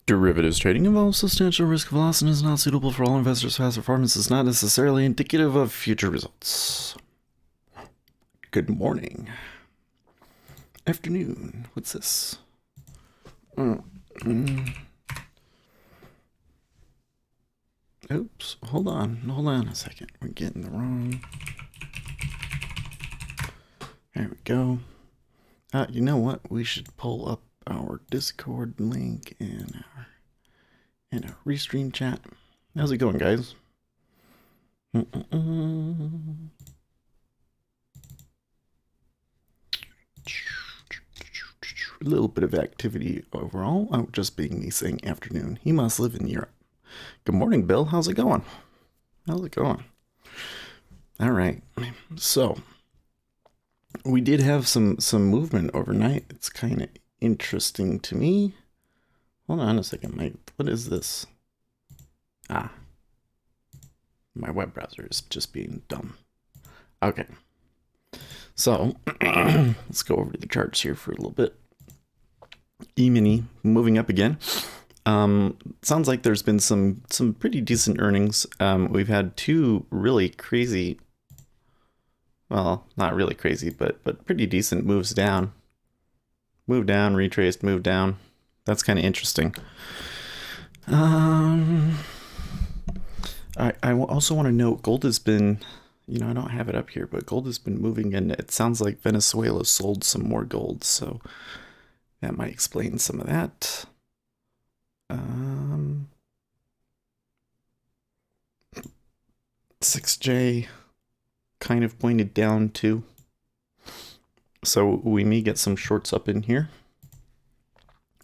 Derivatives trading involves substantial risk of loss and is not suitable for all investors. Past performance is not necessarily indicative of future results. Good morning. Afternoon. What's this? Oops. Hold on a second. We're getting the wrong. There we go. You know what? We should pull up our Discord link and our restream chat. How's it going, guys? A little bit of activity overall. Oh, just being me saying afternoon. He must live in Europe. Good morning, Bill. How's it going? All right. So we did have some movement overnight. It's kind of interesting to me. Hold on a second, Mike. What is this? My web browser is just being dumb. Okay. So let's go over to the charts here for a little bit. E-mini moving up again. Sounds like there's been some pretty decent earnings. We've had two really crazy, well, not really crazy, but pretty decent moves down. Move down, retraced, move down. That's kind of interesting. I also want to note gold has been, I don't have it up here, but gold has been moving, and it sounds like Venezuela sold some more gold, so that might explain some of that. 6J kind of pointed down too, so we may get some shorts up in here.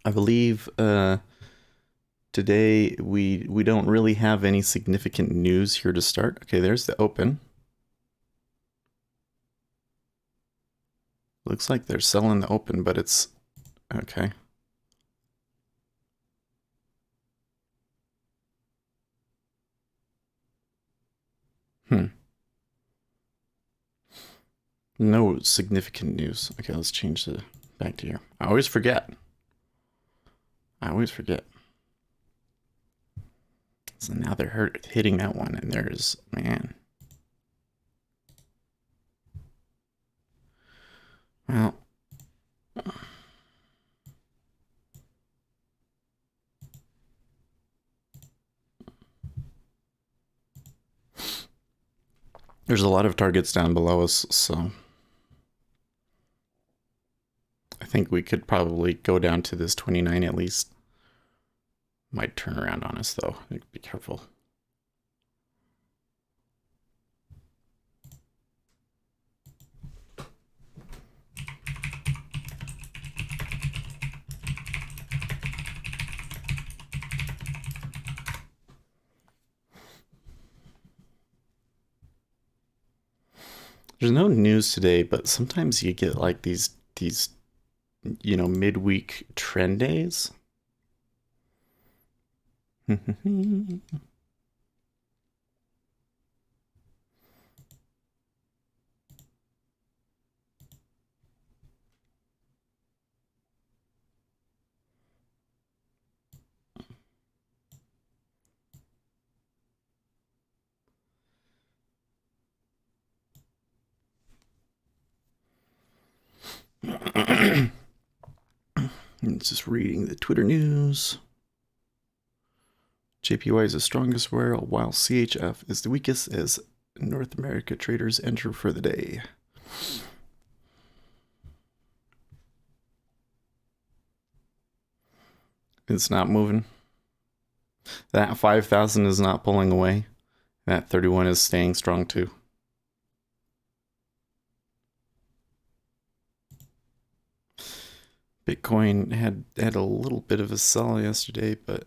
I believe today we don't really have any significant news here to start. Okay, there's the open. Looks like they're selling the open, but it's okay. No significant news. Okay, let's change the back to here. I always forget. So now they're hitting that one, and there's, man. Well, there's a lot of targets down below us, so I think we could probably go down to this 29 at least. Might turn around on us, though. Be careful. There's no news today, but sometimes you get like these midweek trend days. Just reading the Twitter news. JPY is the strongest while CHF is the weakest as North America traders enter for the day. It's not moving. That 5,000 is not pulling away. That 31 is staying strong too. Bitcoin had a little bit of a sell yesterday, but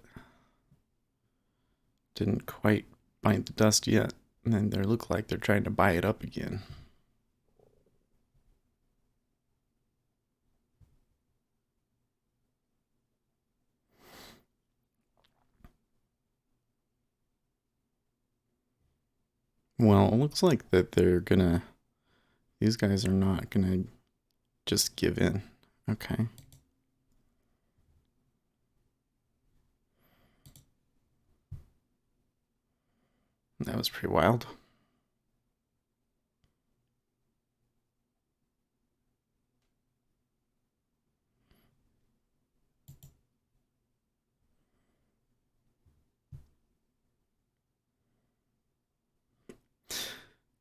didn't quite bite the dust yet. And then they look like they're trying to buy it up again. Well, it looks like that these guys are not gonna just give in. Okay. That was pretty wild.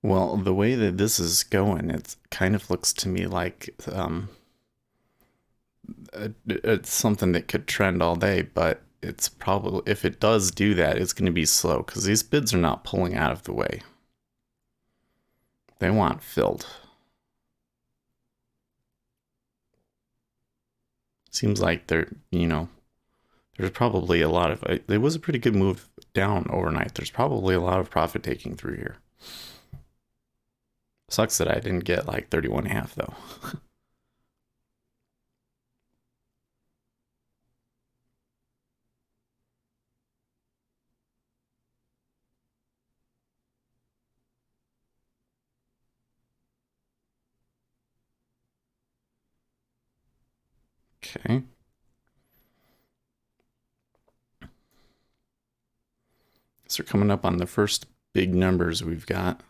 Well, the way that this is going, it kind of looks to me like it's something that could trend all day, but it's probably, if it does do that, it's going to be slow because these bids are not pulling out of the way. They want filled. Seems like there's probably a lot of, it was a pretty good move down overnight. There's probably a lot of profit taking through here. Sucks that I didn't get like 31.5 though. Okay. So we're coming up on the first big numbers we've got.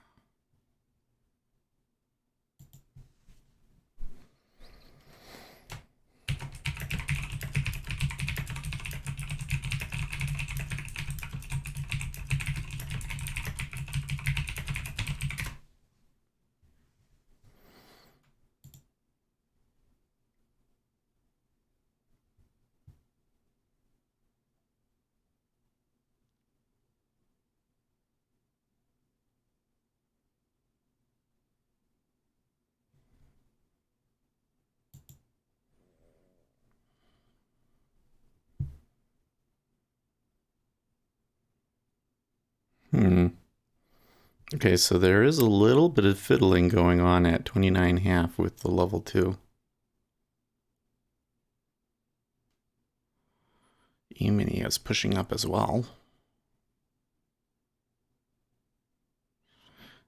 Okay, so there is a little bit of fiddling going on at 29.5 with the level 2. E-mini is pushing up as well.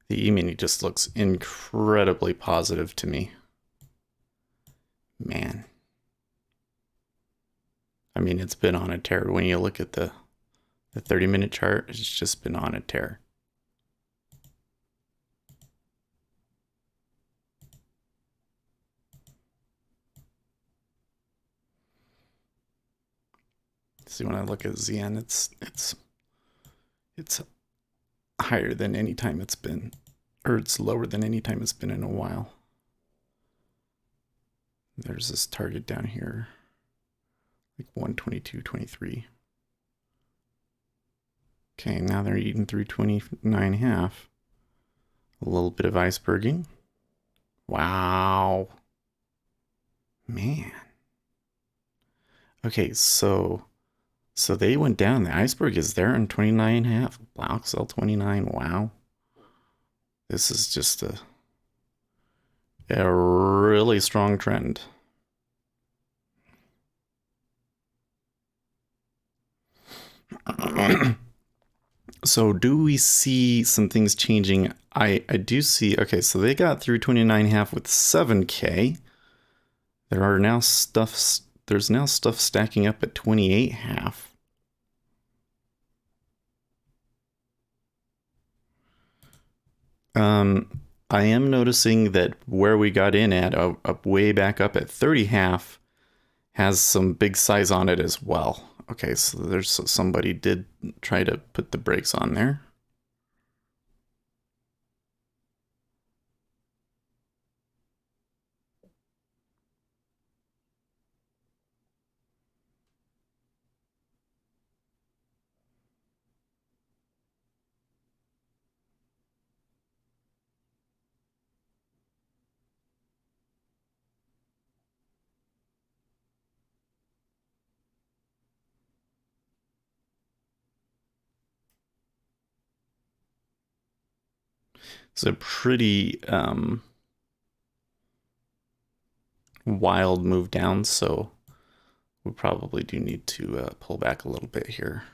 The E-mini just looks incredibly positive to me. Man. I mean, it's been on a tear. When you look at the 30-minute chart, it's just been on a tear. See, when I look at ZN, it's higher than any time it's been, or it's lower than any time it's been in a while. There's this target down here, like 122.23. Okay, now they're eating through 29.5. A little bit of iceberging. Wow. Man. Okay, so they went down. The iceberg is there in 29.5. Block sell 29. Wow. This is just a really strong trend. So do we see some things changing? I do see, okay, so they got through 29.5 with 7K. There's now stuff stacking up at 28.5. I am noticing that where we got in at, up way back up at 30.5, has some big size on it as well. Okay, so there's somebody did try to put the brakes on there. It's a pretty wild move down, so we probably do need to pull back a little bit here.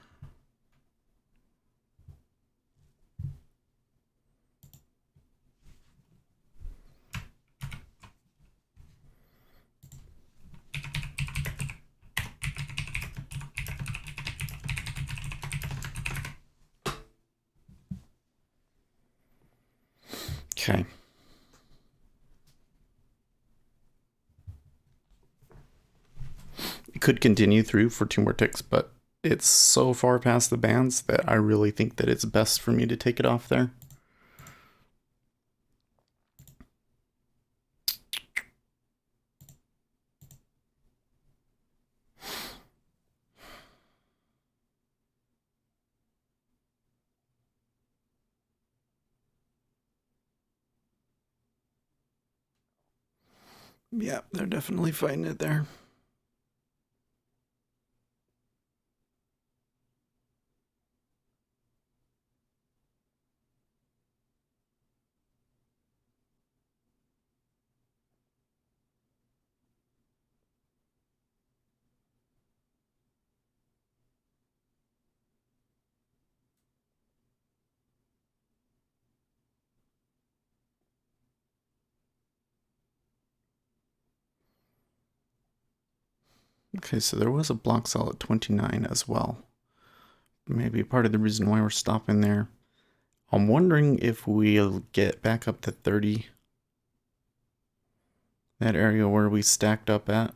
Okay. It could continue through for 2 more ticks, but it's so far past the bands that I really think that it's best for me to take it off there. Yeah, they're definitely fighting it there. Okay, so there was a block sell at 29 as well. Maybe part of the reason why we're stopping there. I'm wondering if we'll get back up to 30. That area where we stacked up at.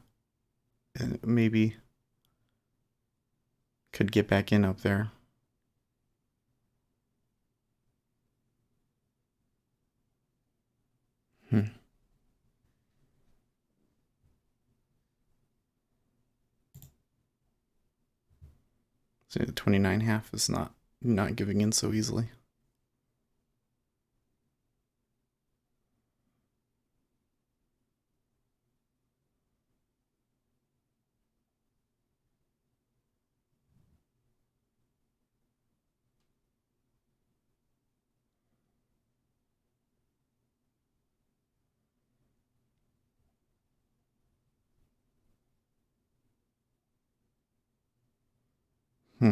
And maybe could get back in up there. Hmm. So the 29.5 is not giving in so easily. Hmm.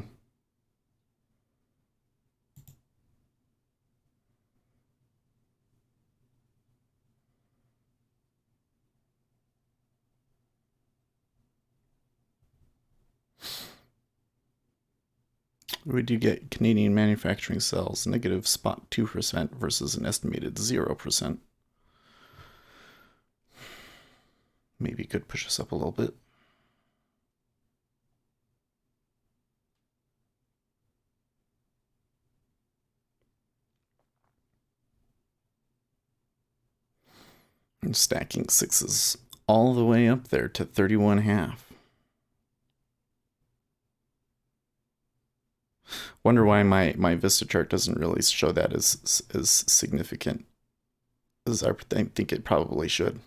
We do get Canadian manufacturing sales negative spot 2% versus an estimated 0%. Maybe could push us up a little bit. And stacking sixes all the way up there to 31.5. Wonder why my Vista chart doesn't really show that as significant as I think it probably should.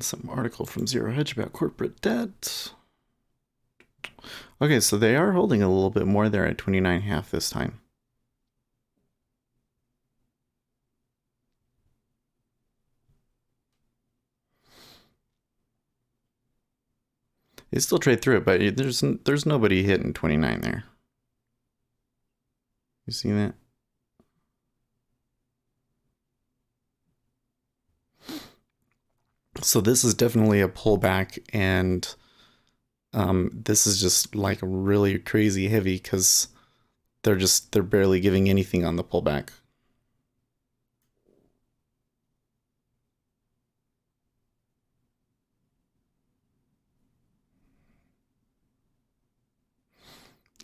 Some article from Zero Hedge about corporate debt. Okay, so they are holding a little bit more there at 29.5 this time. They still trade through it, but there's nobody hitting 29 there. You see that? So this is definitely a pullback, and this is just like really crazy heavy because they're barely giving anything on the pullback.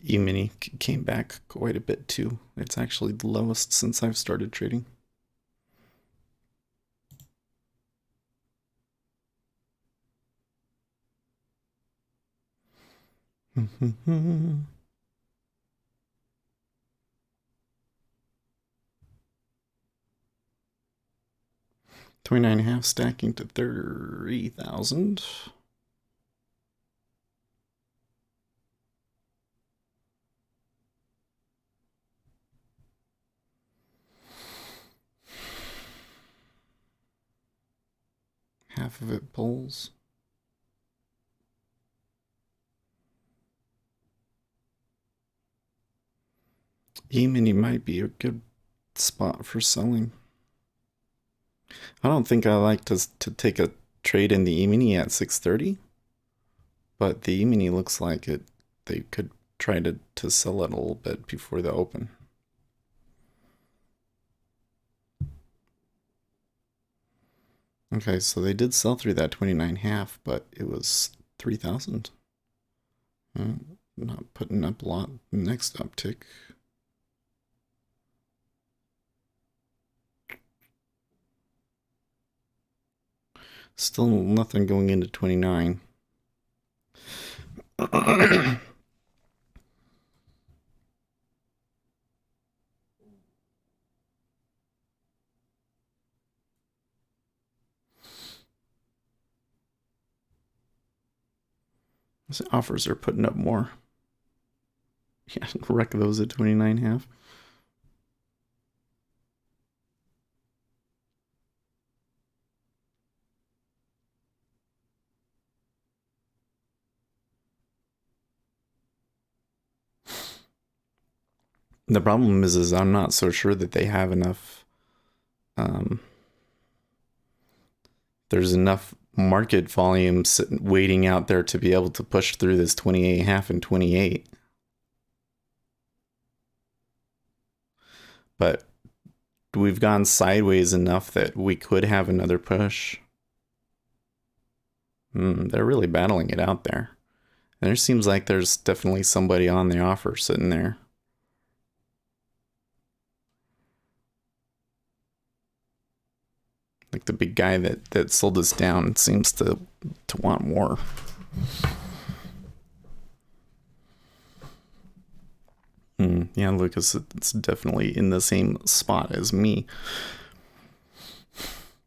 E-mini came back quite a bit too. It's actually the lowest since I've started trading. $29.5 stacking to 30,000. half of it pulls. E-mini might be a good spot for selling. I don't think I like to take a trade in the E-mini at 630, but the E-mini looks like it. They could try to sell it a little bit before the open. Okay, so they did sell through that 29.5, but it was 3,000. Not putting up a lot. Next uptick. Still nothing going into 29. Offers are putting up more. Yeah, wreck those at 29.5. The problem is I'm not so sure that they have enough. There's enough market volume waiting out there to be able to push through this 28.5 and 28. But we've gone sideways enough that we could have another push. They're really battling it out there. And there seems like there's definitely somebody on the offer sitting there. Like the big guy that sold us down seems to want more. Yeah, Lucas, it's definitely in the same spot as me.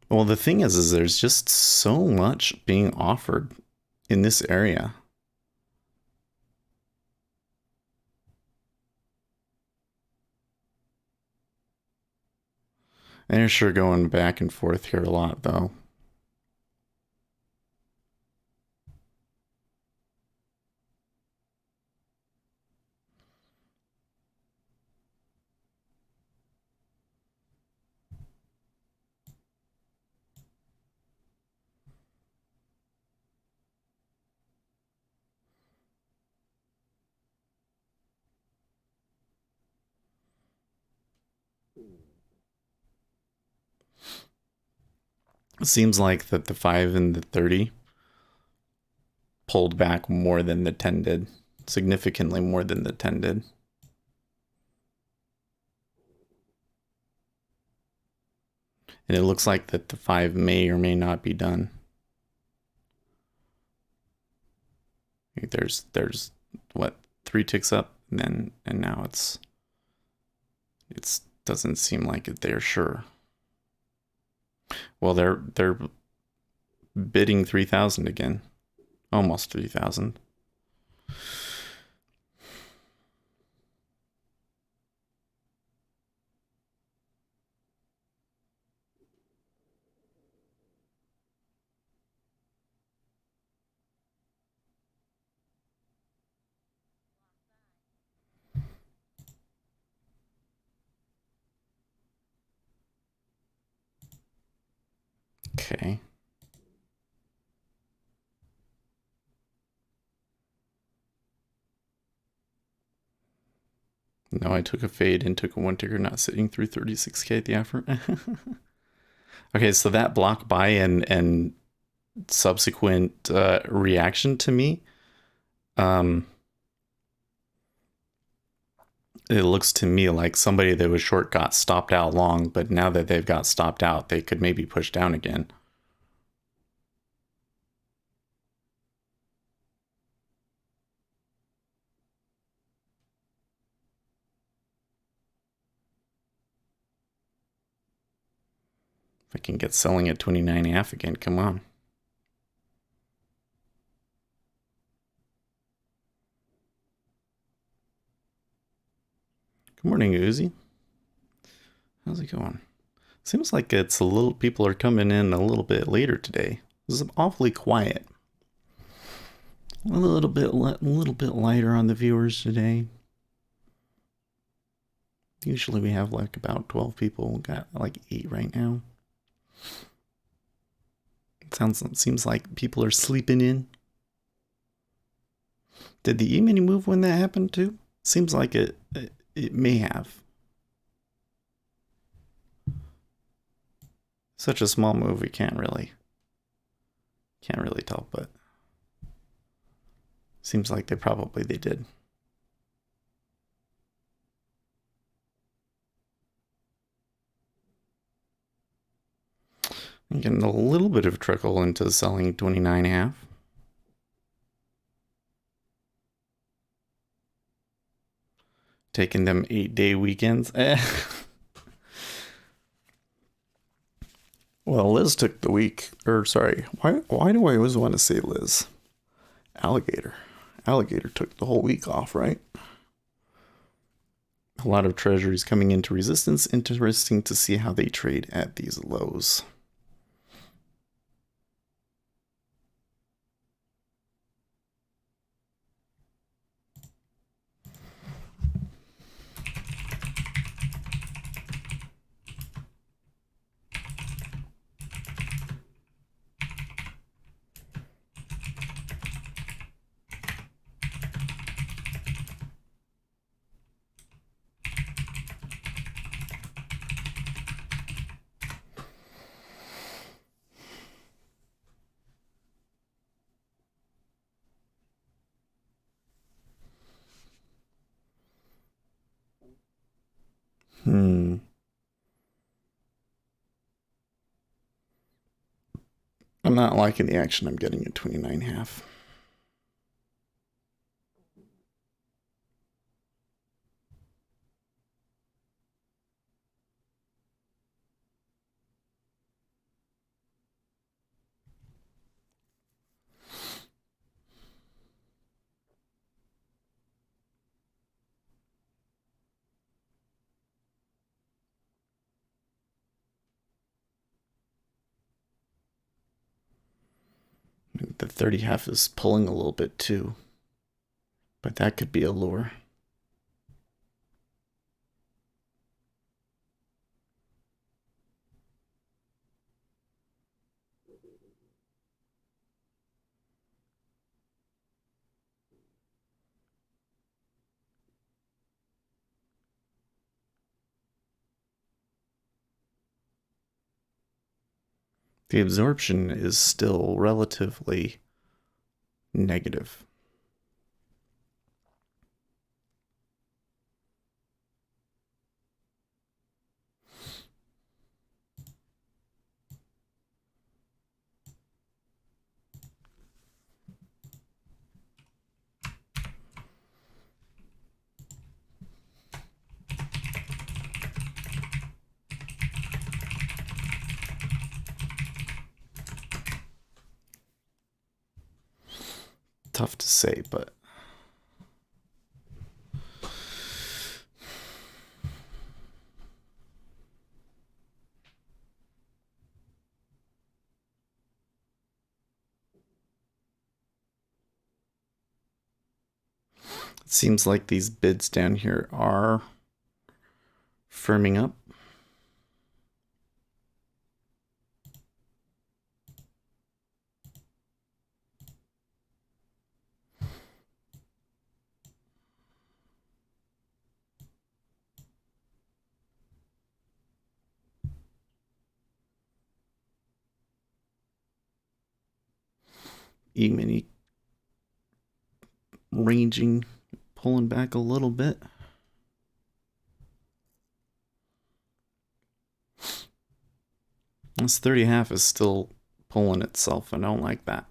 Well, the thing is there's just so much being offered in this area. And you're sure going back and forth here a lot, though. It seems like that the 5 and the 30 pulled back more than the 10 did. Significantly more than the 10 did. And it looks like that the 5 may or may not be done. There's what, 3 ticks up, and now it's doesn't seem like it. They're sure. Well, they're bidding 3,000 again, almost 3,000. Okay. No, I took a fade and took a 1 ticker, not sitting through 36K at the effort. Okay, so that block buy and subsequent reaction to me, it looks to me like somebody that was short got stopped out long, but now that they've got stopped out, they could maybe push down again. If I can get selling at 29.5 again, come on. Good morning, Uzi. How's it going? Seems like it's a little, people are coming in a little bit later today. This is awfully quiet. A little bit lighter on the viewers today. Usually we have like about 12 people. We got like 8 right now. Seems like people are sleeping in. Did the E-mini move when that happened too? Seems like it may have. Such a small move, we can't really tell, but seems like they did. I'm getting a little bit of trickle into selling 29.5. Taking them 8-day weekends. Well, Liz took the week, or sorry, why do I always want to say Liz? Alligator took the whole week off, right? A lot of treasuries coming into resistance. Interesting to see how they trade at these lows. I'm not liking the action I'm getting at 29.5. The 30.5 is pulling a little bit too, but that could be a lure. The absorption is still relatively negative. Tough to say, but it seems like these bids down here are firming up. E-mini ranging, pulling back a little bit. This 30.5 is still pulling itself. I don't like that.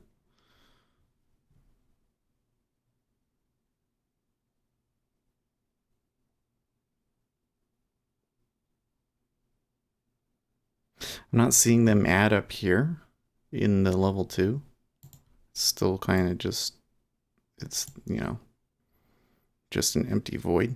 I'm not seeing them add up here in the level 2. It's still kind of just, it's, you know, just an empty void.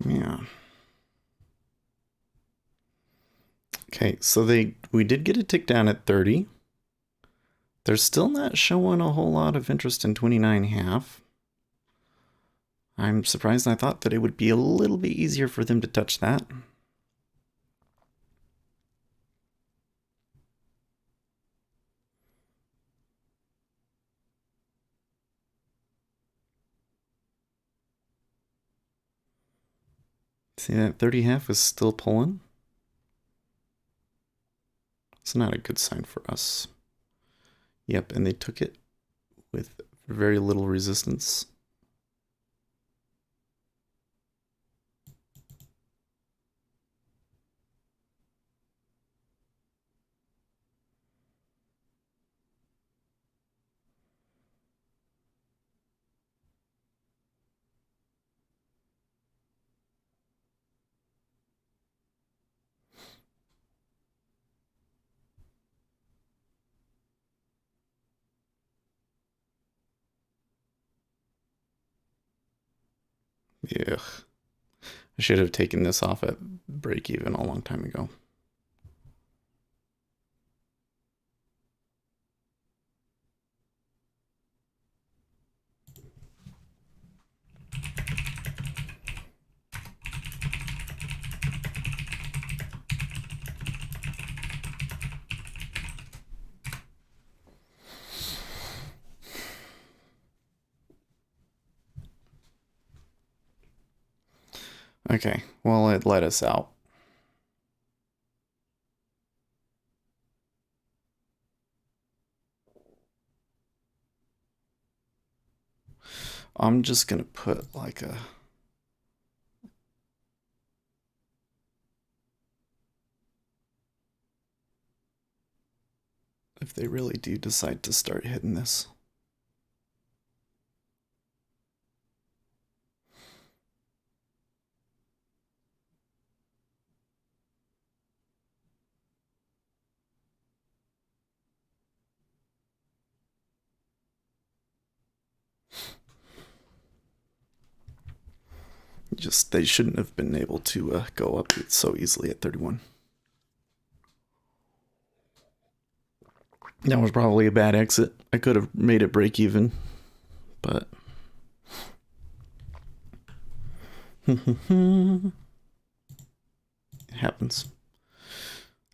Yeah. Okay, so we did get a tick down at 30. They're still not showing a whole lot of interest in 29.5. I'm surprised. I thought that it would be a little bit easier for them to touch that. See that 30.5 is still pulling? It's not a good sign for us. Yep, and they took it with very little resistance. Yeah. I should have taken this off at break even a long time ago. Okay, well, it let us out. I'm just gonna put like a... if they really do decide to start hitting this. Just, they shouldn't have been able to go up so easily at 31. That was probably a bad exit. I could have made it break even, but... it happens.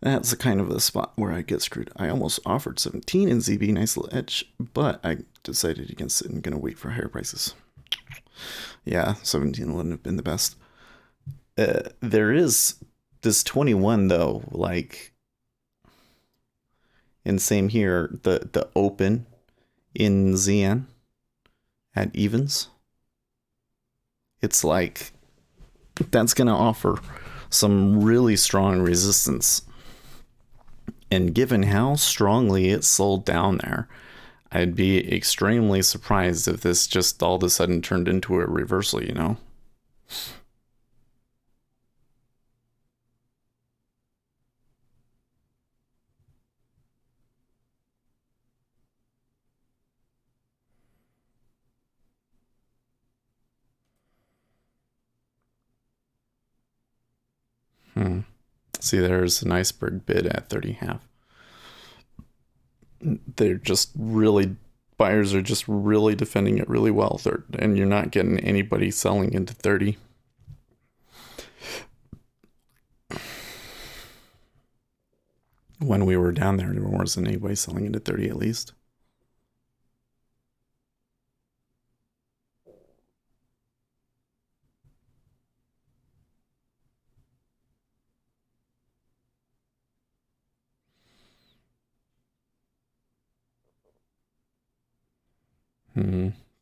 That's the kind of the spot where I get screwed. I almost offered 17 in ZB, nice little edge, but I decided against it and gonna wait for higher prices. Yeah, 17 wouldn't have been the best. There is this 21 though, like, and same here, the open in ZN at evens. It's like, that's gonna offer some really strong resistance. And given how strongly it sold down there, I'd be extremely surprised if this just all of a sudden turned into a reversal, you know? See, there's an iceberg bid at 30.5. They're just really, buyers are just really defending it really well. And you're not getting anybody selling into 30. when we were down there, there wasn't anybody selling it at 30 at least.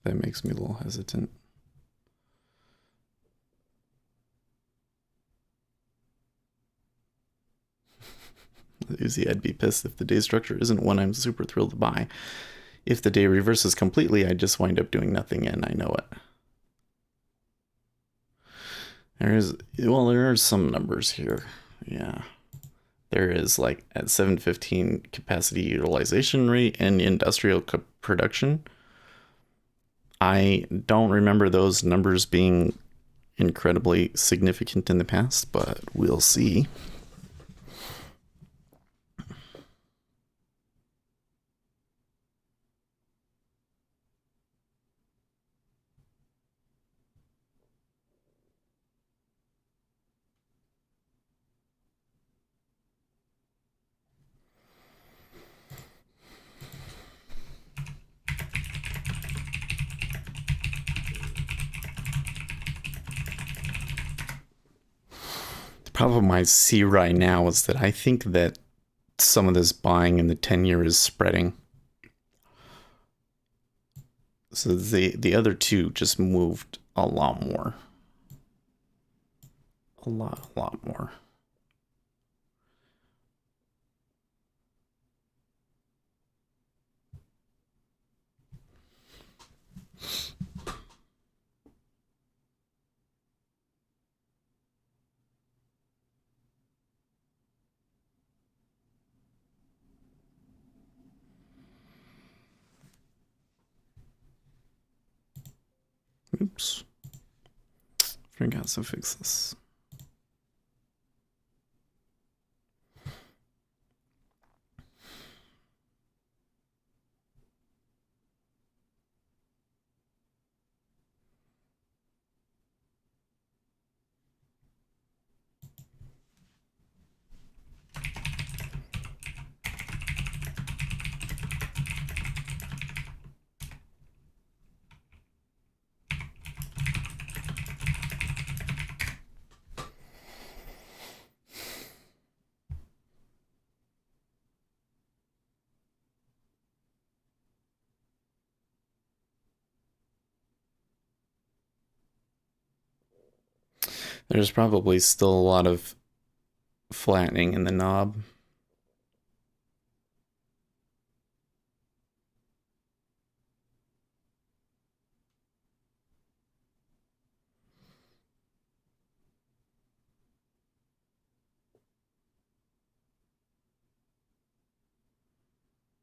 That makes me a little hesitant. Usually I'd be pissed if the day structure isn't one I'm super thrilled to buy. If the day reverses completely, I just wind up doing nothing and I know it. There are some numbers here. Yeah. There is like at 715 capacity utilization rate and industrial production. I don't remember those numbers being incredibly significant in the past, but we'll see. The problem I see right now is that I think that some of this buying in the 10-year is spreading. So the other two just moved a lot more. A lot more. Oops. Forgot to fix this. There's probably still a lot of flattening in the knob.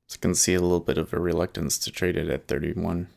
So you can see a little bit of a reluctance to trade it at 31.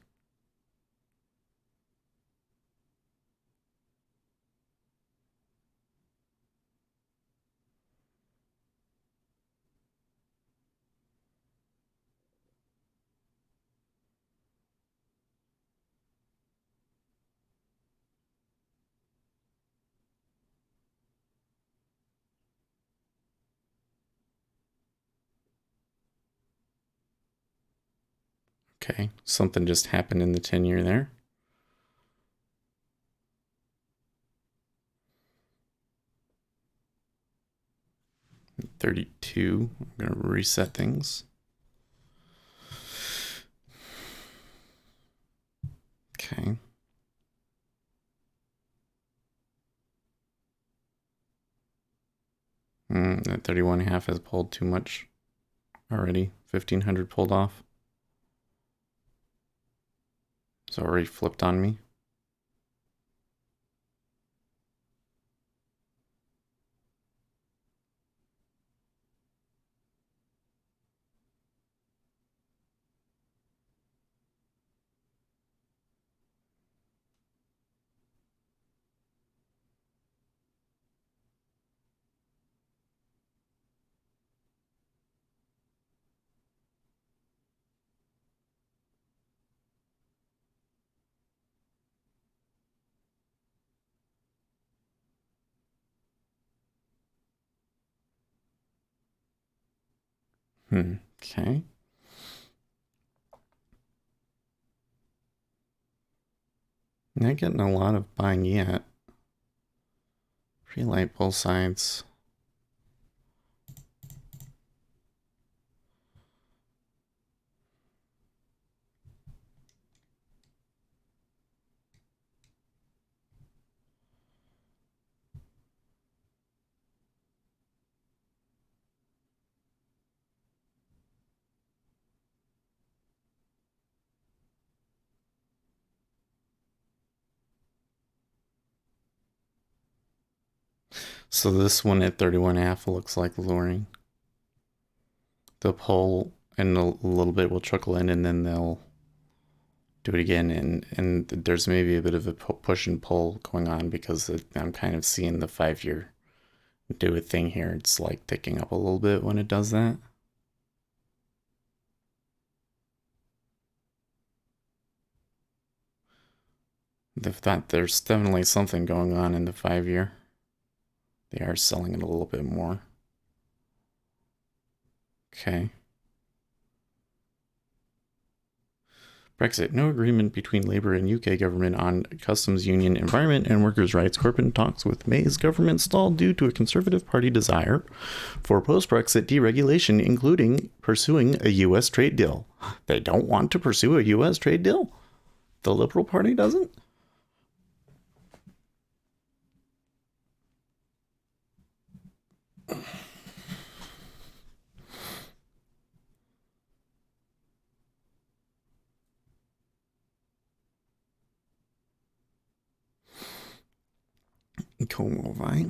Okay, something just happened in the 10-year there. $32. I'm gonna reset things. Okay. That 31.5 has pulled too much already. 1500 pulled off. It's already flipped on me. Okay. Not getting a lot of buying yet. Pretty light both sides. So this one at 31.5 looks like luring. They'll pull and a little bit will trickle in, and then they'll do it again. And there's maybe a bit of a push and pull going on because I'm kind of seeing the 5-year do a thing here. It's like ticking up a little bit when it does that. There's definitely something going on in the 5-year. They are selling it a little bit more. Okay. Brexit. No agreement between Labour and UK government on customs union, environment and workers' rights. Corbyn talks with May's government stalled due to a Conservative Party desire for post-Brexit deregulation, including pursuing a US trade deal. They don't want to pursue a US trade deal? The Liberal Party doesn't? Como vai?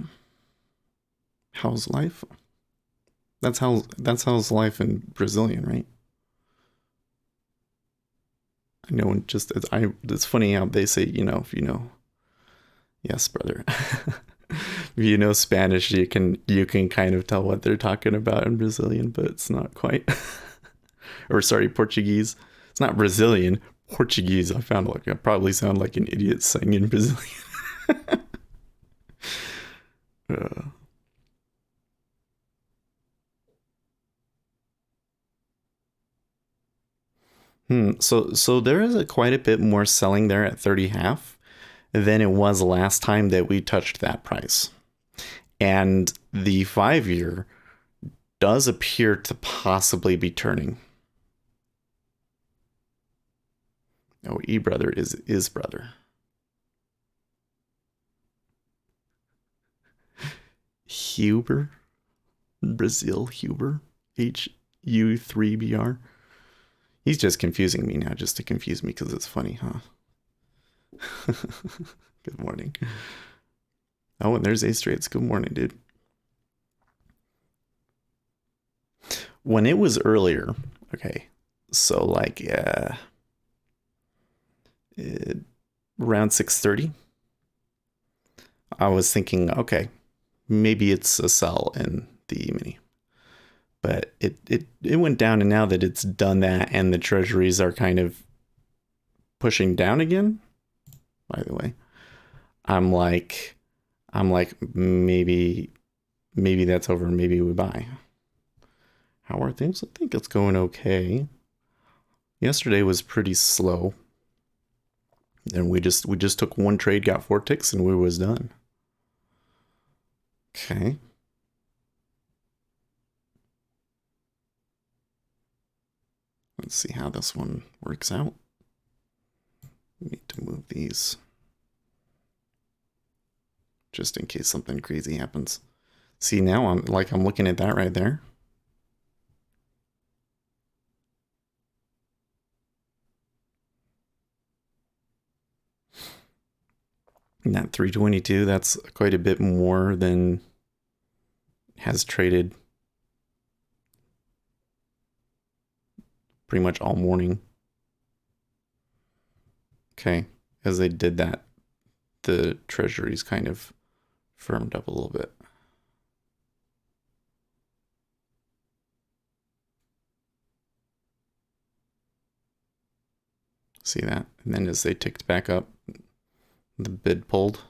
How's life? That's how's life in Brazilian, right? I know. It's funny how they say, if you know. Yes, brother. If you know Spanish, you can kind of tell what they're talking about in Brazilian, but it's not quite. Or sorry, Portuguese. It's not Brazilian. Portuguese. I probably sound like an idiot saying in Brazilian. uh, so there is quite a bit more selling there at 30.5 than it was last time that we touched that price. And the 5-year does appear to possibly be turning. Oh, brother is brother. Huber, Brazil Huber, HU3BR. He's just confusing me now, just to confuse me because it's funny, huh? Good morning. Oh, and there's A Straits. Good morning, dude. When it was earlier, okay, so like around 6:30, I was thinking, okay, maybe it's a sell in the E-mini. But it went down, and now that it's done that and the treasuries are kind of pushing down again, by the way, I'm like maybe that's over, maybe we buy. How are things? I think it's going okay. Yesterday was pretty slow. And we just took one trade, got 4 ticks, and we was done. Okay. Let's see how this one works out. We need to move these just in case something crazy happens. See, now I'm looking at that right there. And that 322, that's quite a bit more than has traded pretty much all morning. Okay, as they did that, the treasuries kind of firmed up a little bit. See that? And then as they ticked back up, the bid pulled.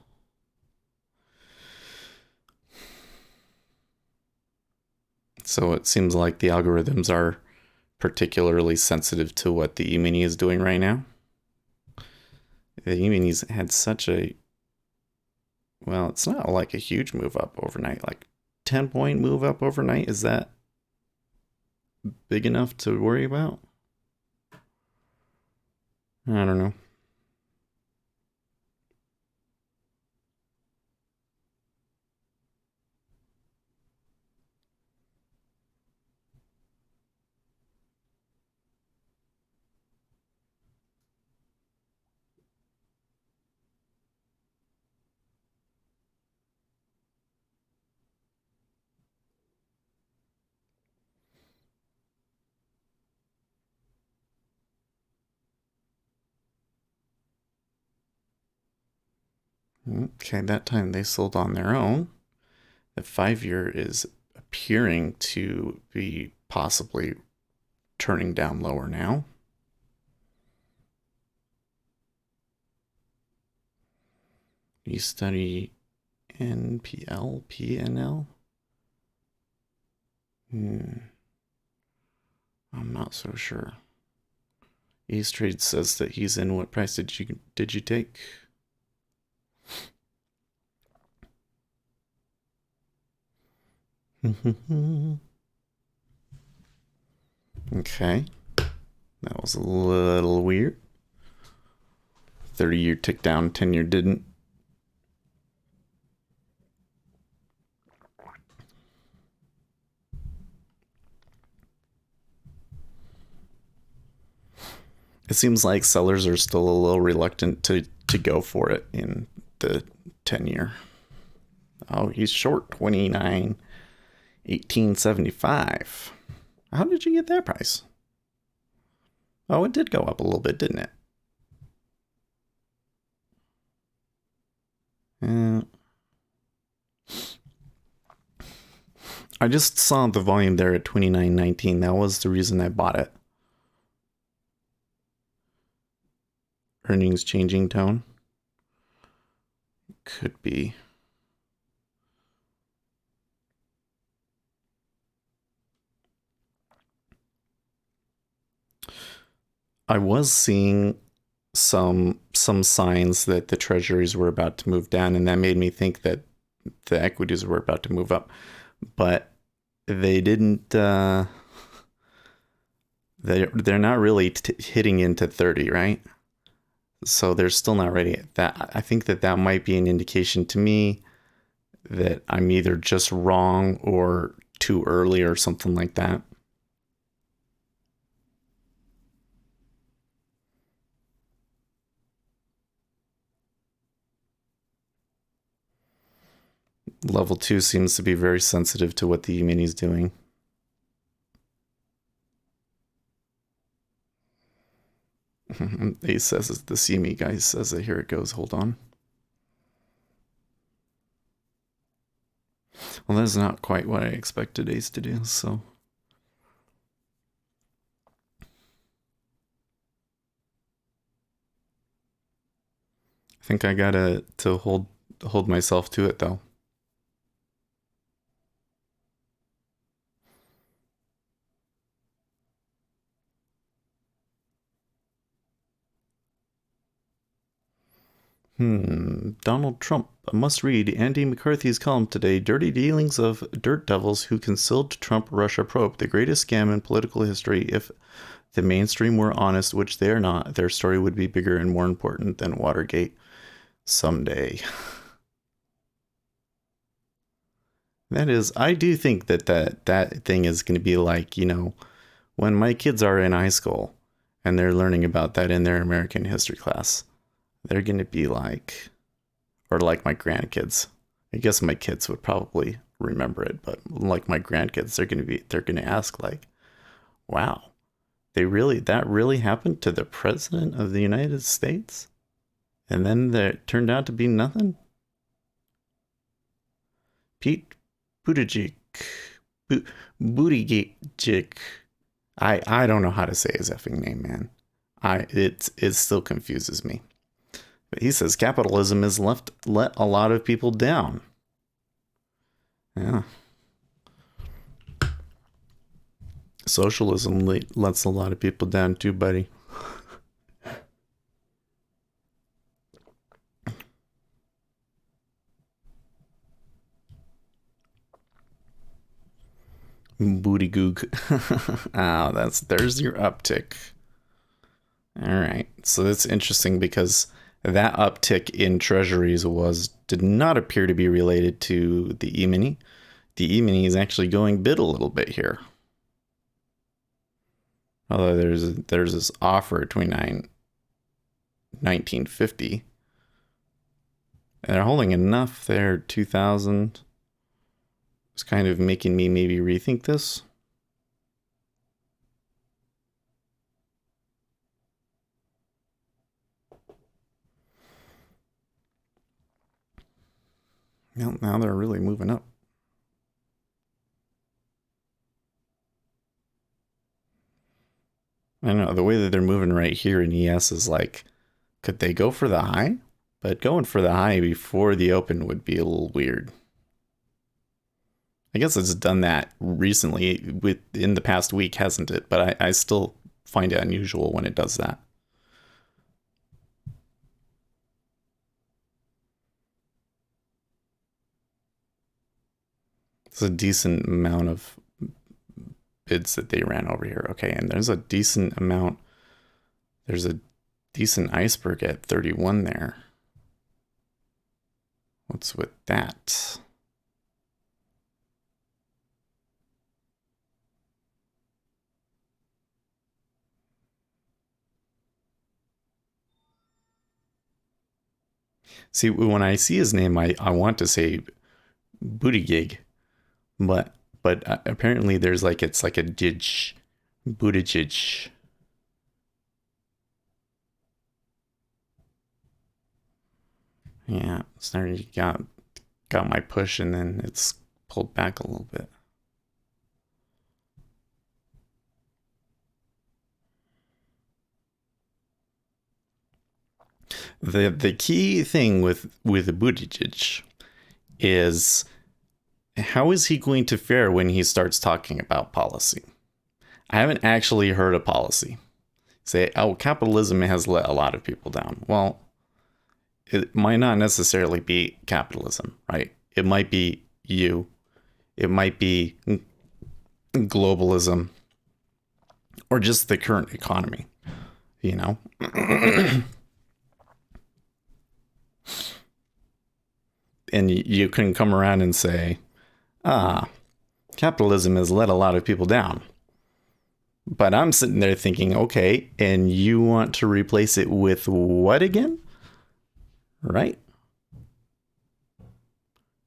So it seems like the algorithms are particularly sensitive to what the E-mini is doing right now. The E-mini's had such a, well, it's not like a huge move up overnight, like 10-point move up overnight. Is that big enough to worry about? I don't know. Okay, that time they sold on their own. The 5-year is appearing to be possibly turning down lower now. You study NPL, PNL? I'm not so sure. East Trade says that he's in. What price did you take? Okay. That was a little weird. 30-year ticked down, 10-year didn't. It seems like sellers are still a little reluctant to go for it in the 10-year. Oh, he's short 29, 1875. How did you get that price? Oh, it did go up a little bit, didn't it? I just saw the volume there at 29.19. That was the reason I bought it. Earnings changing tone. Could be. I was seeing some signs that the treasuries were about to move down, and that made me think that the equities were about to move up, but they didn't. They're not really hitting into 30, right? So they're still not ready. That I think that might be an indication to me that I'm either just wrong or too early or something like that. Level 2 seems to be very sensitive to what the E-mini is doing. Ace says the CME guy says it. Here it goes. Hold on. Well, that's not quite what I expected Ace to do, so. I think I gotta to hold myself to it though. Donald Trump. A must read. Andy McCarthy's column today. Dirty dealings of dirt devils who concealed Trump Russia probe. The greatest scam in political history. If the mainstream were honest, which they are not, their story would be bigger and more important than Watergate someday. That is, I do think that thing is going to be like, when my kids are in high school and they're learning about that in their American history class, they're going to be like, or like my grandkids. I guess my kids would probably remember it, but like my grandkids, they're going to ask like, wow, that really happened to the president of the United States? And then it turned out to be nothing? Pete Buttigieg. Buttigieg. I don't know how to say his effing name, man. It still confuses me. But he says capitalism has let a lot of people down. Yeah. Socialism lets a lot of people down too, buddy. Booty goog. Oh, there's your uptick. All right. So that's interesting because that uptick in treasuries did not appear to be related to the E-mini. The E-mini is actually going bid a little bit here. Although there's this offer at 1950. And they're holding enough there, 2000. It's kind of making me maybe rethink this. Now they're really moving up. I don't know, the way that they're moving right here in ES is like, could they go for the high? But going for the high before the open would be a little weird. I guess it's done that recently in the past week, hasn't it? But I still find it unusual when it does that. It's a decent amount of bids that they ran over here. Okay, and there's a decent iceberg at 31 there. What's with that? See, when I see his name, I want to say Booty Gig, but apparently there's it's like a Jij, Buttigieg. Yeah, starting got my push and then it's pulled back a little bit. The key thing with Buttigieg is how is he going to fare when he starts talking about policy? I haven't actually heard a policy say, oh, capitalism has let a lot of people down. Well, it might not necessarily be capitalism, right? It might be you. It might be globalism or just the current economy, you know? And you can come around and say, capitalism has let a lot of people down. But I'm sitting there thinking, okay, and you want to replace it with what again? Right?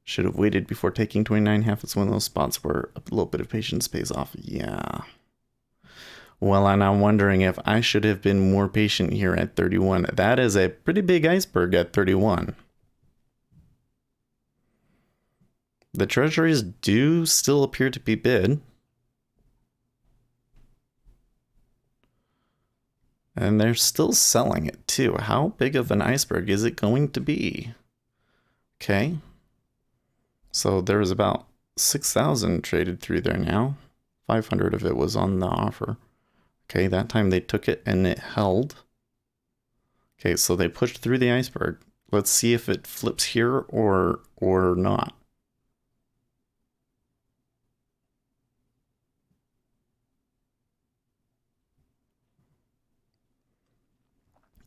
Should have waited before taking 29.5. It's one of those spots where a little bit of patience pays off. Yeah. Well, and I'm wondering if I should have been more patient here at 31. That is a pretty big iceberg at 31. The treasuries do still appear to be bid. And they're still selling it too. How big of an iceberg is it going to be? Okay. So there's about 6,000 traded through there now. 500 of it was on the offer. Okay, that time they took it and it held. Okay, so they pushed through the iceberg. Let's see if it flips here or not.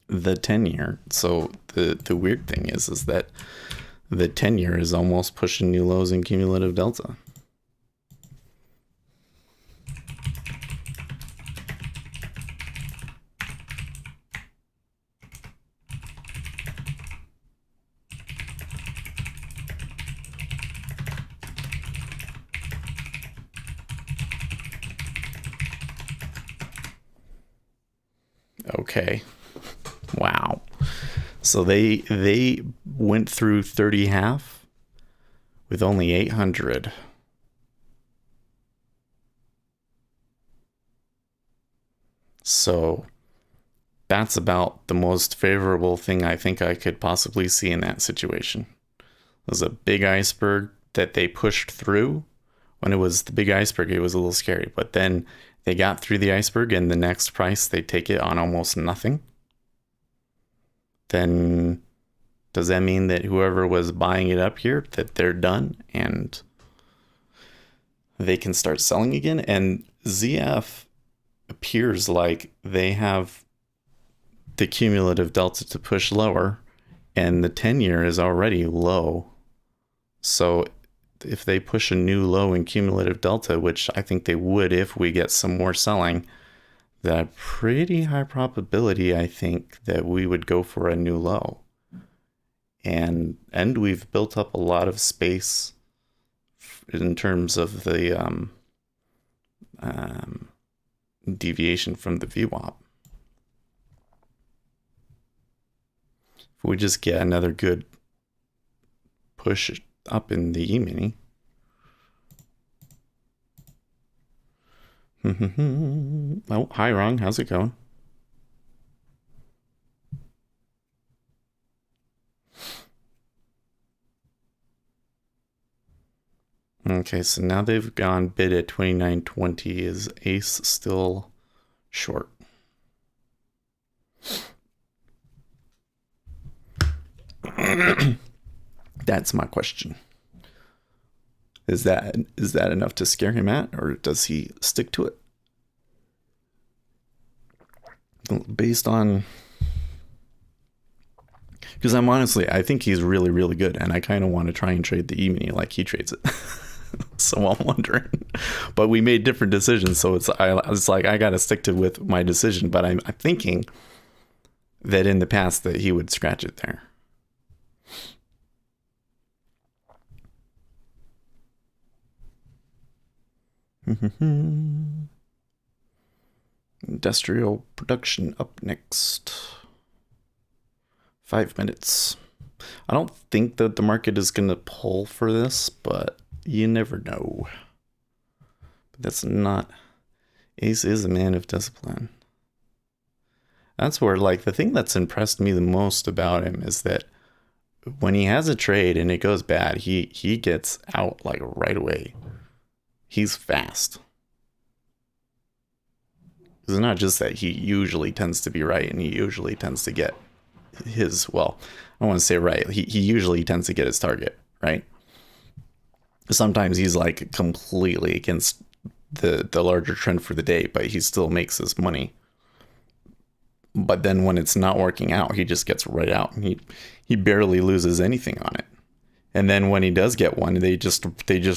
The 10-year. So the weird thing is that the 10-year is almost pushing new lows in cumulative delta. Okay. Wow. So they went through 30.5 with only 800. So that's about the most favorable thing I think I could possibly see in that situation. It was a big iceberg that they pushed through. When it was the big iceberg, it was a little scary. But then they got through the iceberg and the next price they take it on almost nothing, then does that mean that whoever was buying it up here, that they're done and they can start selling again? And ZF appears like they have the cumulative delta to push lower, and the 10-year is already low. So if they push a new low in cumulative delta, which I think they would if we get some more selling, that pretty high probability, I think, that we would go for a new low. And we've built up a lot of space in terms of the deviation from the VWAP. If we just get another good push up in the E-mini. Oh, hi, Rong. How's it going? Okay, so now they've gone bid at 29.20. Is Ace still short? That's my question. Is that enough to scare him at, or does he stick to it? Based on, because I think he's really, really good, and I kind of want to try and trade the E-mini like he trades it. So I'm wondering, but we made different decisions, so it's like I gotta stick to with my decision. But I'm thinking that in the past that he would scratch it there. Industrial production up next. 5 minutes. I don't think that the market is going to pull for this, but you never know. But that's not... Ace is a man of discipline. That's where, like, the thing that's impressed me the most about him is that when he has a trade and it goes bad, he gets out, like, right away. He's fast. It's not just that he usually tends to be right and he usually tends to get his, well, I don't want to say right. He usually tends to get his target, right? Sometimes he's like completely against the larger trend for the day, but he still makes his money. But then when it's not working out, he just gets right out and he barely loses anything on it. And then when he does get one, they just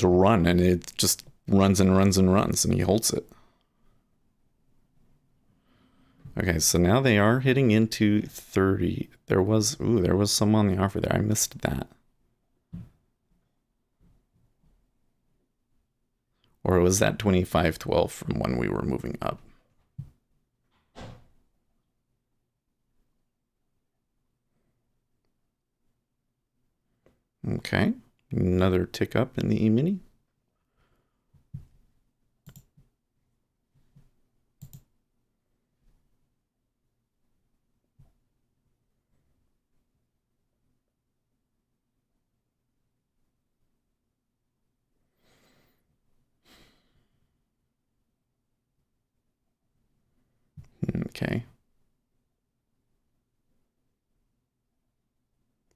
run, and it just runs and runs and runs, and he holds it. Okay, so now they are hitting into 30. There was some on the offer there. I missed that. Or was that 25.12 from when we were moving up? Okay, another tick up in the E-mini. Okay.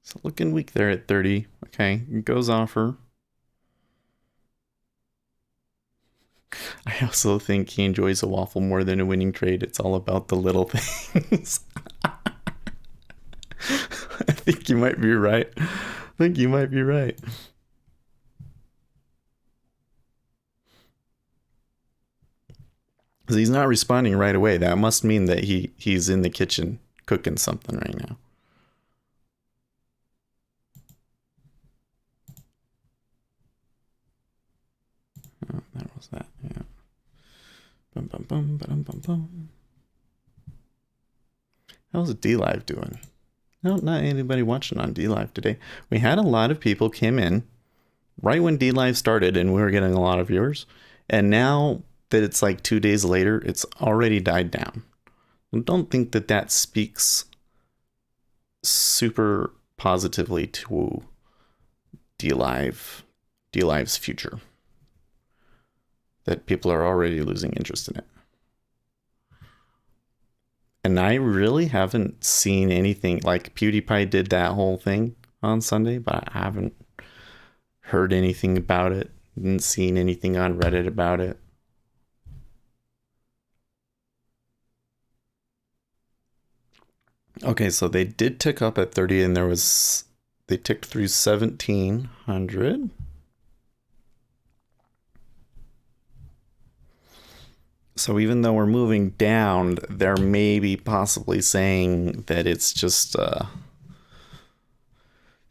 So looking weak there at 30. Okay, goes offer. I also think he enjoys a waffle more than a winning trade. It's all about the little things. I think you might be right. Because he's not responding right away. That must mean that he's in the kitchen cooking something right now. Oh, that was that. Yeah. Bum bum bum bum bum bum. How's DLive doing? No, not anybody watching on DLive today. We had a lot of people came in right when DLive started, and we were getting a lot of viewers. And now that it's like 2 days later, it's already died down. I don't think that speaks super positively to DLive's future. That people are already losing interest in it. And I really haven't seen anything like PewDiePie did that whole thing on Sunday, but I haven't heard anything about it. Didn't seen anything on Reddit about it. Okay, so they did tick up at 30 and they ticked through 1700. So even though we're moving down, they're maybe possibly saying that it's just that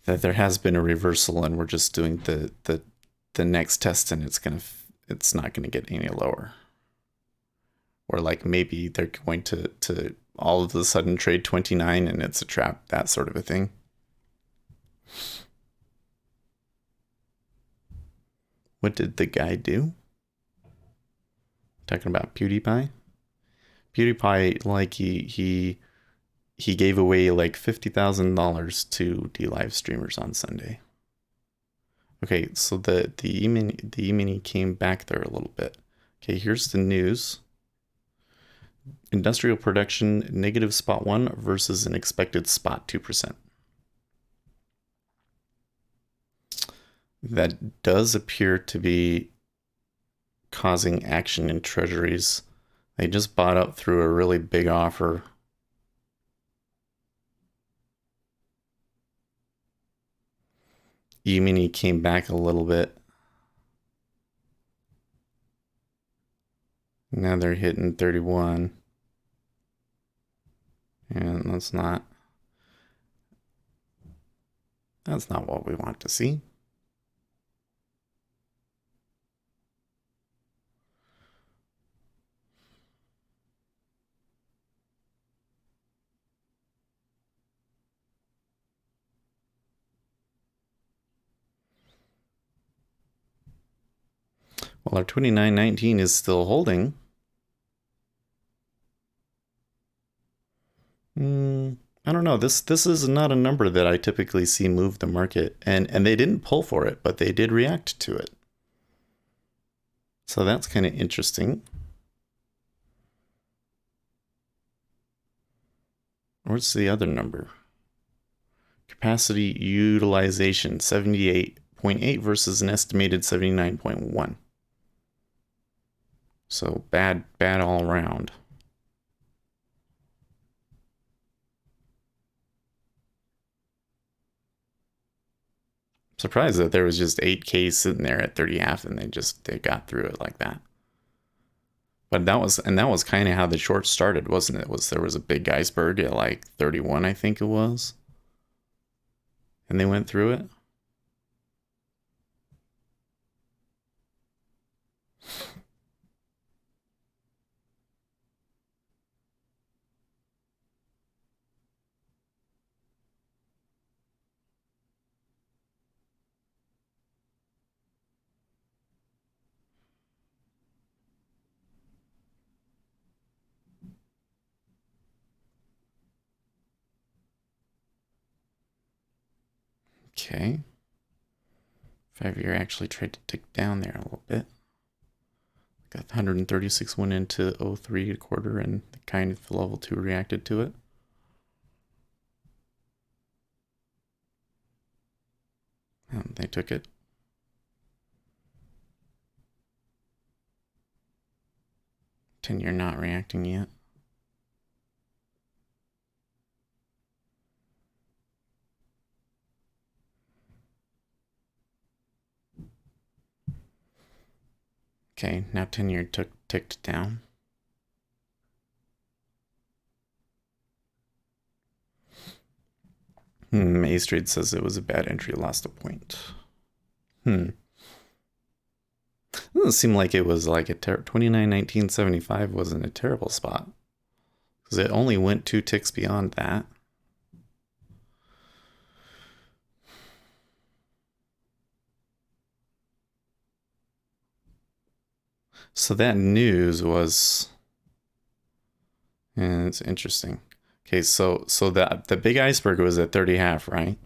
there has been a reversal and we're just doing the next test and it's not gonna get any lower. Or like maybe they're going to all of a sudden trade 29 and it's a trap, that sort of a thing. What did the guy do? Talking about PewDiePie? PewDiePie, like he gave away like $50,000 to live streamers on Sunday. Okay, so the E-mini came back there a little bit. Okay, here's the news. Industrial production negative spot 1 versus an expected spot 2%. That does appear to be causing action in treasuries. They just bought up through a really big offer. E-mini came back a little bit. Now they're hitting 31. And that's not what we want to see. Well, our 29.19 is still holding. I don't know. This is not a number that I typically see move the market, and they didn't pull for it, but they did react to it. So that's kind of interesting. What's the other number? Capacity utilization 78.8 versus an estimated 79.1. So bad all around. Surprised that there was just 8K sitting there at 30.5 and they got through it like that. But that was kind of how the short started, wasn't it? There was a big iceberg at like 31, I think it was. And they went through it. Okay. 5-year actually tried to tick down there a little bit. Got 136 went into 03 a quarter and kind of level 2 reacted to it. And they took it. Ten-year not reacting yet. Okay, now 10-year ticked down. A Street says it was a bad entry, lost a point. Doesn't seem like it was like a 29.1975 wasn't a terrible spot. Because it only went 2 ticks beyond that. So that news was, and it's interesting. Okay, so the big iceberg was at 30.5, right?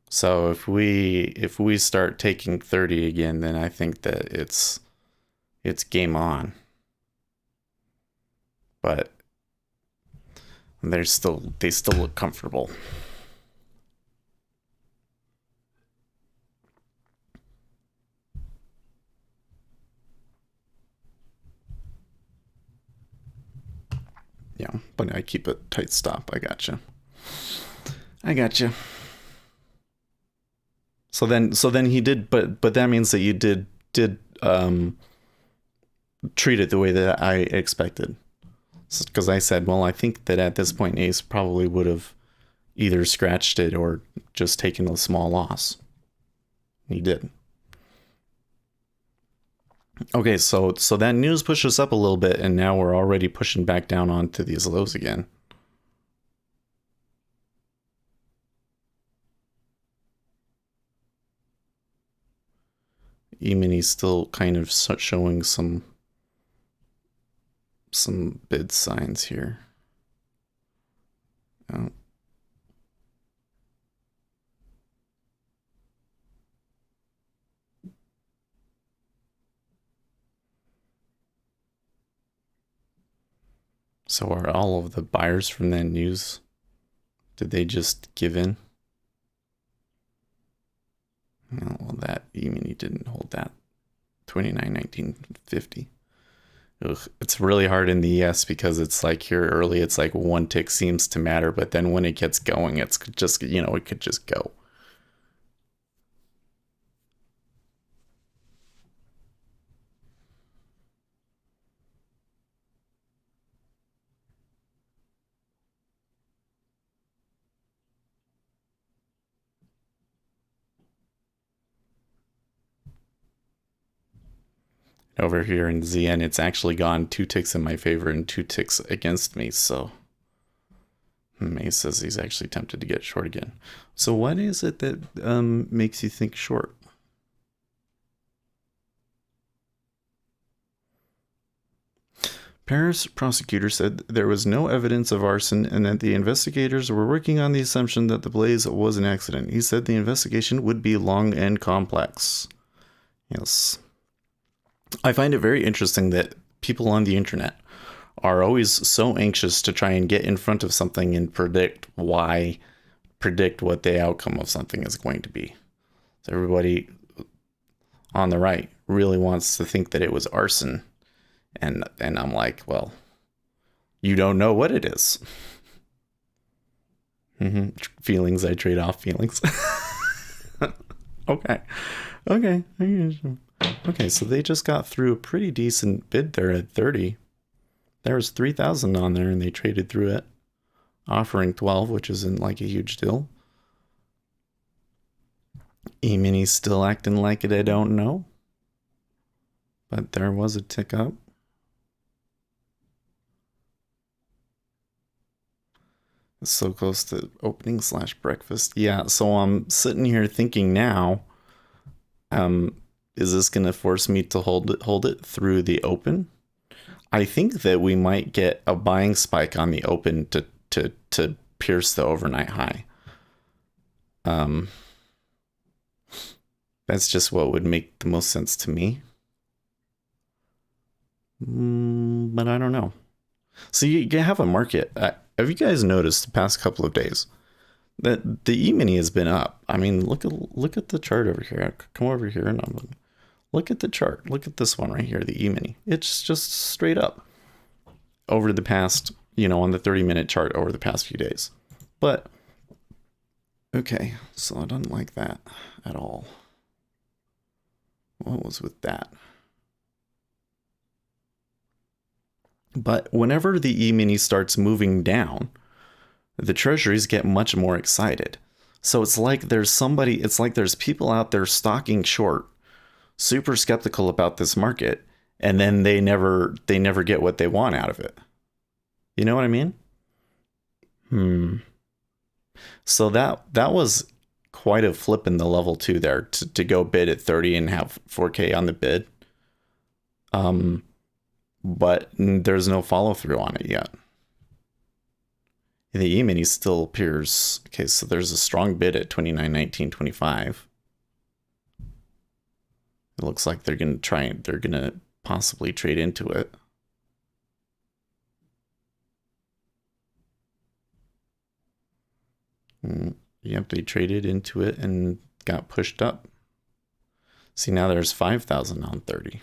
So if we start taking 30 again, then I think that it's game on. but they still look comfortable. Yeah, but I keep a tight stop. I gotcha. So then he did, but that means that you did treat it the way that I expected. Because I said, well, I think that at this point Ace probably would have either scratched it or just taken a small loss. He did. Okay, so that news pushed us up a little bit, and now we're already pushing back down onto these lows again. E-mini's still kind of showing some bid signs here. Oh. So are all of the buyers from that news, did they just give in? Oh, well, that E-mini didn't hold that. 29.1950. Ugh, it's really hard in the ES because it's like here early, it's like one tick seems to matter, but then when it gets going, it's just, it could just go. Over here in ZN, it's actually gone 2 ticks in my favor and 2 ticks against me, so May says he's actually tempted to get short again. So what is it that makes you think short? Paris prosecutor said there was no evidence of arson and that the investigators were working on the assumption that the blaze was an accident. He said the investigation would be long and complex. Yes. I find it very interesting that people on the internet are always so anxious to try and get in front of something and predict what the outcome of something is going to be. So everybody on the right really wants to think that it was arson. And I'm like, well, you don't know what it is. Feelings, I trade off feelings. Okay. Okay, so they just got through a pretty decent bid there at 30. There was 3,000 on there and they traded through it, offering 12, which isn't like a huge deal. E-mini's still acting like it, I don't know. But there was a tick up. It's so close to opening / breakfast. Yeah, so I'm sitting here thinking now, is this going to force me to hold it through the open? I think that we might get a buying spike on the open to pierce the overnight high. That's just what would make the most sense to me. But I don't know. So you have a market. Have you guys noticed the past couple of days that the E-mini has been up? I mean, look at the chart over here. Come over here and look at the chart. Look at this one right here, the E-mini. It's just straight up over the past, on the 30-minute chart over the past few days. But okay, so I don't like that at all. What was with that? But whenever the E-mini starts moving down, the treasuries get much more excited. So it's like there's people out there stocking short, super skeptical about this market, and then they never get what they want out of it. You know what I mean? So that was quite a flip in the level 2 there to go bid at 30 and have 4K on the bid. But there's no follow through on it yet. The E-mini still appears. Okay, so there's a strong bid at 29.1925. It looks like they're gonna possibly trade into it. Yep, they traded into it and got pushed up. See, now there's 5,000 on 30.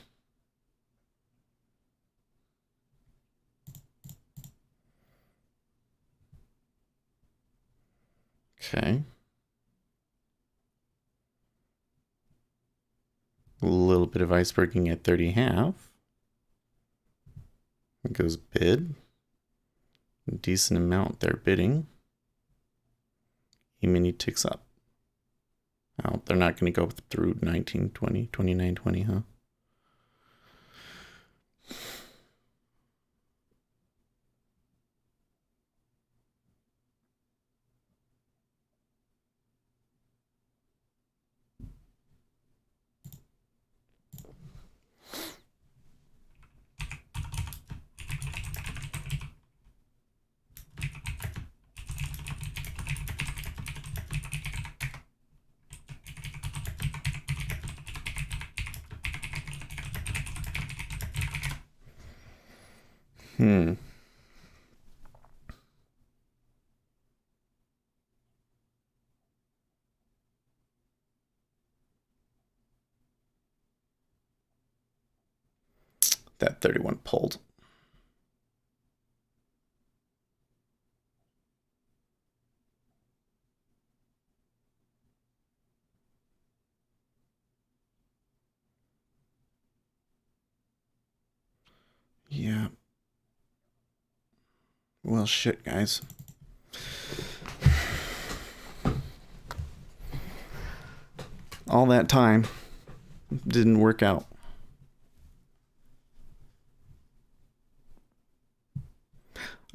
Okay. A little bit of iceberging at 30.5. It goes bid. A decent amount they're bidding. E-mini ticks up. Oh, they're not going to go through 1920, 29.20, huh? That 31 pulled. Yeah. Well, shit, guys. All that time didn't work out.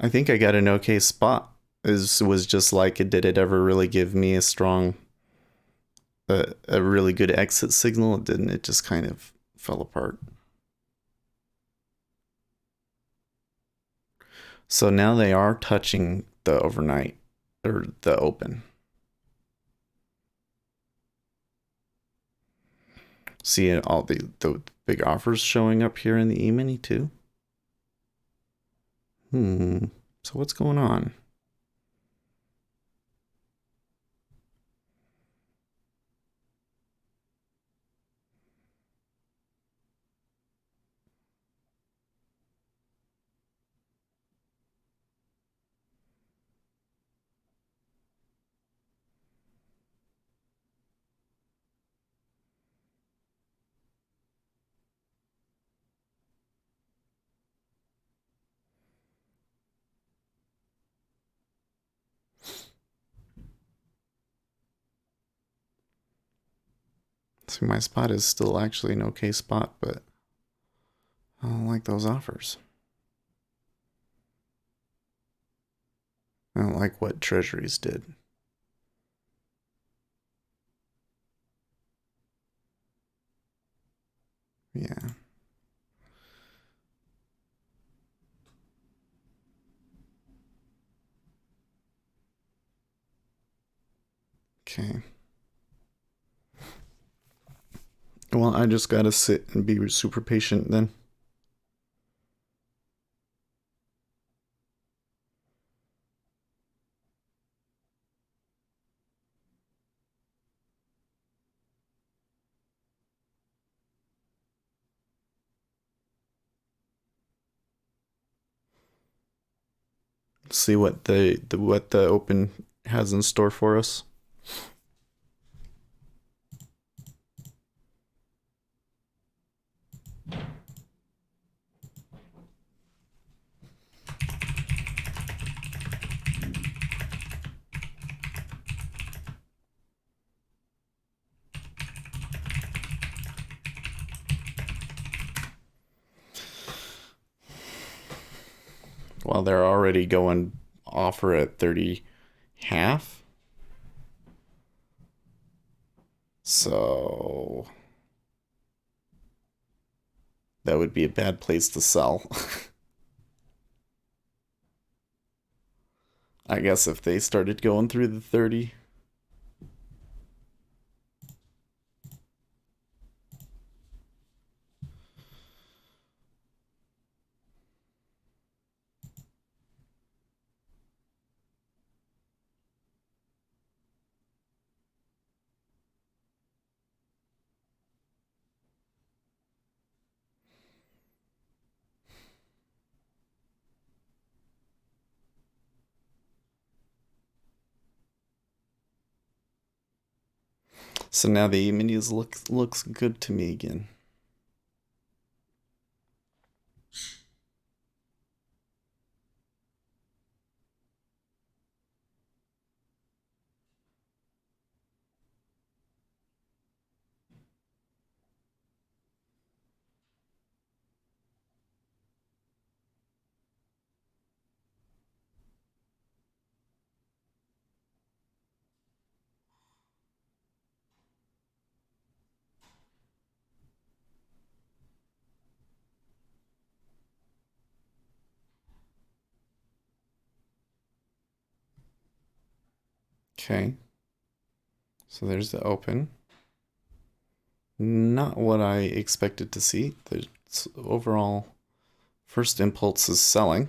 I think I got an okay spot. It was just like, did it ever really give me a strong, a really good exit signal? It didn't. It just kind of fell apart. So now they are touching the overnight or the open. See all the big offers showing up here in the E-mini too. So what's going on? See, my spot is still actually an okay spot, but I don't like those offers. I don't like what Treasuries did. Yeah. Okay. Well, I just gotta sit and be super patient then. See what the open has in store for us. Well, they're already going offer at 30.5. So that would be a bad place to sell. I guess if they started going through the 30. So now the E-minis looks good to me again. Okay. So there's the open. Not what I expected to see. The overall first impulse is selling.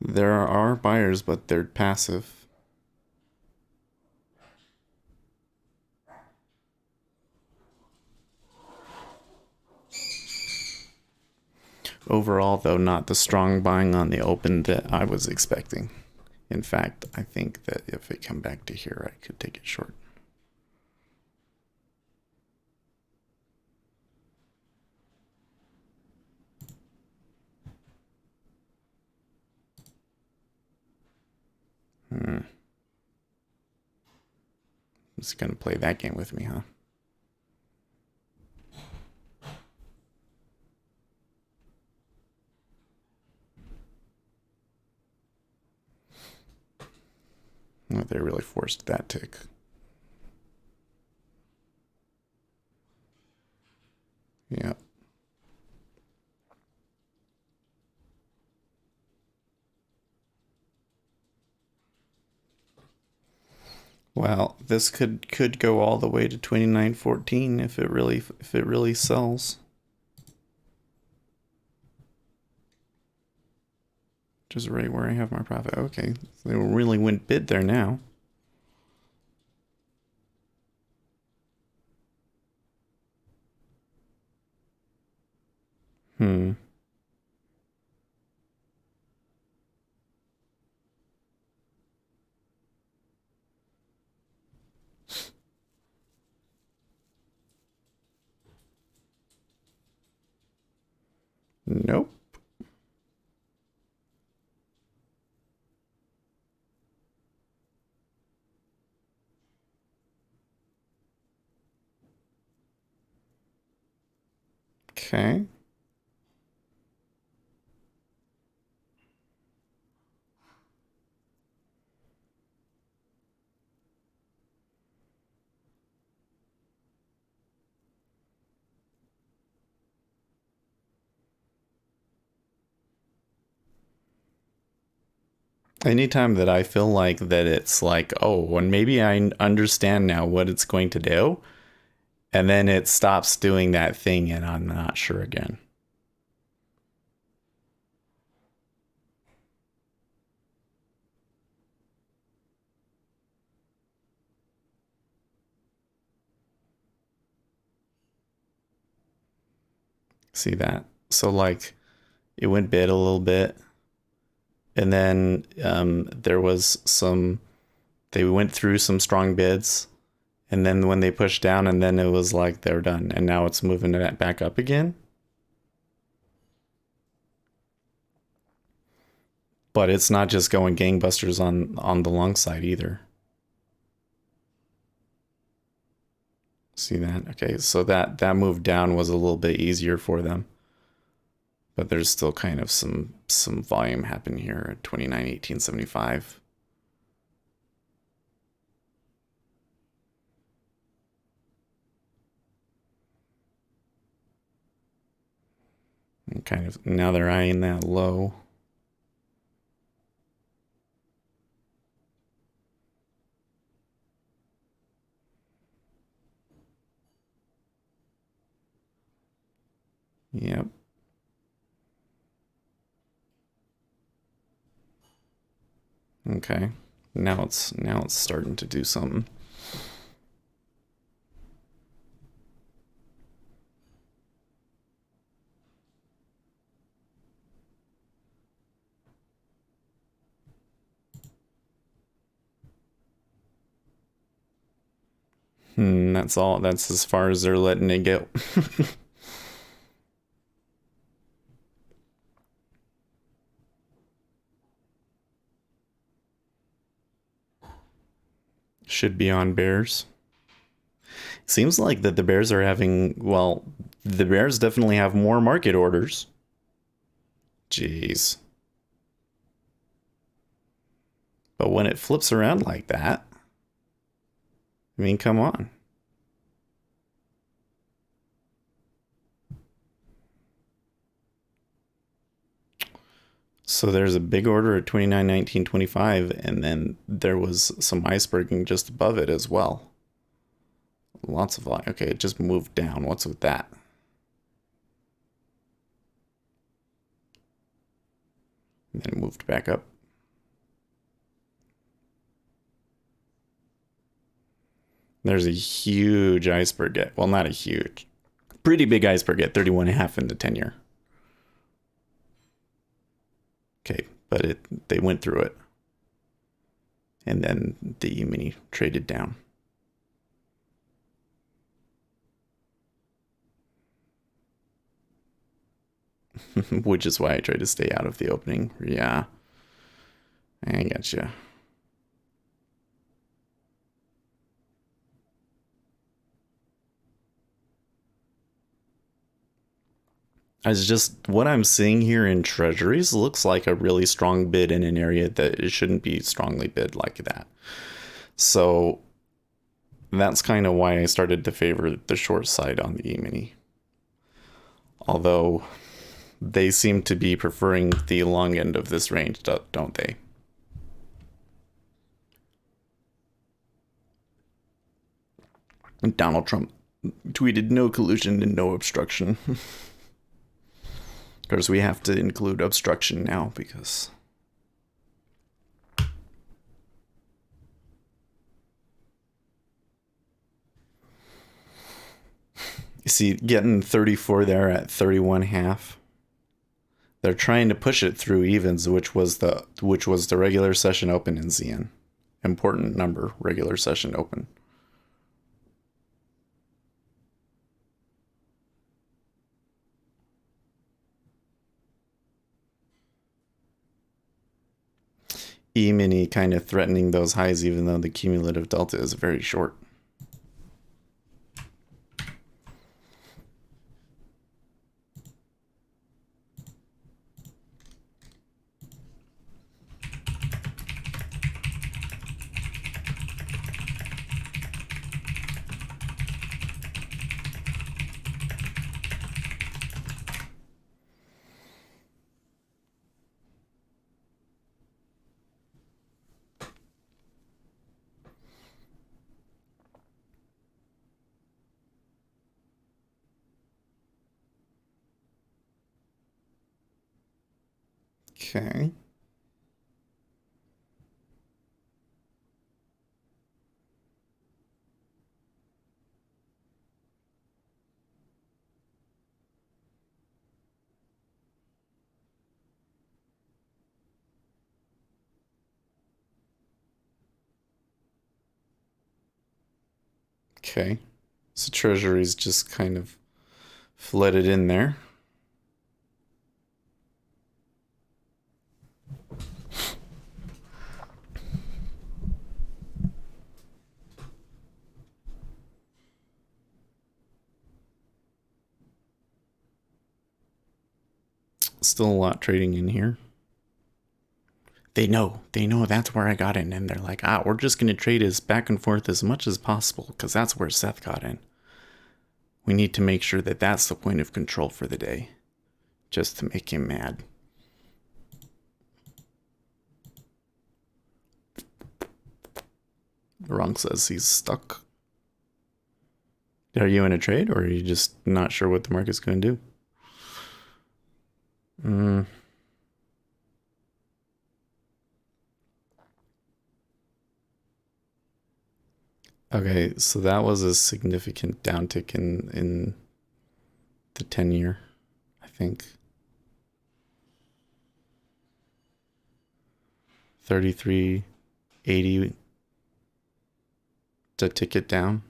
There are buyers, but they're passive. Overall, though, not the strong buying on the open that I was expecting. In fact, I think that if it come back to here, I could take it short. It's gonna play that game with me, huh? Oh, they really forced that tick. Yeah. Well, this could go all the way to 29.14 if it really sells. Just right where I have my profit. Okay, so they really went bid there now. Hmm. Nope. Okay. Anytime that I feel like that it's like, oh, and maybe I understand now what it's going to do, and then it stops doing that thing and I'm not sure again. See that? So like it went bid a little bit, and then there was some. They went through some strong bids, and then when they pushed down, and then it was like they're done, and now it's moving it back up again. But it's not just going gangbusters on the long side either. See that? Okay, so that move down was a little bit easier for them, but there's still kind of some volume happening here at 29.1875. Kind of, now they're eyeing that low. Yep. Okay. Now it's starting to do something. That's all. That's as far as they're letting it go. Should be on bears. Seems like that the bears are having, well, the bears definitely have more market orders. Jeez. But when it flips around like that, I mean, come on. So there's a big order at 29.19.25, and then there was some iceberging just above it as well. Lots of volume. Okay, it just moved down. What's with that? And then it moved back up. There's a huge iceberg at, well, not a huge, pretty big iceberg at 31.5 in the 10-year. Okay, but they went through it. And then the E-mini traded down. Which is why I try to stay out of the opening. Yeah. I gotcha. It's just what I'm seeing here in Treasuries looks like a really strong bid in an area that it shouldn't be strongly bid like that. So that's kind of why I started to favor the short side on the E-mini. Although they seem to be preferring the long end of this range, don't they? Donald Trump tweeted no collusion and no obstruction. Of course, we have to include obstruction now because you see, getting 34 there at 31.5. They're trying to push it through evens, which was the regular session open in ZN. Important number, regular session open. E-mini kind of threatening those highs, even though the cumulative delta is very short. Okay. Okay. So Treasuries just kind of flooded in there. Still a lot trading in here. They know that's where I got in, and they're like, we're just going to trade as back and forth as much as possible because that's where Seth got in. We need to make sure that that's the point of control for the day. just to make him mad. Wrong says he's stuck. Are you in a trade, or are you just not sure what the market's going to do? Okay, so that was a significant downtick in the 10-year, I think. 33.80 to tick it down.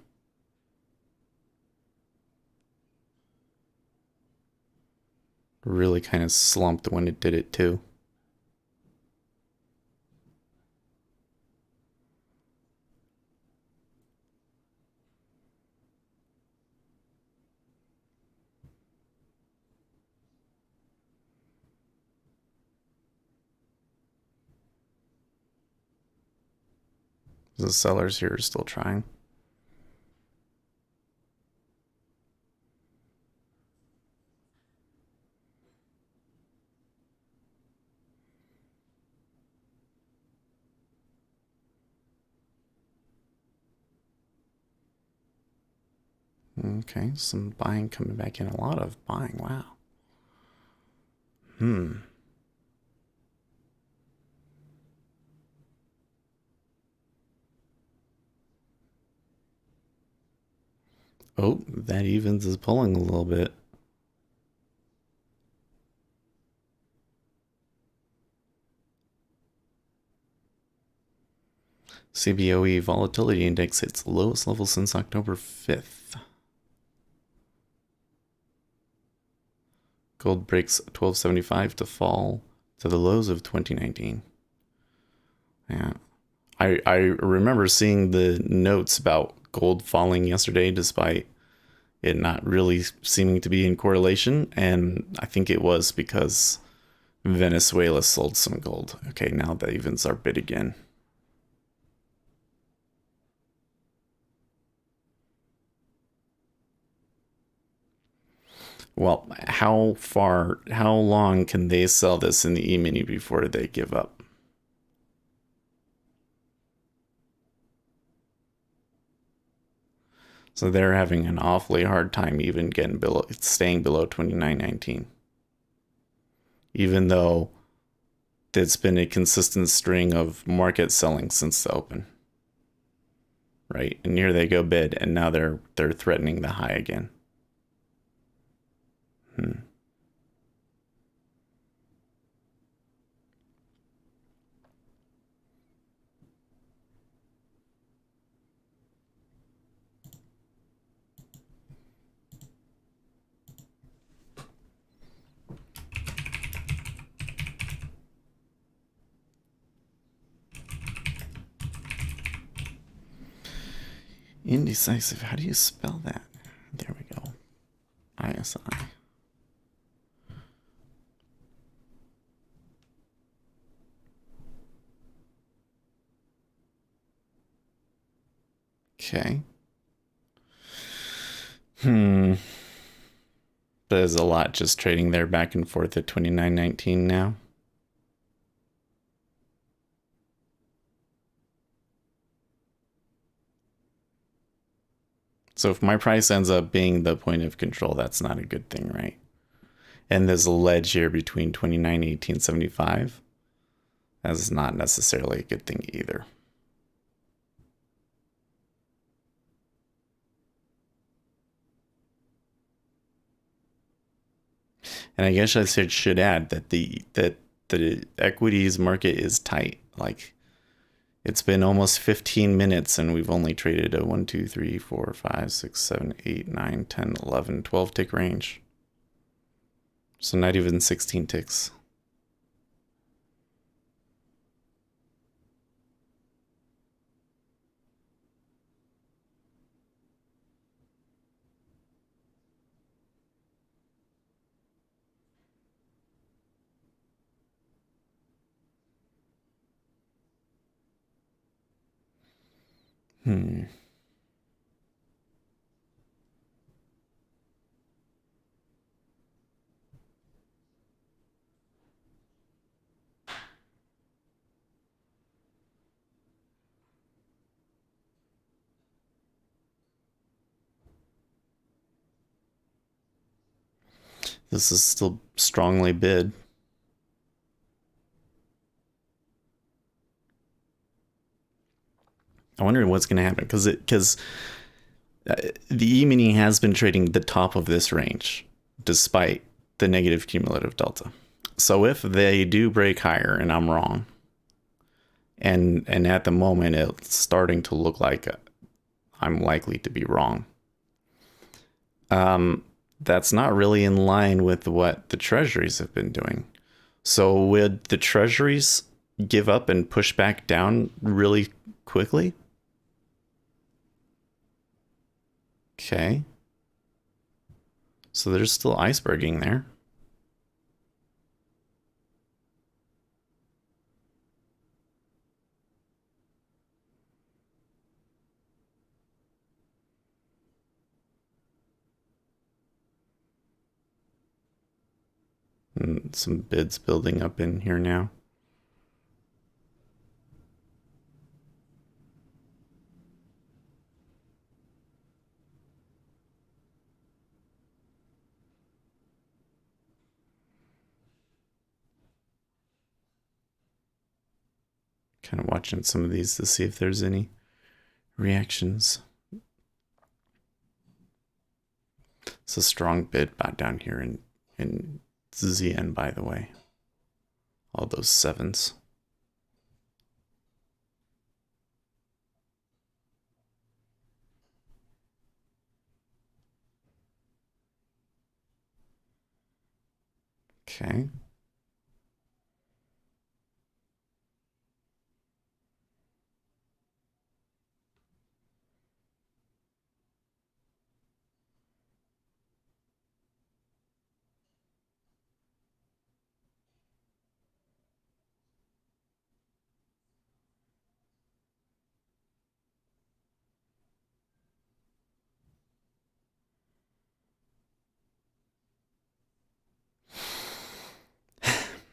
Really kind of slumped when it did it too. The sellers here are still trying. Okay, some buying coming back in. A lot of buying. Wow. Oh, that evens is pulling a little bit. CBOE volatility index hits lowest level since October 5th. Gold breaks 1275 to fall to the lows of 2019. Yeah. I remember seeing the notes about gold falling yesterday despite it not really seeming to be in correlation, and I think it was because Venezuela sold some gold. Okay, now the evens are bid again. Well, how long can they sell this in the E-mini before they give up? So they're having an awfully hard time even staying below 29.19. Even though it's been a consistent string of market selling since the open. Right? And here they go bid, and now they're threatening the high again. Indecisive. How do you spell that? There we go. ISI. Okay. But there's a lot just trading there back and forth at 29.19 now. So if my price ends up being the point of control, that's not a good thing, right? And there's a ledge here between 29.1875. That's not necessarily a good thing either. And I guess I should add that the equities market is tight. Like, it's been almost 15 minutes and we've only traded a 1, 2, 3, 4, 5, 6, 7, 8, 9, 10, 11, 12 tick range. So not even 16 ticks. This is still strongly bid. I wonder what's going to happen because the E-mini has been trading the top of this range despite the negative cumulative delta. So if they do break higher and I'm wrong, and at the moment it's starting to look like I'm likely to be wrong, that's not really in line with what the Treasuries have been doing. So would the Treasuries give up and push back down really quickly? Okay. So there's still iceberging there. And some bids building up in here now. Kind of watching some of these to see if there's any reactions. It's a strong bid back down here in ZN, by the way. All those sevens. Okay.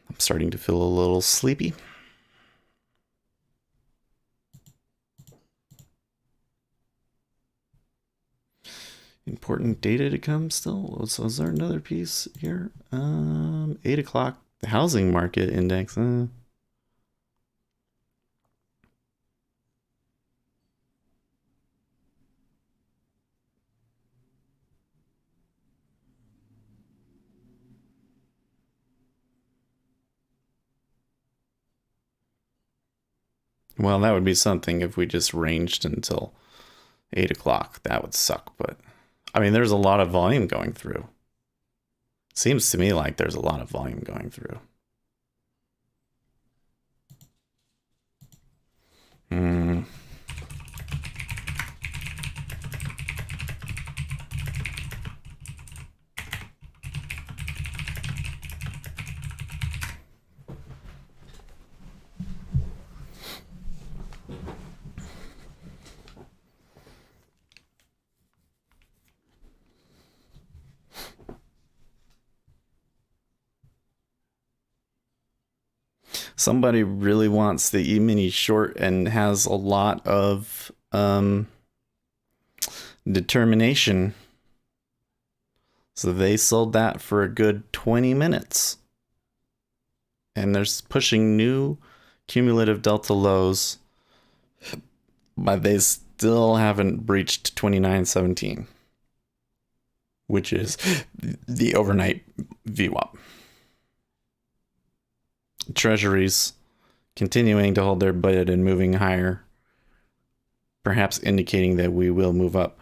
I'm starting to feel a little sleepy. Important data to come still. So is there another piece here? 8 o'clock. The housing market index. Well, that would be something if we just ranged until 8 o'clock. That would suck, but I mean, there's a lot of volume going through. Seems to me like there's a lot of volume going through. Somebody really wants the E-mini short and has a lot of determination. So they sold that for a good 20 minutes. And they're pushing new cumulative delta lows, but they still haven't breached 29.17, which is the overnight VWAP. Treasuries continuing to hold their bid and moving higher, perhaps indicating that we will move up.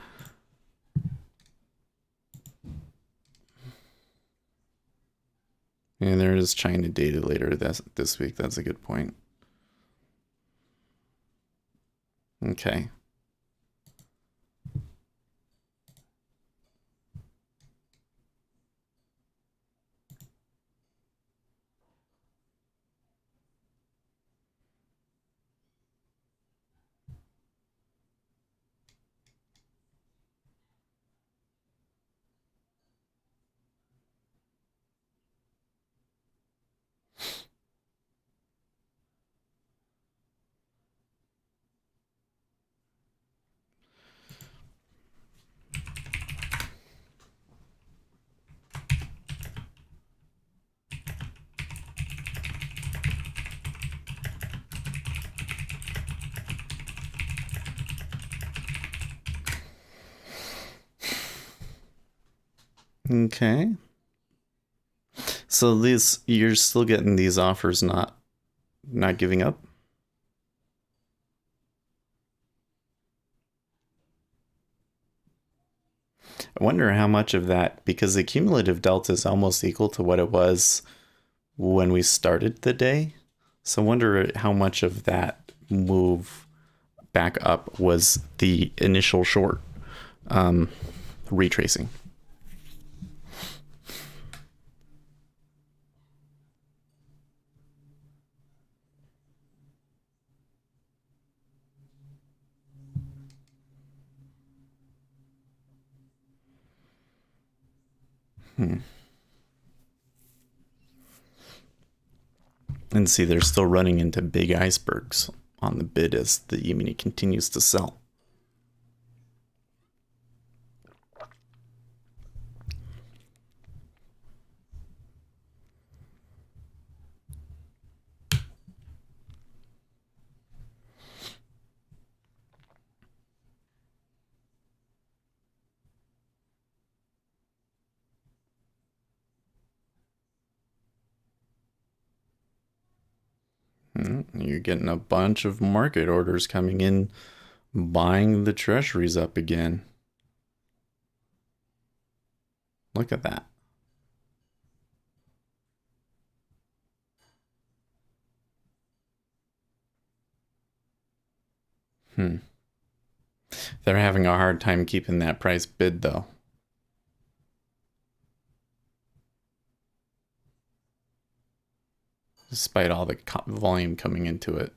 And there is China data later this week. That's a good point. Okay. Okay. So these you're still getting these offers, not giving up. I wonder how much of that, because the cumulative delta is almost equal to what it was when we started the day. So I wonder how much of that move back up was the initial short retracing. Hmm. And see, they're still running into big icebergs on the bid as the E-mini continues to sell. You're getting a bunch of market orders coming in, buying the treasuries up again. Look at that. Hmm. They're having a hard time keeping that price bid, though. Despite all the volume coming into it.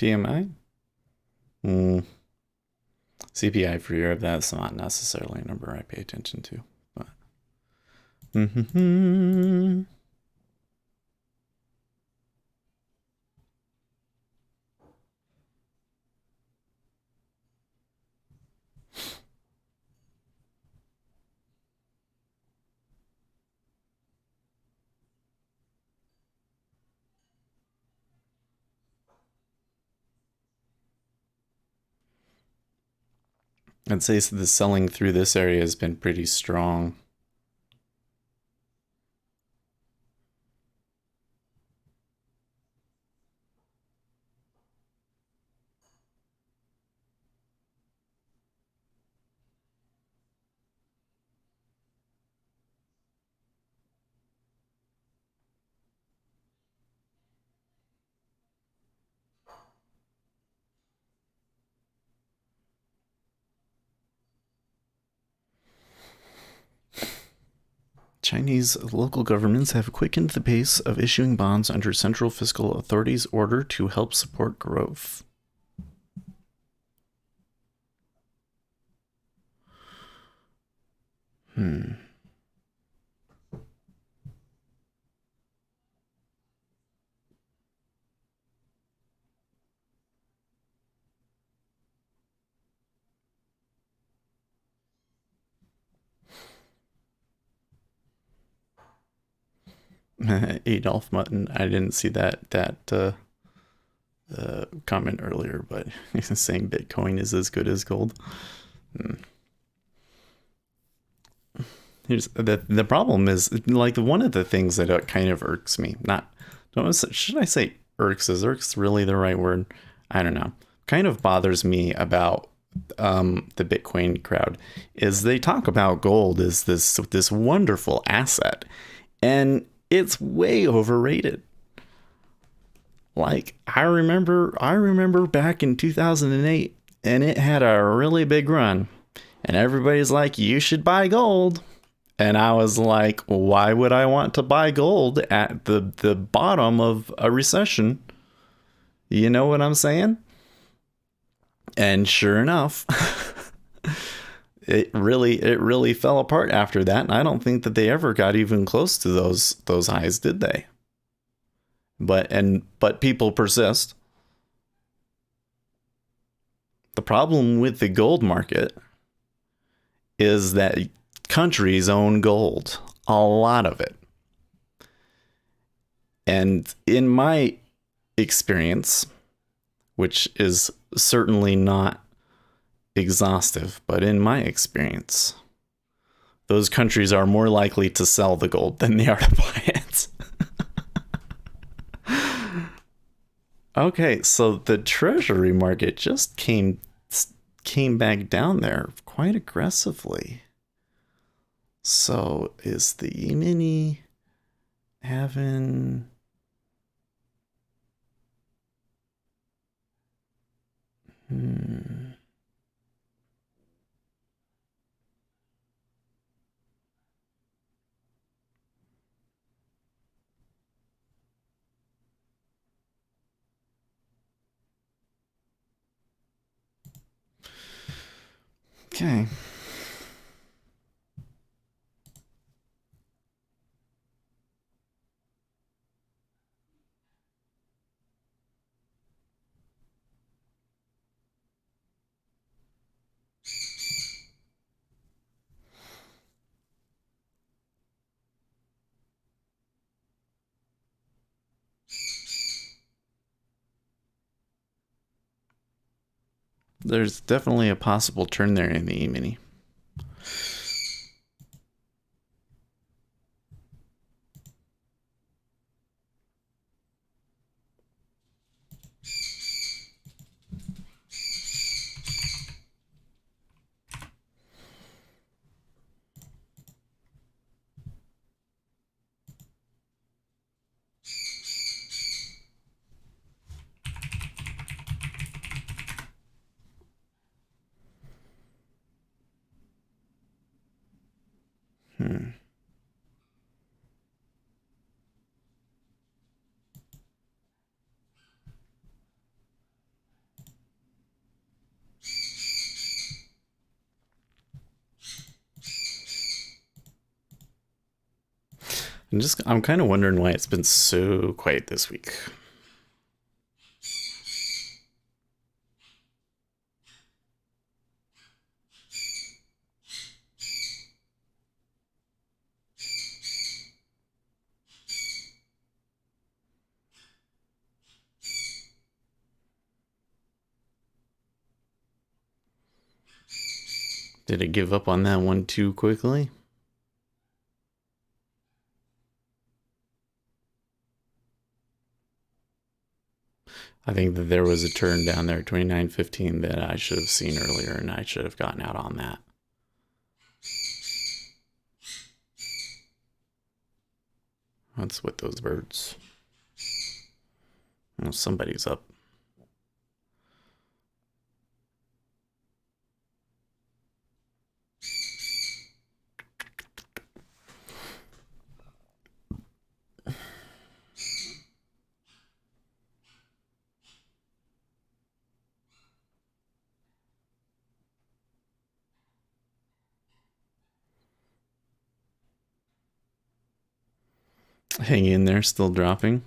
PMI? CPI for Europe, that's not necessarily a number I pay attention to. But I'd say the selling through this area has been pretty strong. Chinese local governments have quickened the pace of issuing bonds under Central Fiscal Authority's order to help support growth. Adolf Mutton. I didn't see that comment earlier, but he's saying Bitcoin is as good as gold. Here's the problem is like one of the things that kind of irks me. Not don't should I say irks? Is irks really the right word? I don't know. Kind of bothers me about the Bitcoin crowd is they talk about gold as this wonderful asset, and it's way overrated. Like I remember back in 2008, and it had a really big run, and everybody's like, you should buy gold. And I was like, why would I want to buy gold at the bottom of a recession? You know what I'm saying? And sure enough, it really fell apart after that. And I don't think that they ever got even close to those highs, did they? but people persist. The problem with the gold market is that countries own gold, a lot of it. And in my experience, which is certainly not exhaustive, but in my experience, those countries are more likely to sell the gold than they are to buy it. Okay, so the Treasury market just came back down there quite aggressively. So is the E-mini having... Okay. There's definitely a possible turn there in the E-mini. I'm kind of wondering why it's been so quiet this week. Did it give up on that one too quickly? I think that there was a turn down there, 29.15, that I should have seen earlier, and I should have gotten out on that. What's with those birds? Oh, somebody's up. Hang in there, still dropping.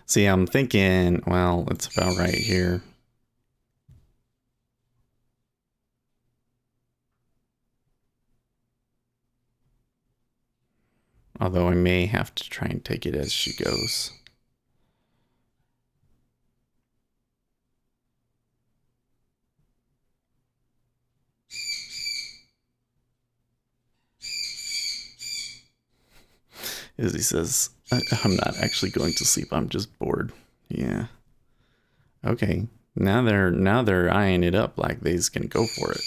See, I'm thinking, well, it's about right here. Although I may have to try and take it as she goes. Izzy says, I'm not actually going to sleep, I'm just bored. Yeah. Okay. Now they're eyeing it up like they's gonna go for it.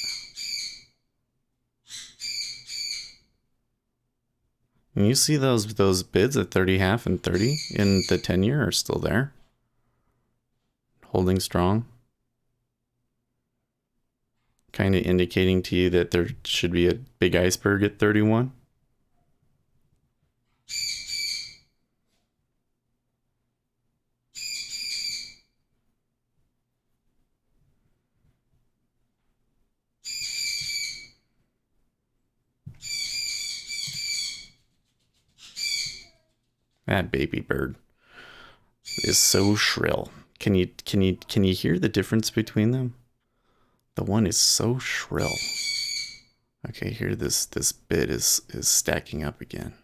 And you see those bids at 30.5 and 30 in the 10-year are still there. Holding strong. Kind of indicating to you that there should be a big iceberg at 31. That baby bird is so shrill. Can you hear the difference between them? The one is so shrill. Okay, here this bit is stacking up again.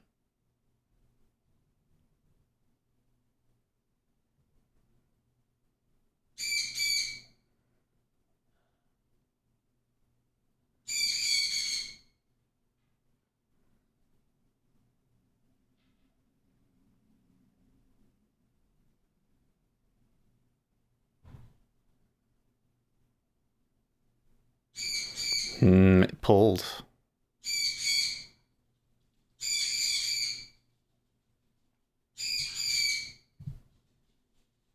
It pulled.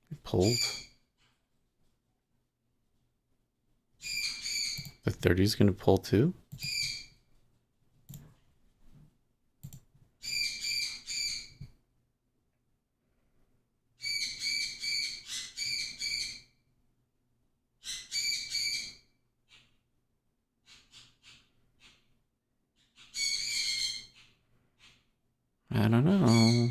It pulled. The 30 is going to pull too? I don't know.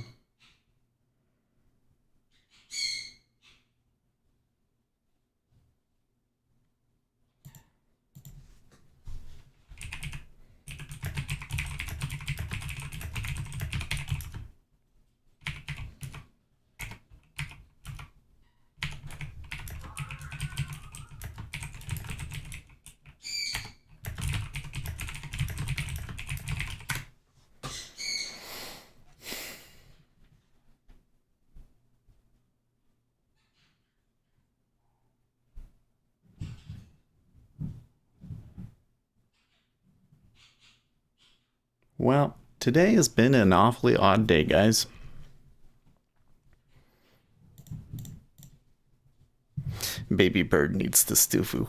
Well, today has been an awfully odd day, guys. Baby bird needs the stufu.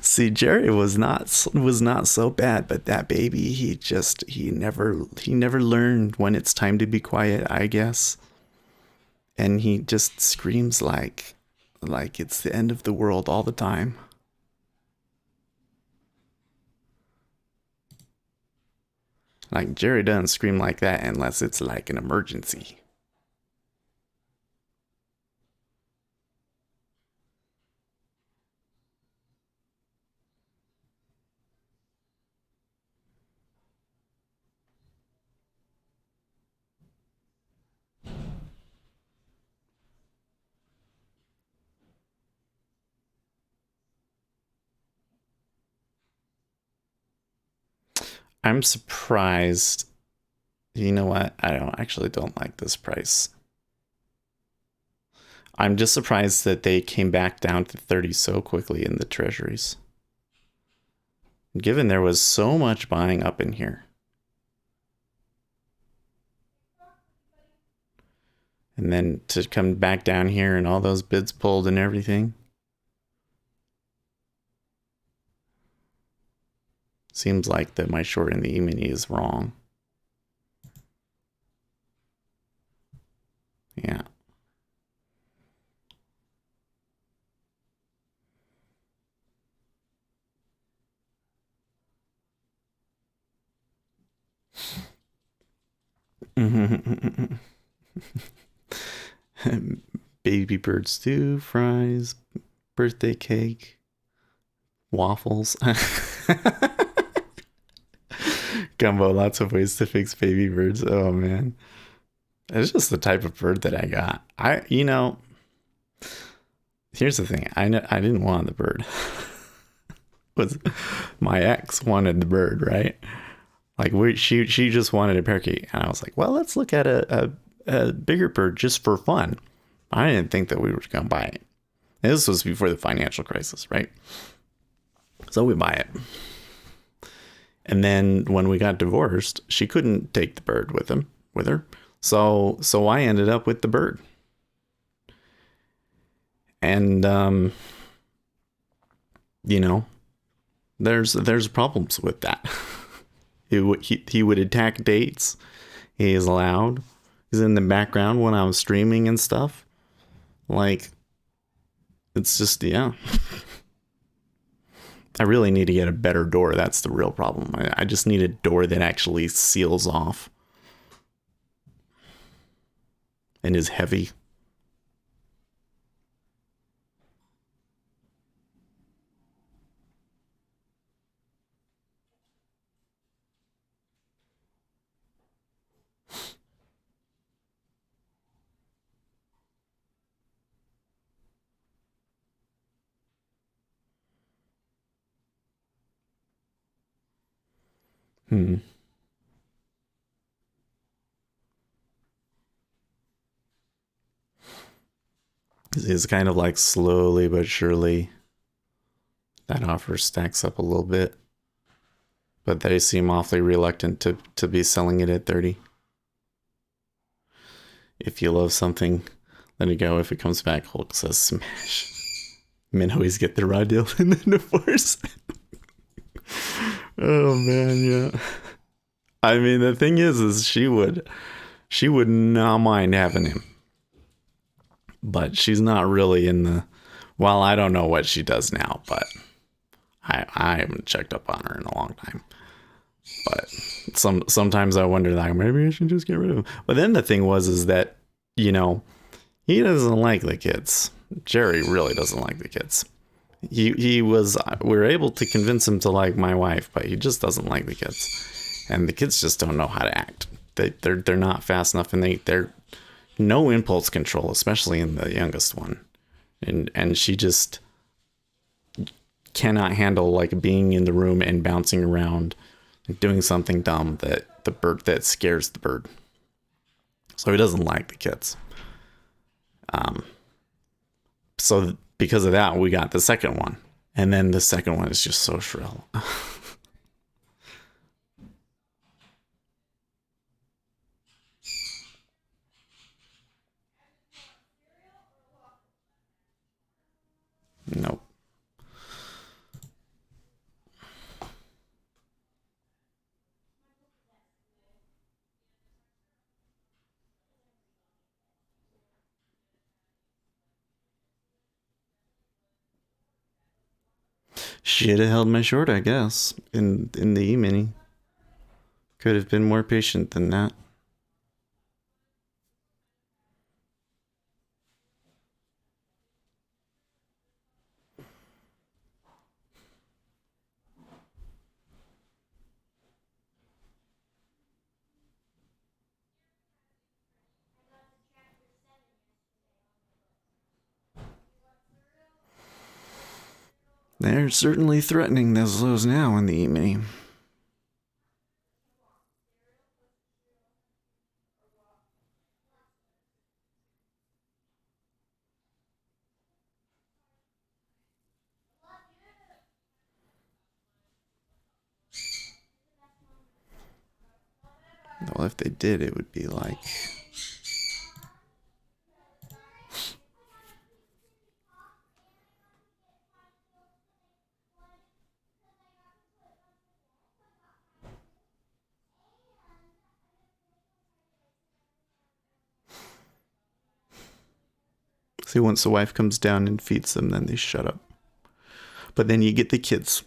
See, Jerry was not so bad, but that baby, he never learned when it's time to be quiet, I guess. And he just screams like it's the end of the world all the time. Like, Jerry doesn't scream like that unless it's like an emergency. I'm surprised. You know what? I don't like this price. I'm just surprised that they came back down to 30 so quickly in the treasuries. Given there was so much buying up in here. And then to come back down here and all those bids pulled and everything. Seems like that my short in the E-mini is wrong. Yeah. Baby bird stew, fries, birthday cake, waffles. Gumbo, lots of ways to fix baby birds. Oh man. It's just the type of bird that I got. Here's the thing. I didn't want the bird. Was my ex wanted the bird, right? Like she just wanted a parakeet, and I was like, well, let's look at a bigger bird just for fun. I didn't think that we were gonna buy it. And this was before the financial crisis, right? So we buy it. And then when we got divorced, she couldn't take the bird with her. So I ended up with the bird. And there's problems with that. He would attack dates. He is loud. He's in the background when I was streaming and stuff. Like, it's just, yeah. I really need to get a better door. That's the real problem. I just need a door that actually seals off. and is heavy. Hmm. It's kind of like slowly but surely that offer stacks up a little bit, but they seem awfully reluctant to be selling it at 30. If you love something, let it go. If it comes back, Hulk says smash. Men always get the raw deal and then divorce. Oh man, yeah. I mean, the thing is she would not mind having him, but she's not really in the. Well, I don't know what she does now, but I haven't checked up on her in a long time. But sometimes I wonder, like, maybe I should just get rid of him. But then the thing was is that, you know, he doesn't like the kids. Jerry really doesn't like the kids. We were able to convince him to like my wife, but he just doesn't like the kids. And the kids just don't know how to act. They're not fast enough, and they're no impulse control, especially in the youngest one. And she just cannot handle like being in the room and bouncing around and doing something dumb that scares the bird. So he doesn't like the kids. So because of that, we got the second one. And then the second one is just so shrill. Nope. Should have held my short, I guess, in the E-mini. Could have been more patient than that. They're certainly threatening those lows now in the E-mini. Well, if they did, it would be like... See, once the wife comes down and feeds them, then they shut up. But then you get the kids.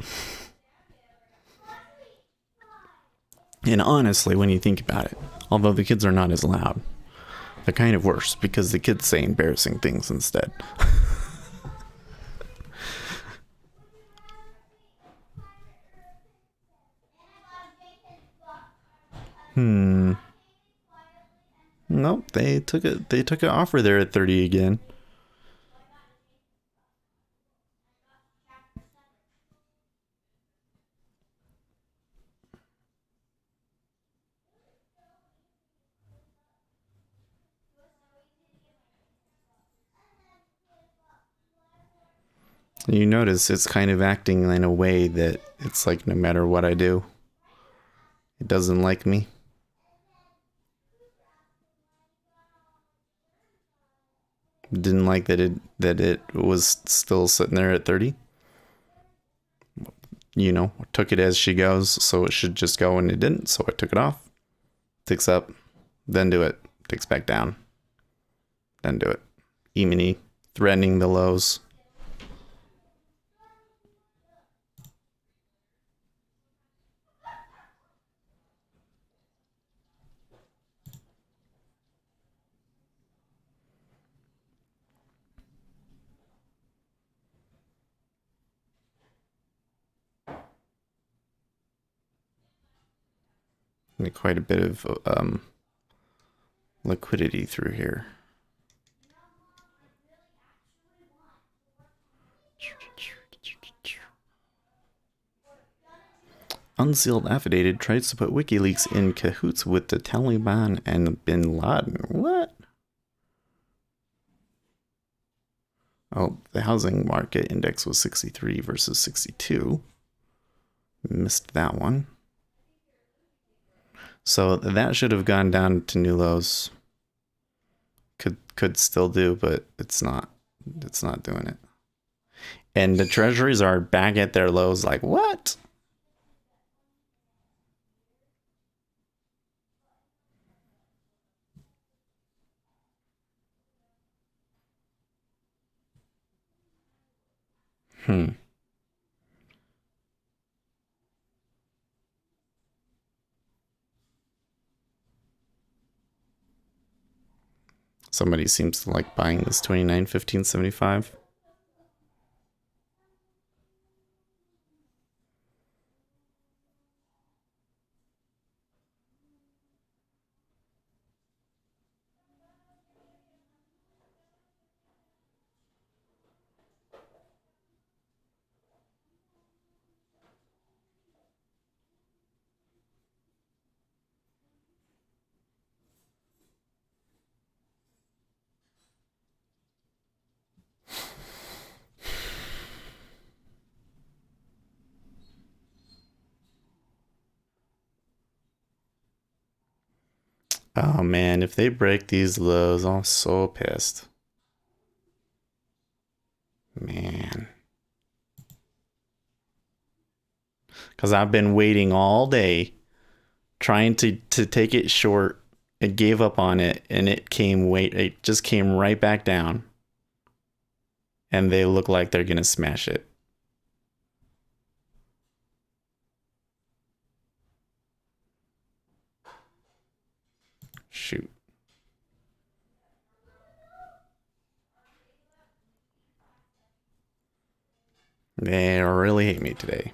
And honestly, when you think about it, although the kids are not as loud, they're kind of worse because the kids say embarrassing things instead. Nope, they took it. They took an offer there at 30 again. You notice it's kind of acting in a way that it's like no matter what I do, it doesn't like me. Didn't like that it was still sitting there at 30. You know, took it as she goes, so it should just go, and it didn't, so I took it off. Ticks up, then do it. Ticks back down, then do it. E-mini, threatening the lows. Quite a bit of liquidity through here. Unsealed affidavit tries to put WikiLeaks in cahoots with the Taliban and Bin Laden. What? Oh, the housing market index was 63 versus 62. Missed that one. So that should have gone down to new lows. Could still do, but it's not. It's not doing it. And the treasuries are back at their lows. Like, what? Somebody seems to like buying this 29.15.75. Oh man, if they break these lows, I'm so pissed. Man. Because I've been waiting all day trying to take it short. It gave up on it and it just came right back down. And they look like they're going to smash it. Shoot. They really hate me today.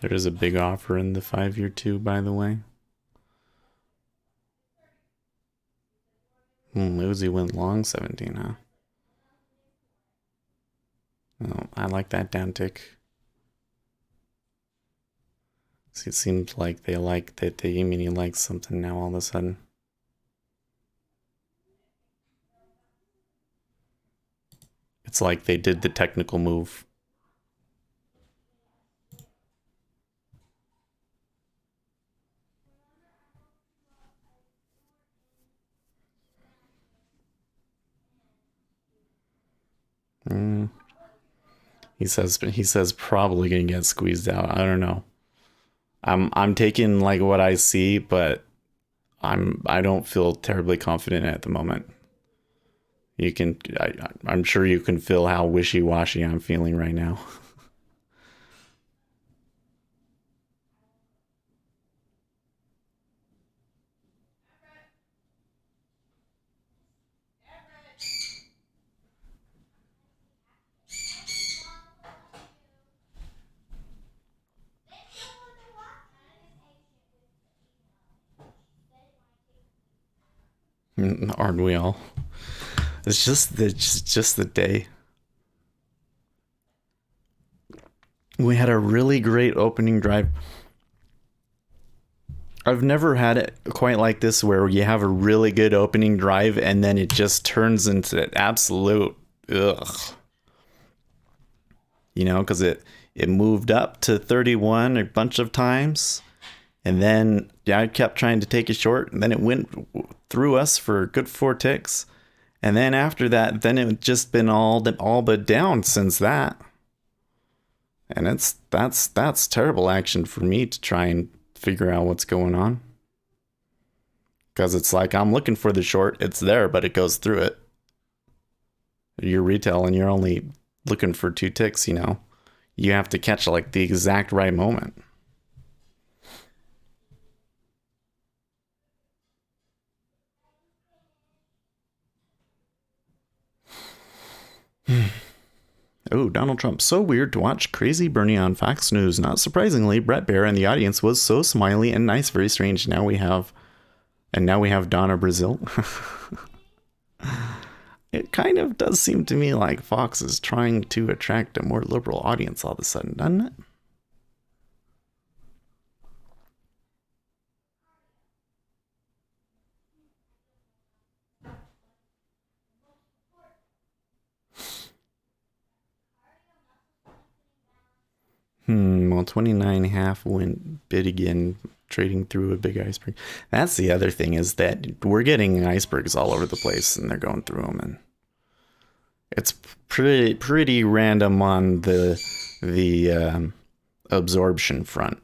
There is a big offer in the 5-year too, by the way. Uzi went long 17, huh? Oh, I like that down tick. See, it seems like they like that the E-mini likes something now all of a sudden. It's like they did the technical move. He says probably gonna get squeezed out. I don't know. I'm taking like what I see, but I don't feel terribly confident at the moment. I'm sure you can feel how wishy-washy I'm feeling right now. Aren't we all? It's just the day. We had a really great opening drive. I've never had it quite like this where you have a really good opening drive and then it just turns into absolute ugh. You know, because it moved up to 31 a bunch of times. And then I kept trying to take it short. And then it went through us for a good 4 ticks. And then after that, then it just been all but down since that. And that's terrible action for me to try and figure out what's going on. Because it's like I'm looking for the short, it's there, but it goes through it. You're retail and you're only looking for 2 ticks, you know. You have to catch like the exact right moment. Oh, Donald Trump. So weird to watch crazy Bernie on Fox News. Not surprisingly, Brett Baer and the audience was so smiley and nice. Very strange. Now we have Donna Brazil. It kind of does seem to me like Fox is trying to attract a more liberal audience all of a sudden, doesn't it? Well, 29.5 went bid again, trading through a big iceberg. That's the other thing, is that we're getting icebergs all over the place and they're going through them, and it's pretty random on the absorption front.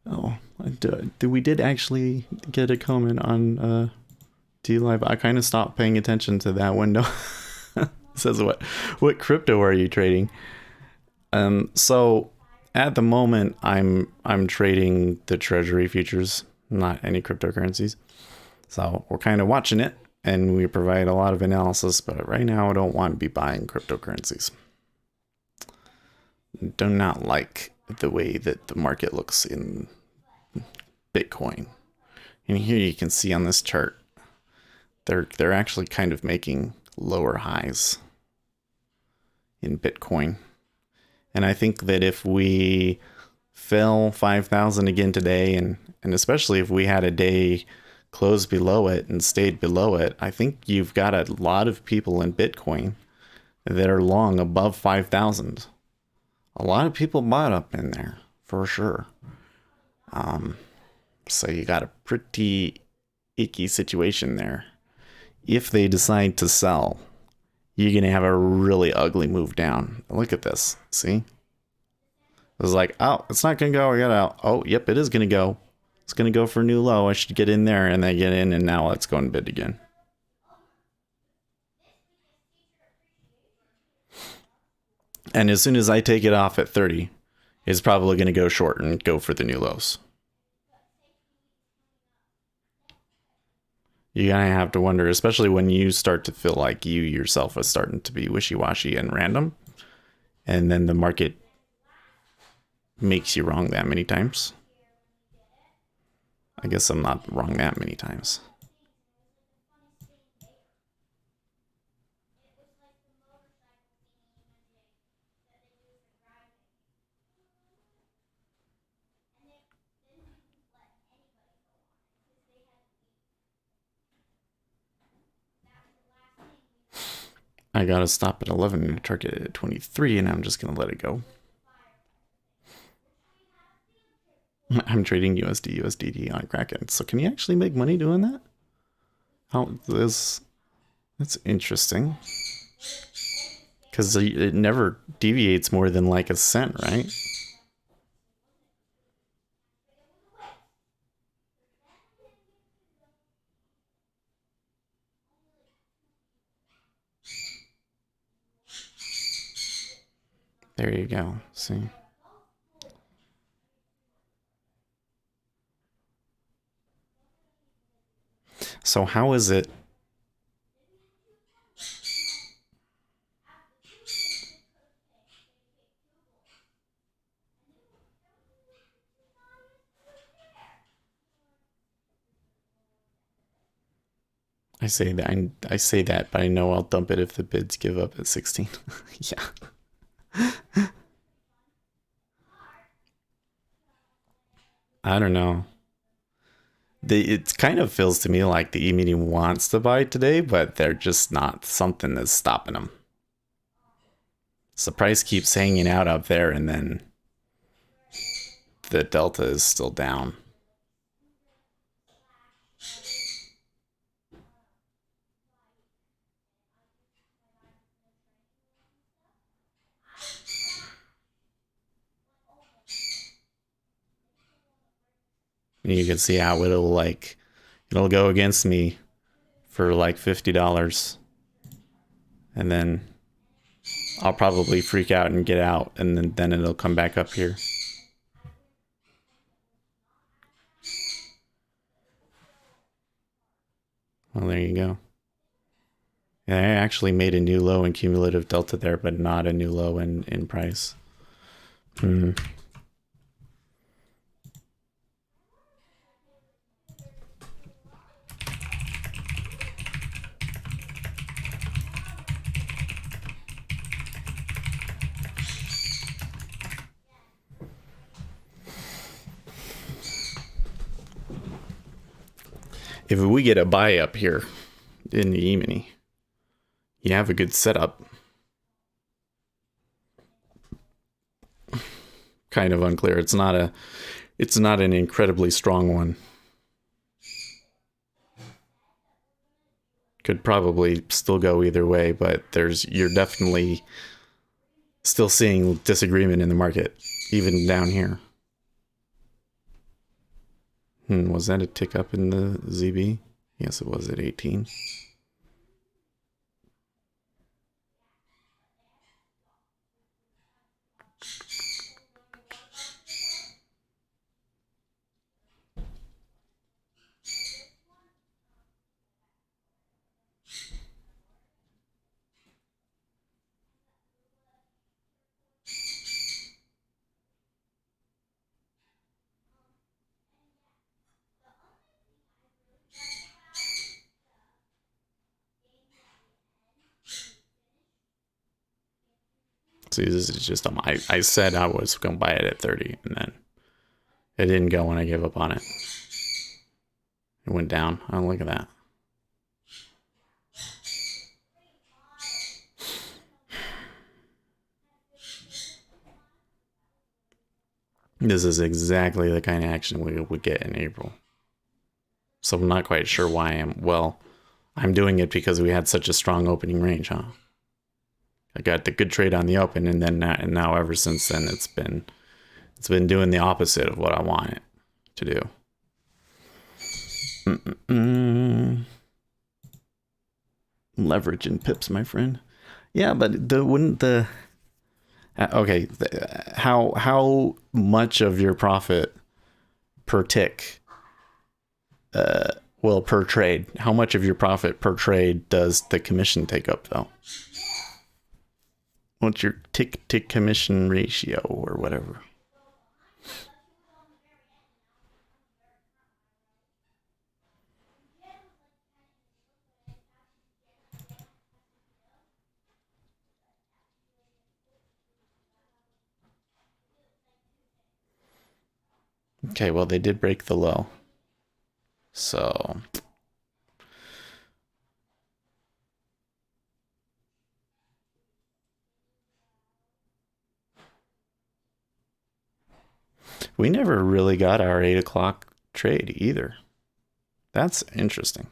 Oh, we did actually get a comment on D Live. I kind of stopped paying attention to that window. It says what crypto are you trading? So at the moment I'm trading the Treasury futures, not any cryptocurrencies. So we're kind of watching it and we provide a lot of analysis, but right now I don't want to be buying cryptocurrencies. Do not like the way that the market looks in Bitcoin. And here you can see on this chart, they're actually kind of making lower highs in Bitcoin. And I think that if we fell 5,000 again today, and especially if we had a day close below it and stayed below it, I think you've got a lot of people in Bitcoin that are long above 5,000. A lot of people bought up in there for sure. So you got a pretty icky situation there. If they decide to sell, you're going to have a really ugly move down. Look at this. See? It was like, oh, it's not going to go. I got out. Oh, yep, it is going to go. It's going to go for a new low. I should get in there. And they get in, and now let's go and bid again. And as soon as I take it off at 30, it's probably going to go short and go for the new lows. You're going to have to wonder, especially when you start to feel like you yourself are starting to be wishy-washy and random, and then the market makes you wrong that many times. I guess I'm not wrong that many times. I gotta stop at 11 and target at 23, and I'm just gonna let it go. I'm trading USD USDT on Kraken. So can you actually make money doing that? How this? That's interesting. Because it never deviates more than like a cent, right? There you go. See. So how is it? I say that I say that, but I know I'll dump it if the bids give up at 16. Yeah. I don't know. It kind of feels to me like the E-mini wants to buy today, but they're just not. Something that's stopping them. So the price keeps hanging out up there, and then the delta is still down. You can see how it'll go against me for like $50, and then I'll probably freak out and get out, and then it'll come back up here. Well, there you go. Yeah, I actually made a new low in cumulative delta there, but not a new low in price. If we get a buy up here in the E-mini, you have a good setup. Kind of unclear. It's not an incredibly strong one. Could probably still go either way, but you're definitely still seeing disagreement in the market, even down here. Was that a tick up in the ZB? Yes, it was at 18. See, this is just I said I was going to buy it at 30, and then it didn't go when I gave up on it. It went down. Oh, look at that. This is exactly the kind of action we would get in April. So I'm not quite sure why I'm doing it because we had such a strong opening range, huh? I got the good trade on the open, and now ever since then it's been doing the opposite of what I want it to do. Leverage and pips, my friend. Yeah, but okay, how much of your profit per tick, well, per trade, how much of your profit per trade does the commission take up, though? What's your tick commission ratio or whatever? Okay, well, they did break the low. So we never really got our 8 o'clock trade either. That's interesting.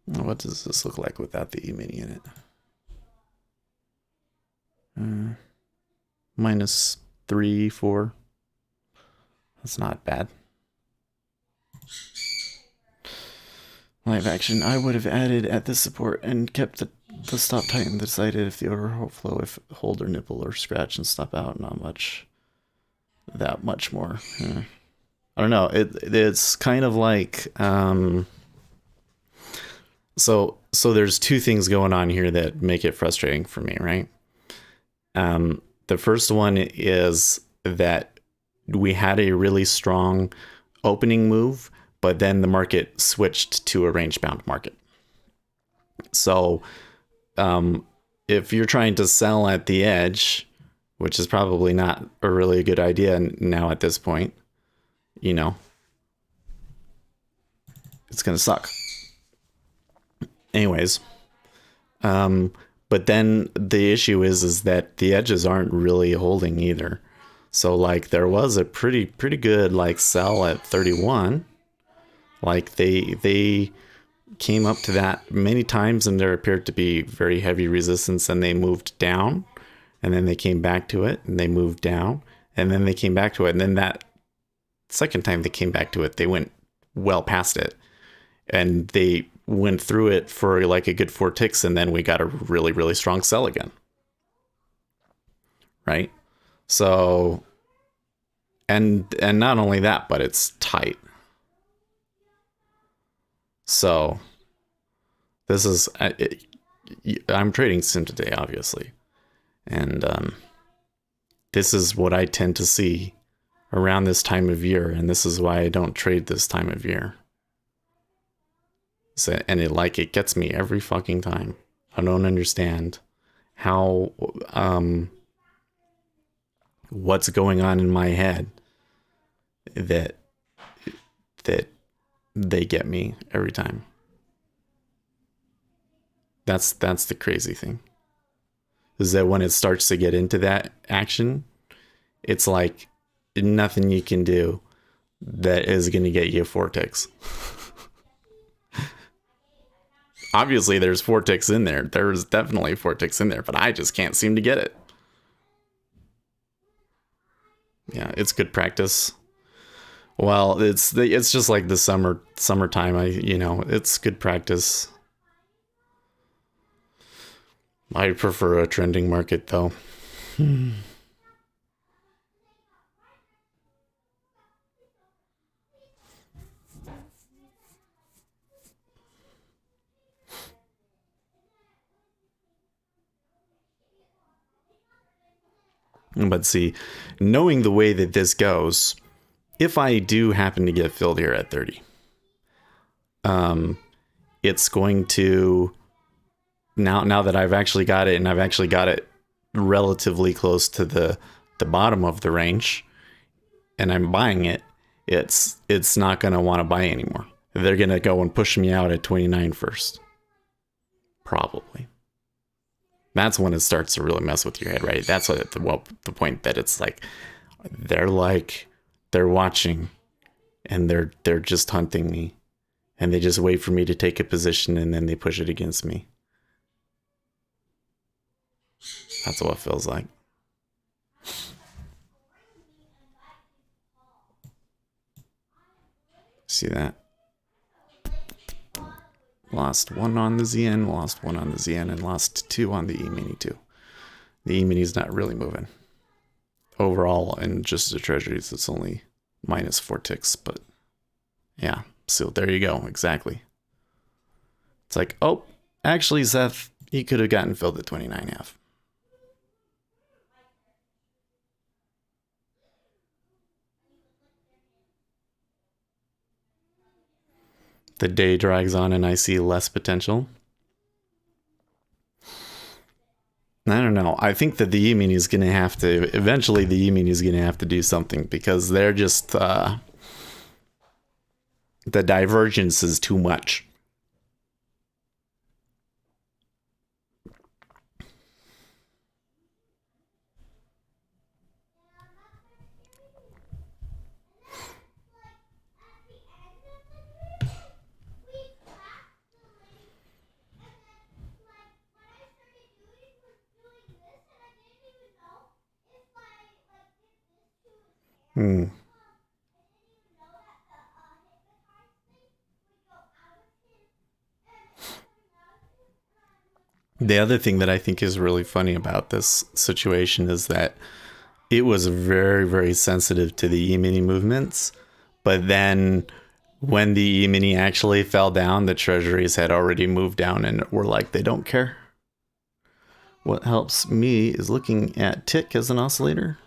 What does this look like without the E-mini in it? minus 3, 4. That's not bad. Live action. I would have added at this support and kept the stop tighten. Decided if the overflow, if hold or nipple or scratch and stop out. Not much. That much more. I don't know. It's kind of like so there's two things going on here that make it frustrating for me, right? The first one is that we had a really strong opening move, but then the market switched to a range bound market. So if you're trying to sell at the edge, which is probably not a really good idea now at this point, you know, it's going to suck. Anyways, but then the issue is that the edges aren't really holding either. So like there was a pretty good like sell at 31. Like they came up to that many times and there appeared to be very heavy resistance, and they moved down, and then they came back to it and they moved down, and then they came back to it, and then that second time they came back to it, they went well past it, and they went through it for like a good 4 ticks, and then we got a really strong sell again, right? So and not only that, but it's tight. So this is I'm trading sim today, obviously, and this is what I tend to see around this time of year, and this is why I don't trade this time of year. So, and it gets me every fucking time. I don't understand how what's going on in my head that they get me every time. That's the crazy thing. Is that when it starts to get into that action, it's like nothing you can do that is going to get you 4 ticks. Obviously, there's 4 ticks in there. There's definitely 4 ticks in there, but I just can't seem to get it. Yeah, it's good practice. Well, it's just like the summertime. It's good practice. I prefer a trending market though. But see, knowing the way that this goes, if I do happen to get filled here at 30, it's going to now that I've actually got it, and I've actually got it relatively close to the bottom of the range, and I'm buying it, it's not going to want to buy anymore. They're going to go and push me out at 29 first. Probably. That's when it starts to really mess with your head, right? That's what the point that it's like they're watching, and they're just hunting me, and they just wait for me to take a position, and then they push it against me. That's what it feels like. See that? Lost 1 on the ZN, lost 1 on the ZN, and lost 2 on the E-mini too. The E-mini's not really moving. Overall, and just the treasuries, it's only minus 4 ticks, but yeah. So there you go, exactly. It's like, oh, actually, Seth, he could have gotten filled at 29.5. The day drags on and I see less potential. I don't know. I think that the E-mini is going to have to, eventually the E-mini is going to have to do something, because they're just, the divergence is too much. Hmm. The other thing that I think is really funny about this situation is that it was very, very sensitive to the E-mini movements. But then when the E-mini actually fell down, the treasuries had already moved down and were like, they don't care. What helps me is looking at tick as an oscillator.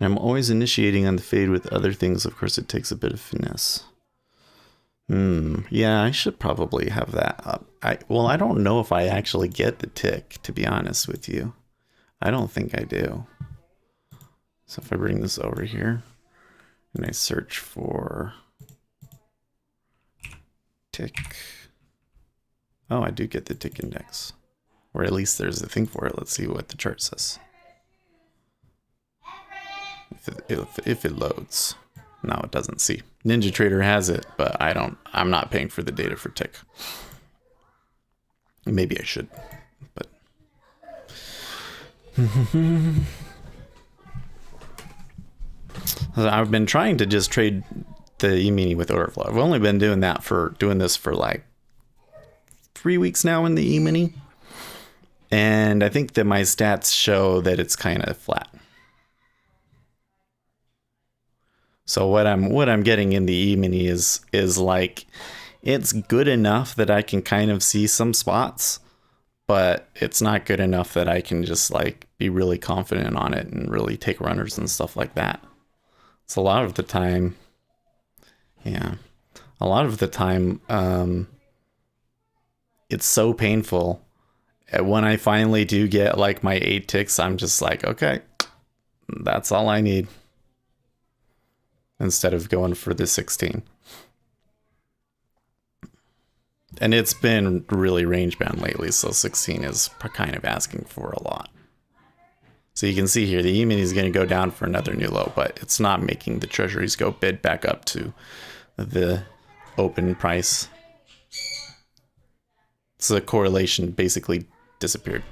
And I'm always initiating on the fade with other things. Of course, it takes a bit of finesse. Yeah, I should probably have that up. I don't know if I actually get the tick, to be honest with you. I don't think I do. So if I bring this over here and I search for tick. Oh, I do get the tick index. Or at least there's a thing for it. Let's see what the chart says. If it loads. No, it doesn't. See, NinjaTrader has it, but I'm not paying for the data for tick. Maybe I should, but I've been trying to just trade the E-mini with order flow. I've only been doing this for like 3 weeks now in the E-mini, and I think that my stats show that it's kind of flat. So what I'm getting in the E-mini is like, it's good enough that I can kind of see some spots, but it's not good enough that I can just like be really confident on it and really take runners and stuff like that. So a lot of the time, it's so painful. And when I finally do get like my 8 ticks, I'm just like, okay, that's all I need. Instead of going for the 16. And it's been really range bound lately, so 16 is kind of asking for a lot. So you can see here, the E-mini is going to go down for another new low, but it's not making the treasuries go bid back up to the open price. So the correlation basically disappeared.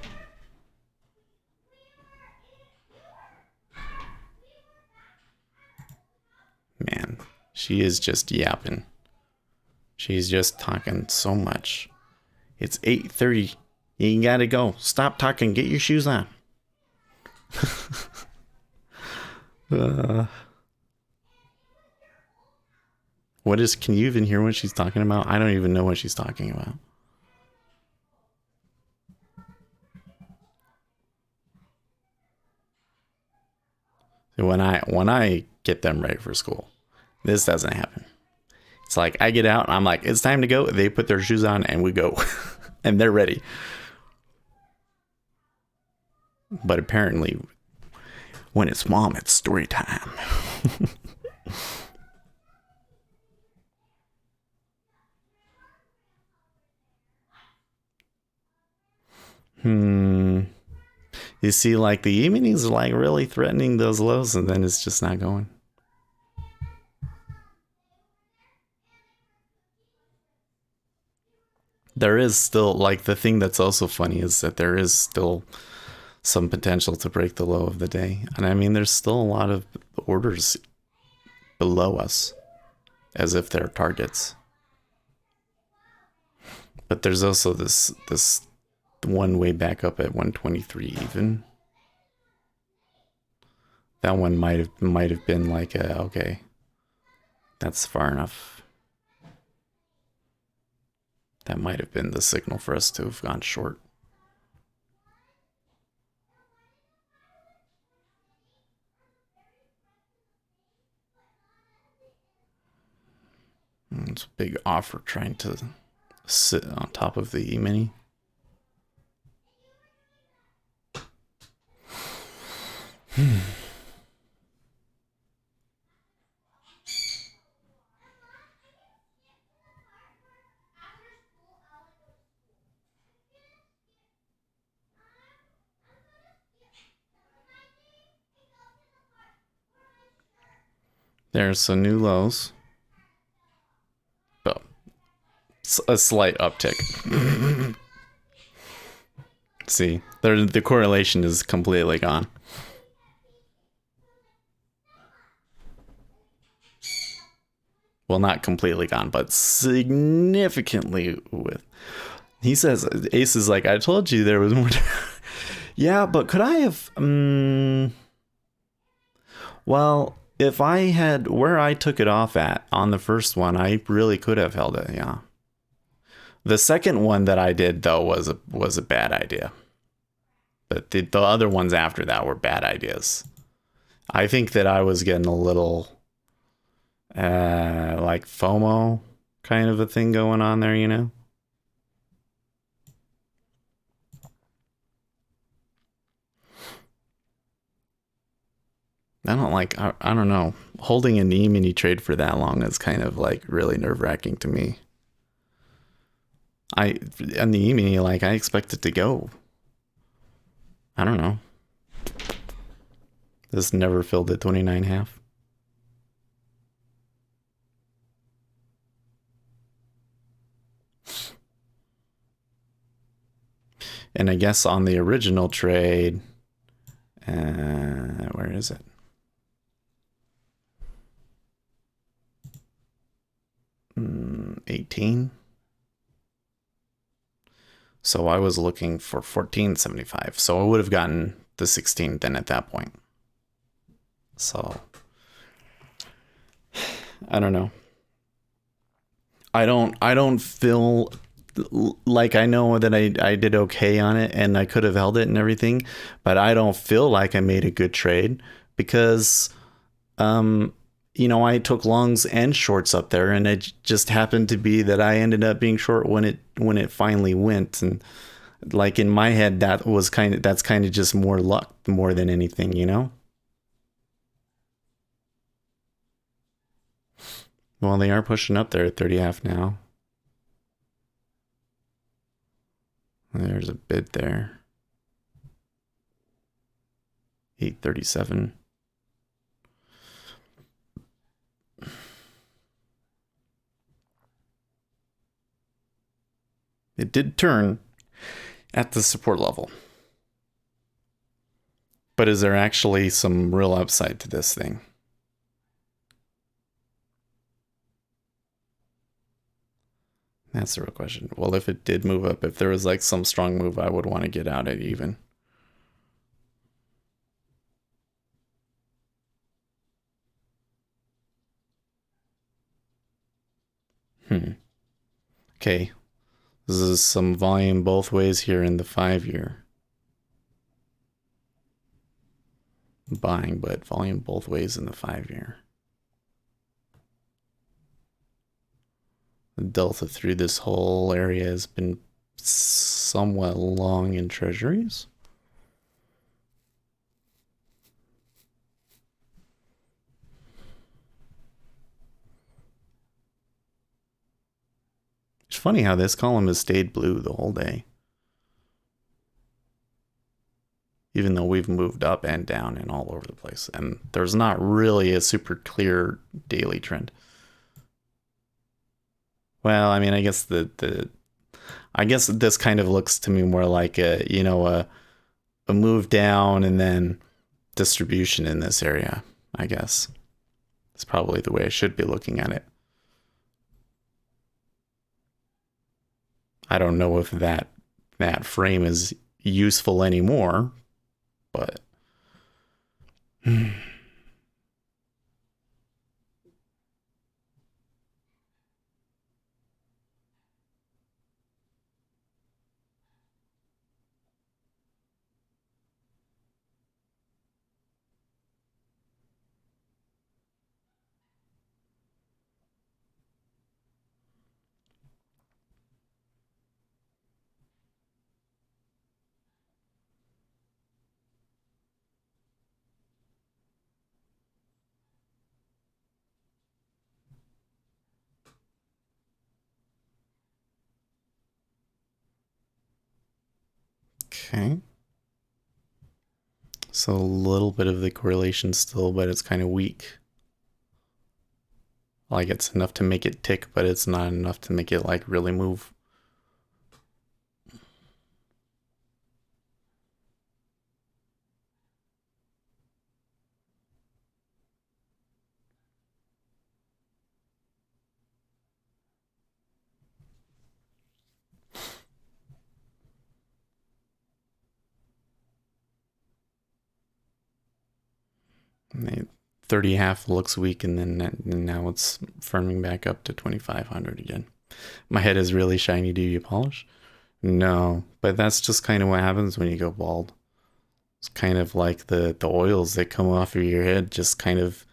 Man, she is just yapping. She's just talking so much. It's 8:30. You gotta go. Stop talking. Get your shoes on. Can you even hear what she's talking about? I don't even know what she's talking about. When I get them ready for school, this doesn't happen. It's like I get out and I'm like, it's time to go. They put their shoes on and we go. And they're ready. But apparently, when it's mom, it's story time. You see, like the E-minis are like really threatening those lows, and then it's just not going. There is still, like, the thing that's also funny is that there is still some potential to break the low of the day. And I mean, there's still a lot of orders below us as if they're targets. But there's also this one way back up at 123 even. That one might have been like okay, that's far enough. That might have been the signal for us to have gone short. It's a big offer trying to sit on top of the E-mini. There's some new lows. Oh, a slight uptick. See, the correlation is completely gone. Well, not completely gone, but significantly with. He says, Ace is like, I told you there was more. Yeah, but could I have? Well, if I had where I took it off at on the first one, I really could have held it. Yeah. The second one that I did though was a bad idea. But the other ones after that were bad ideas. I think that I was getting a little like FOMO kind of a thing going on there, you know? I don't know. Holding an E-mini trade for that long is kind of like really nerve-wracking to me. And the E-mini, like I expect it to go. I don't know. This never filled at 29.5. And I guess on the original trade, where is it? Mm, 18. So I was looking for 14.75. So I would have gotten the 16 then at that point. So I don't know. I don't feel like I know that I did okay on it and I could have held it and everything, but I don't feel like I made a good trade because I took longs and shorts up there, and it just happened to be that I ended up being short when it finally went. And like in my head, that's kind of just more luck more than anything, you know? Well, they are pushing up there at 30.5 now. There's a bid there. 837. It did turn at the support level. But is there actually some real upside to this thing? That's the real question. Well, if it did move up, if there was like some strong move, I would want to get out at even. Okay. This is some volume both ways here in the 5-year. Buying, but volume both ways in the 5-year. The delta through this whole area has been somewhat long in treasuries. It's funny how this column has stayed blue the whole day. Even though we've moved up and down and all over the place. And there's not really a super clear daily trend. Well, I mean, I guess I guess this kind of looks to me more like a move down and then distribution in this area, I guess. It's probably the way I should be looking at it. I don't know if that frame is useful anymore, but okay. So a little bit of the correlation still, but it's kind of weak. Like it's enough to make it tick, but it's not enough to make it like really move. 30 half looks weak, and then now it's firming back up to 2500 again. My head is really shiny. Do you polish? No, but that's just kind of what happens when you go bald. It's kind of like the oils that come off of your head just kind of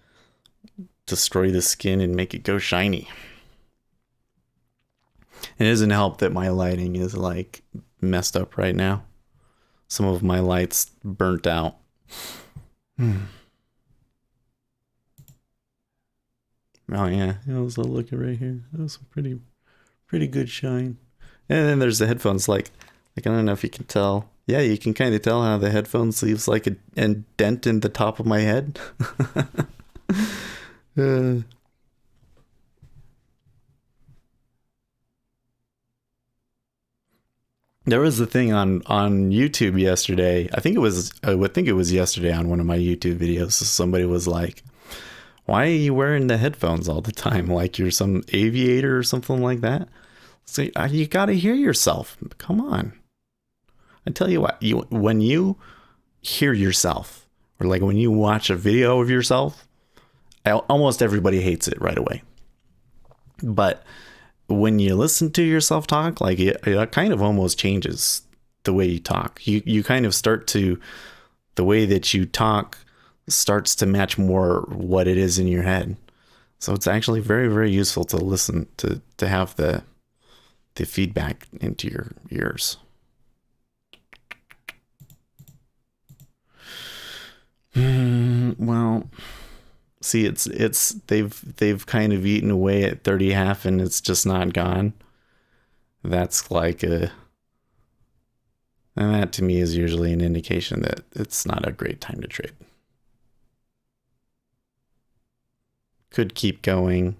destroy the skin and make it go shiny. It doesn't help that my lighting is like messed up right now. Some of my lights burnt out. Oh yeah, let's look at right here. That was a pretty good shine. And then there's the headphones. Like I don't know if you can tell. Yeah, you can kind of tell how the headphones leaves like a dent in the top of my head. There was a thing on YouTube yesterday. I think it was yesterday on one of my YouTube videos. Somebody was like, "Why are you wearing the headphones all the time? Like you're some aviator or something like that?" So you got to hear yourself. Come on. I tell you what, when you hear yourself, or like when you watch a video of yourself, almost everybody hates it right away. But when you listen to yourself talk, like it kind of almost changes the way you talk. You kind of start to, the way that you talk starts to match more what it is in your head. So it's actually very, very useful to listen to have the feedback into your ears. Well, see, they've kind of eaten away at 30 half and it's just not gone. That's like and that to me is usually an indication that it's not a great time to trade. Could keep going.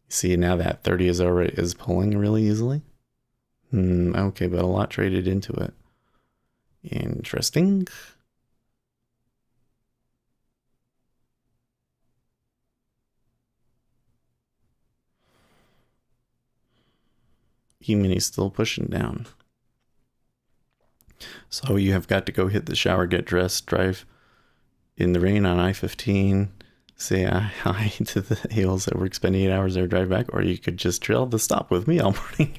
See, now that 30 is pulling really easily. Okay, but a lot traded into it. Interesting. E-mini's still pushing down. So you have got to go hit the shower, get dressed, drive in the rain on I-15, say hi to the ales that work, spend 8 hours there, drive back, or you could just trail the stop with me all morning.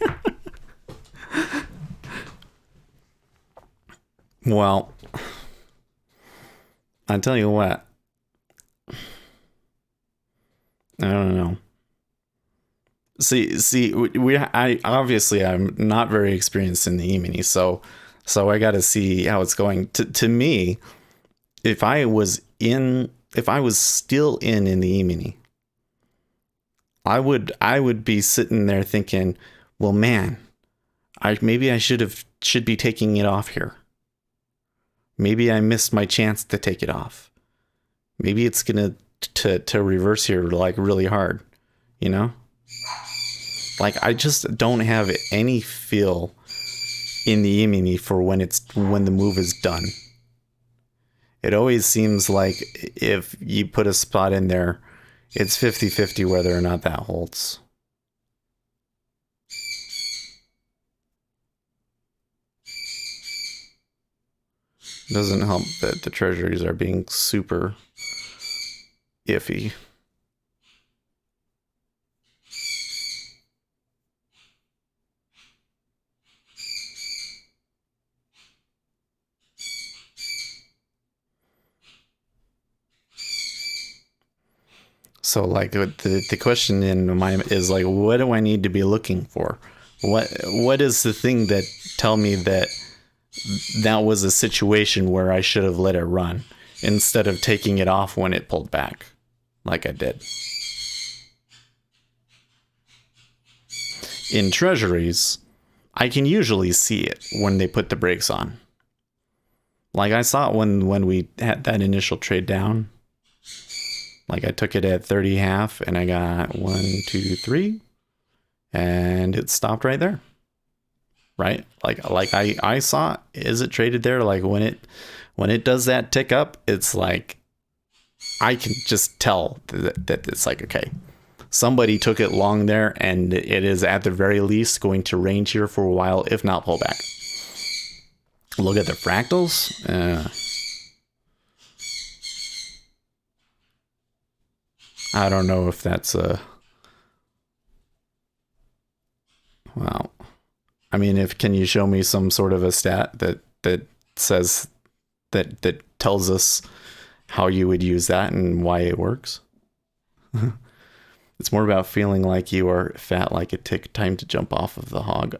Well, I tell you what, I don't know. See, I'm not very experienced in the E-mini, so I got to see how it's going. To me, if I was still in the E-mini, I would be sitting there thinking, well, man, maybe I should be taking it off here. Maybe I missed my chance to take it off. Maybe it's gonna to reverse here like really hard, you know? Like I just don't have any feel in the E-mini for when the move is done. It always seems like if you put a spot in there, it's 50-50 whether or not that holds. Doesn't help that the treasuries are being super iffy. So like the question in my is like, what do I need to be looking for? What is the thing that tell me that was a situation where I should have let it run instead of taking it off when it pulled back like I did? In treasuries, I can usually see it when they put the brakes on. Like I saw it when we had that initial trade down. Like I took it at 30 half and I got 1, 2, 3 and it stopped right there. Right? Like I saw, is it traded there? Like when it does that tick up, it's like, I can just tell that it's like, okay, somebody took it long there and it is at the very least going to range here for a while, if not pull back. Look at the fractals. I don't know if that's a, well, I mean, if can you show me some sort of a stat that says that tells us how you would use that and why it works? It's more about feeling like you are fat, like it took time to jump off of the hog.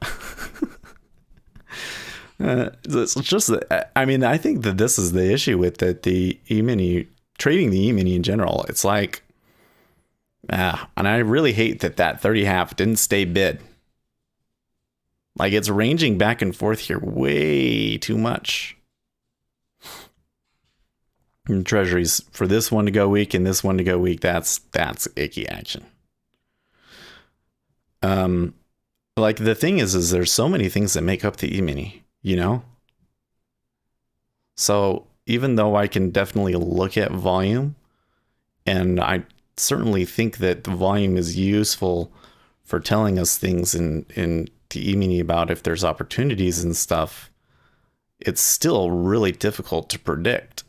It's just, I mean, I think that this is the issue with the E-mini, trading the E-mini in general. It's like, and I really hate that 30 half didn't stay bid. Like, it's ranging back and forth here way too much. And Treasuries, for this one to go weak and this one to go weak, that's icky action. Like, the thing is there's so many things that make up the E-mini, you know? So even though I can definitely look at volume, and I certainly think that the volume is useful for telling us things in the E-mini about if there's opportunities and stuff, it's still really difficult to predict.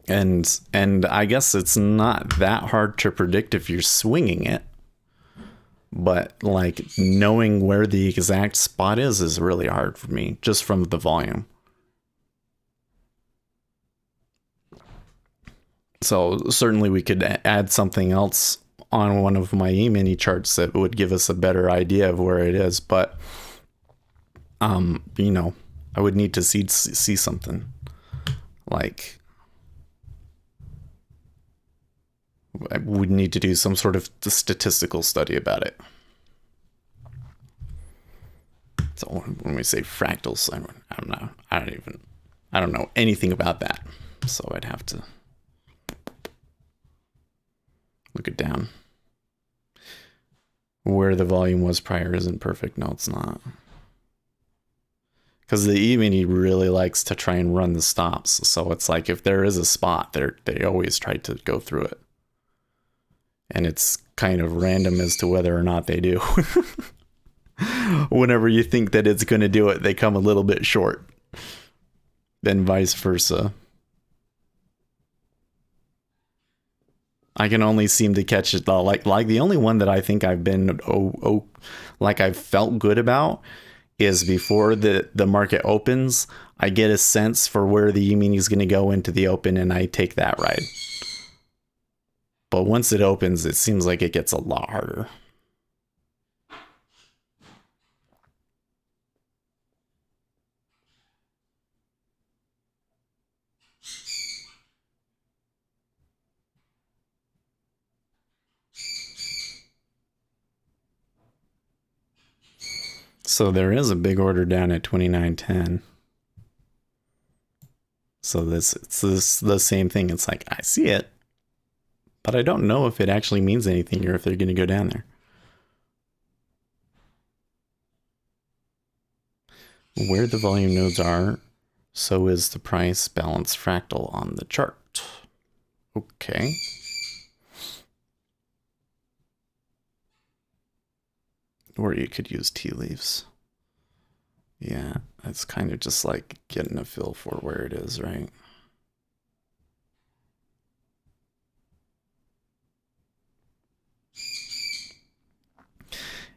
And I guess it's not that hard to predict if you're swinging it, but like knowing where the exact spot is really hard for me just from the volume. So certainly we could add something else on one of my E-mini charts that would give us a better idea of where it is, but you know, I would need to see something. Like, I would need to do some sort of statistical study about it. So when we say fractals, I don't know anything about that. So I'd have to look it down. Where the volume was prior isn't perfect. No, it's not. Because the E-mini really likes to try and run the stops. So it's like if there is a spot, they always try to go through it. And it's kind of random as to whether or not they do. Whenever you think that it's going to do it, they come a little bit short. Then vice versa. I can only seem to catch it though. Like the only one that I think I've been like I've felt good about is before the market opens, I get a sense for where the E-mini is going to go into the open, and I take that ride. But once it opens, it seems like it gets a lot harder. So there is a big order down at 29.10. So it's the same thing. It's like, I see it, but I don't know if it actually means anything or if they're going to go down there. Where the volume nodes are, so is the price balance fractal on the chart. Okay. Or you could use tea leaves. Yeah, it's kind of just like getting a feel for where it is, right?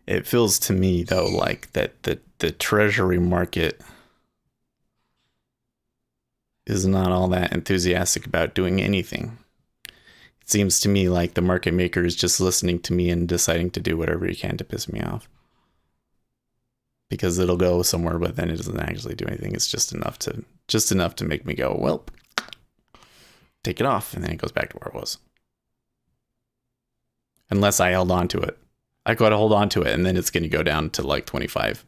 It feels to me though like that the treasury market is not all that enthusiastic about doing anything. It seems to me like the market maker is just listening to me and deciding to do whatever he can to piss me off. Because it'll go somewhere, but then it doesn't actually do anything. It's just enough to make me go, well, take it off, and then it goes back to where it was. Unless I held on to it. I gotta hold on to it, and then it's gonna go down to like 25.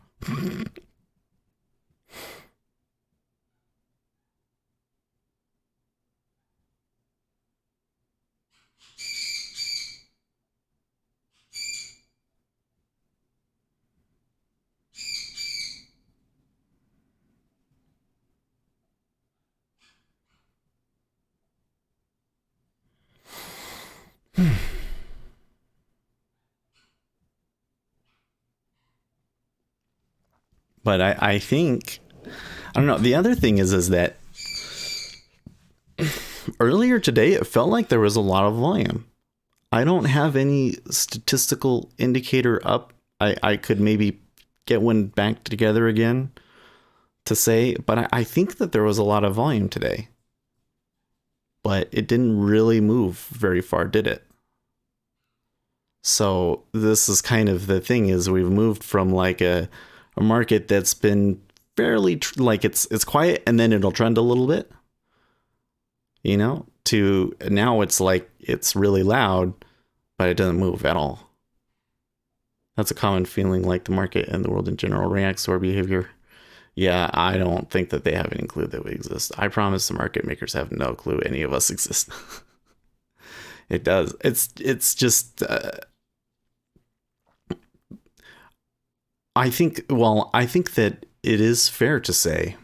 But I think I don't know. The other thing is that earlier today, it felt like there was a lot of volume. I don't have any statistical indicator up. I could maybe get one back together again to say, but I think that there was a lot of volume today. But it didn't really move very far, did it? So this is kind of the thing, is we've moved from like a market that's been fairly like it's quiet, and then it'll trend a little bit, to now it's like it's really loud, but it doesn't move at all. That's a common feeling, like the market and the world in general reacts to our behavior. Yeah, I don't think that they have any clue that we exist. I promise the market makers have no clue any of us exist. It does. It's just I think that it is fair to say,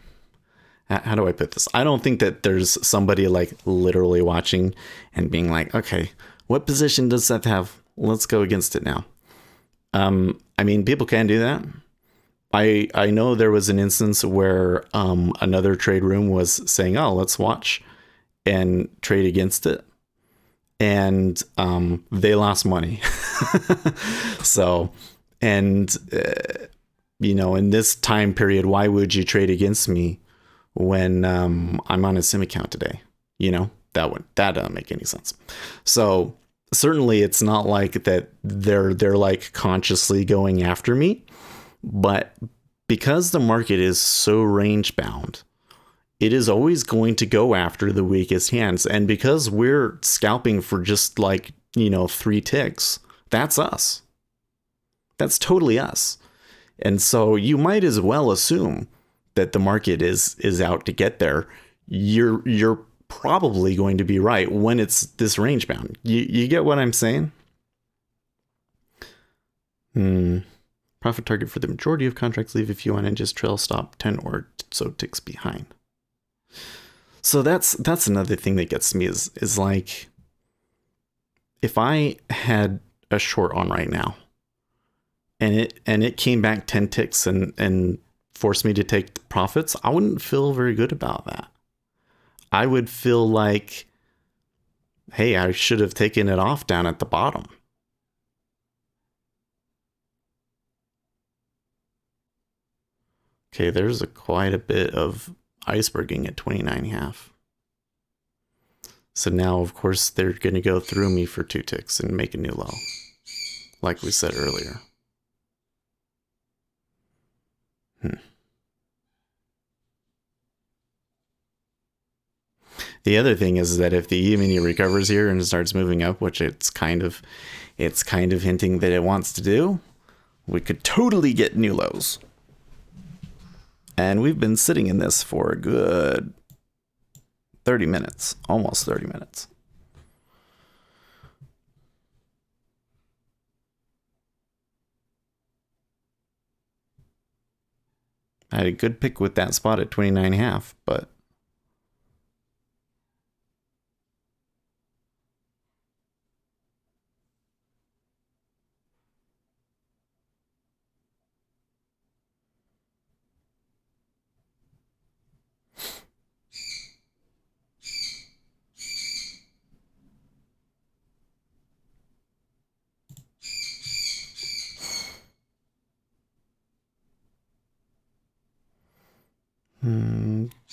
how do I put this? I don't think that there's somebody like literally watching and being like, okay, what position does Seth have? Let's go against it now. I mean, people can do that. I know there was an instance where another trade room was saying, oh, let's watch and trade against it. And they lost money. So, and, in this time period, why would you trade against me when I'm on a sim account today? That doesn't make any sense. So certainly it's not like that they're like consciously going after me, but because the market is so range bound, it is always going to go after the weakest hands. And because we're scalping for just like, 3 ticks, that's us. That's totally us. And so you might as well assume that the market is out to get there. You're probably going to be right when it's this range bound. You get what I'm saying? Profit target for the majority of contracts, leave if you want, and just trail stop 10 or so ticks behind. So that's another thing that gets me is like, if I had a short on right now and it came back 10 ticks and forced me to take the profits, I wouldn't feel very good about that. I would feel like, hey, I should have taken it off down at the bottom. Okay, there's quite a bit of iceberging at 29.5. So now, of course, they're going to go through me for 2 ticks and make a new low, like we said earlier. The other thing is that if the E-mini recovers here and starts moving up, which it's kind of hinting that it wants to do, we could totally get new lows. And we've been sitting in this for a good 30 minutes, almost 30 minutes. I had a good pick with that spot at 29.5, but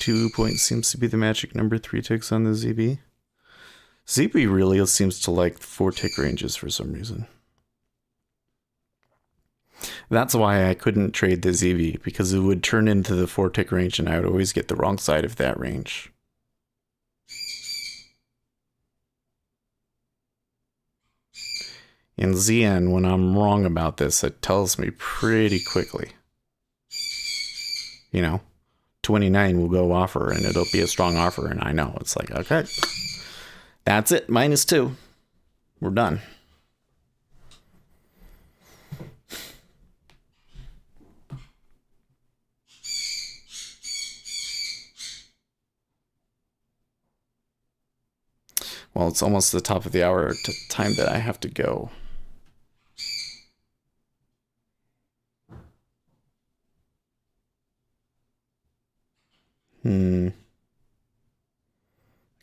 Two points seems to be the magic number. 3 ticks on the ZB. ZB really seems to like 4 tick ranges for some reason. That's why I couldn't trade the ZB, because it would turn into the 4 tick range and I would always get the wrong side of that range. In ZN, when I'm wrong about this, it tells me pretty quickly. 29 will go offer and it'll be a strong offer, and I know it's like, okay, that's it, -2, we're done. Well, it's almost the top of the hour time that I have to go.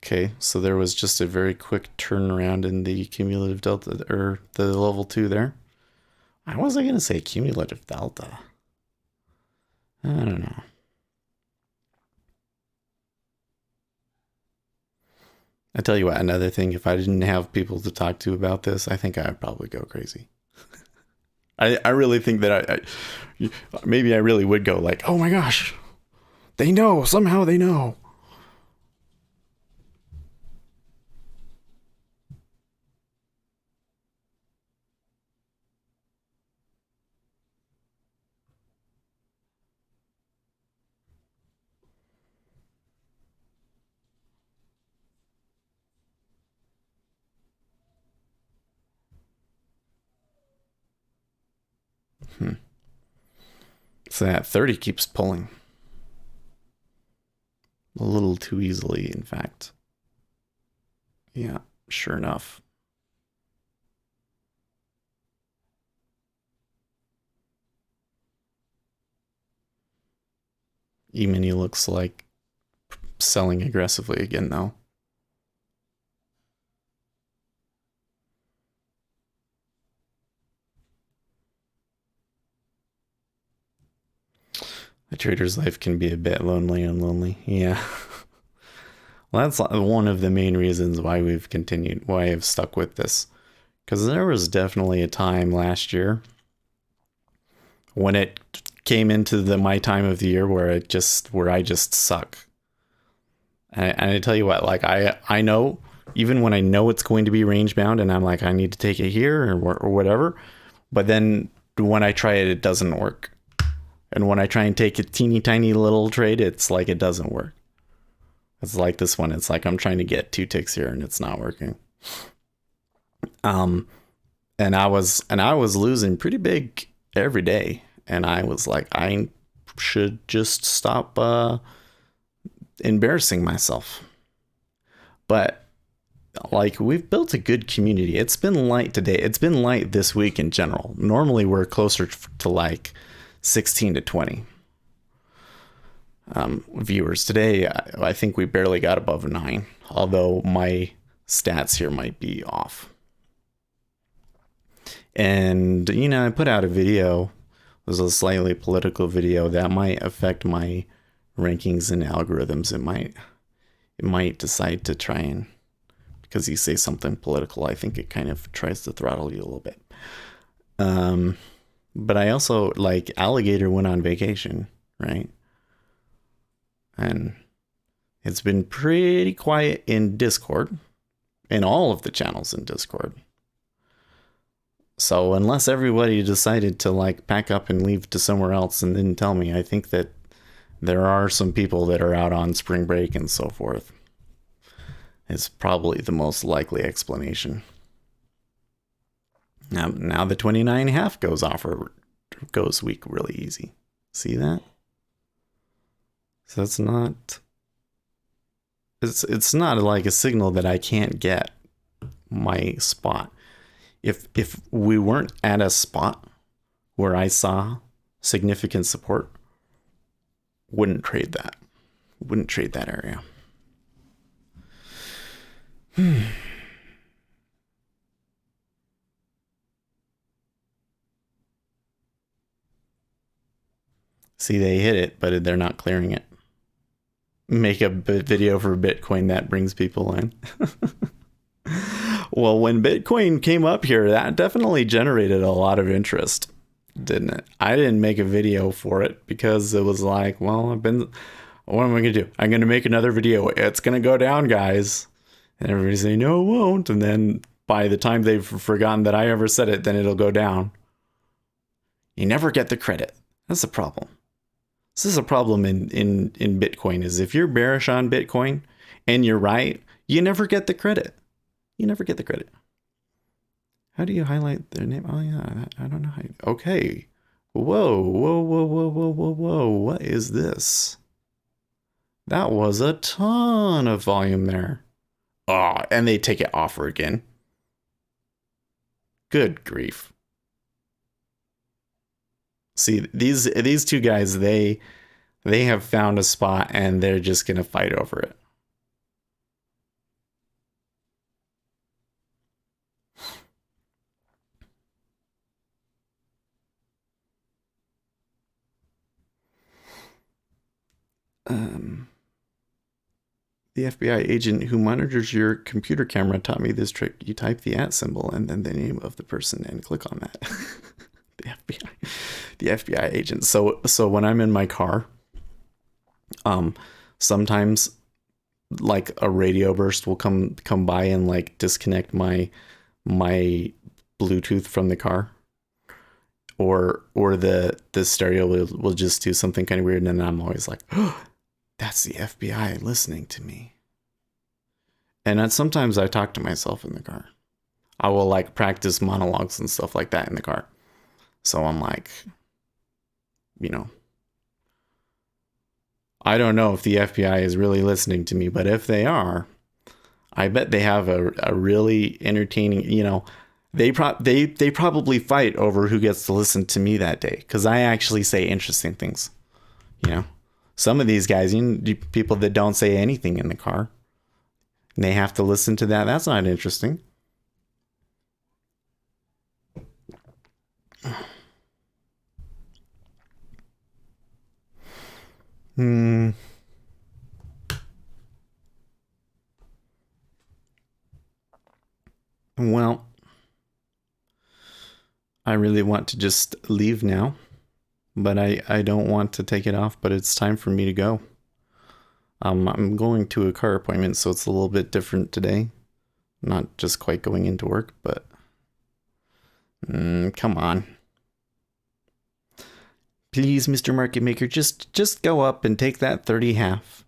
Okay, so there was just a very quick turnaround in the cumulative delta, or the level 2 there. I wasn't going to say cumulative delta. I don't know. I tell you what, another thing, if I didn't have people to talk to about this, I think I'd probably go crazy. I really think that maybe I really would go like, oh my gosh, they know, somehow they know. So that 30 keeps pulling. A little too easily, in fact. Yeah, sure enough. E-mini looks like selling aggressively again, though. A trader's life can be a bit lonely and lonely. Yeah. Well, that's one of the main reasons why we've continued, why I've stuck with this. Because there was definitely a time last year when it came into my time of the year where I just suck. And I tell you what, like I know, even when I know it's going to be range bound and I'm like, I need to take it here or whatever. But then when I try it, it doesn't work. And when I try and take a teeny tiny little trade, it's like it doesn't work. It's like this one. It's like I'm trying to get 2 ticks here and it's not working. And I was losing pretty big every day. And I was like, I should just stop embarrassing myself. But like, we've built a good community. It's been light today. It's been light this week in general. Normally we're closer to like 16 to 20 viewers. Today, I think we barely got above 9, although my stats here might be off. And, you know, I put out a video. It was a slightly political video that might affect my rankings and algorithms. It might decide to try and, because you say something political, I think it kind of tries to throttle you a little bit. But I also, like, Alligator went on vacation, right? And it's been pretty quiet in Discord, in all of the channels in Discord. So unless everybody decided to like pack up and leave to somewhere else and didn't tell me, I think that there are some people that are out on spring break and so forth. It's probably the most likely explanation. Now the 29.5 goes off or goes weak really easy. See that? So it's not like a signal that I can't get my spot. If we weren't at a spot where I saw significant support, wouldn't trade that area. See, they hit it, but they're not clearing it. Make a video for Bitcoin that brings people in. Well, when Bitcoin came up here, that definitely generated a lot of interest, didn't it? I didn't make a video for it because it was like, well, what am I going to do? I'm going to make another video. It's going to go down, guys. And everybody's saying, no, it won't. And then by the time they've forgotten that I ever said it, then it'll go down. You never get the credit. That's the problem. This is a problem in Bitcoin, is if you're bearish on Bitcoin and you're right, you never get the credit. You never get the credit. How do you highlight their name? Oh, yeah, I don't know how. Okay. Whoa. What is this? That was a ton of volume there. Oh, and they take it offer again. Good grief. See, these two guys, they have found a spot and they're just going to fight over it. Um, the FBI agent who monitors your computer camera taught me this trick. You type the @ symbol and then the name of the person and click on that. the FBI, the FBI agent. So when I'm in my car, sometimes like a radio burst will come by and like disconnect my Bluetooth from the car, or the stereo will just do something kind of weird, and then I'm always like, oh, that's the FBI listening to me. And then sometimes I talk to myself in the car. I will like practice monologues and stuff like that in the car. So I'm like, I don't know if the FBI is really listening to me, but if they are, I bet they have a really entertaining, they probably fight over who gets to listen to me that day, because I actually say interesting things. Some of these guys, people that don't say anything in the car, and they have to listen to that. That's not interesting. Well, I really want to just leave now, but I don't want to take it off, but it's time for me to go. I'm going to a car appointment, so it's a little bit different today. Not just quite going into work, but come on. Please, Mr. Market Maker, just go up and take that 30.5.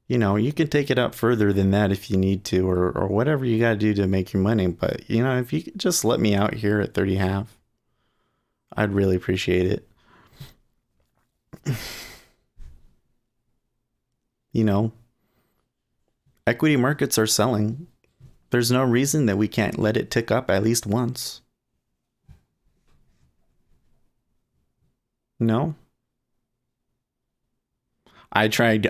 You can take it up further than that if you need to, or whatever you got to do to make your money. But, if you could just let me out here at 30.5, I'd really appreciate it. Equity markets are selling. There's no reason that we can't let it tick up at least once. No? I tried,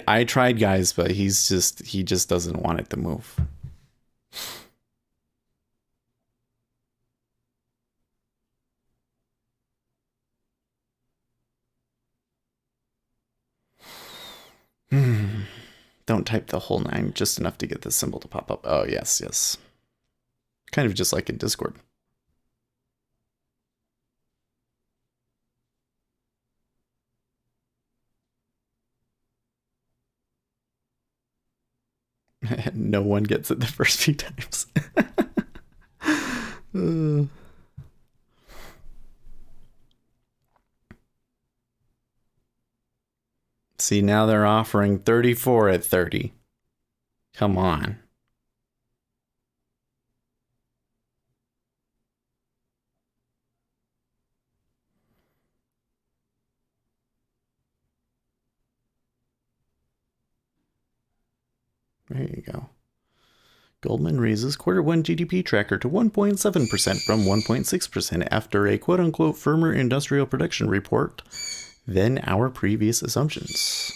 guys, but he just doesn't want it to move. Don't type the whole 9, just enough to get the symbol to pop up. Oh, yes. Kind of just like in Discord. No one gets it the first few times. See, now they're offering 34 at 30. Come on. There you go. Goldman raises Q1 GDP tracker to 1.7% from 1.6% after a quote-unquote firmer industrial production report than our previous assumptions.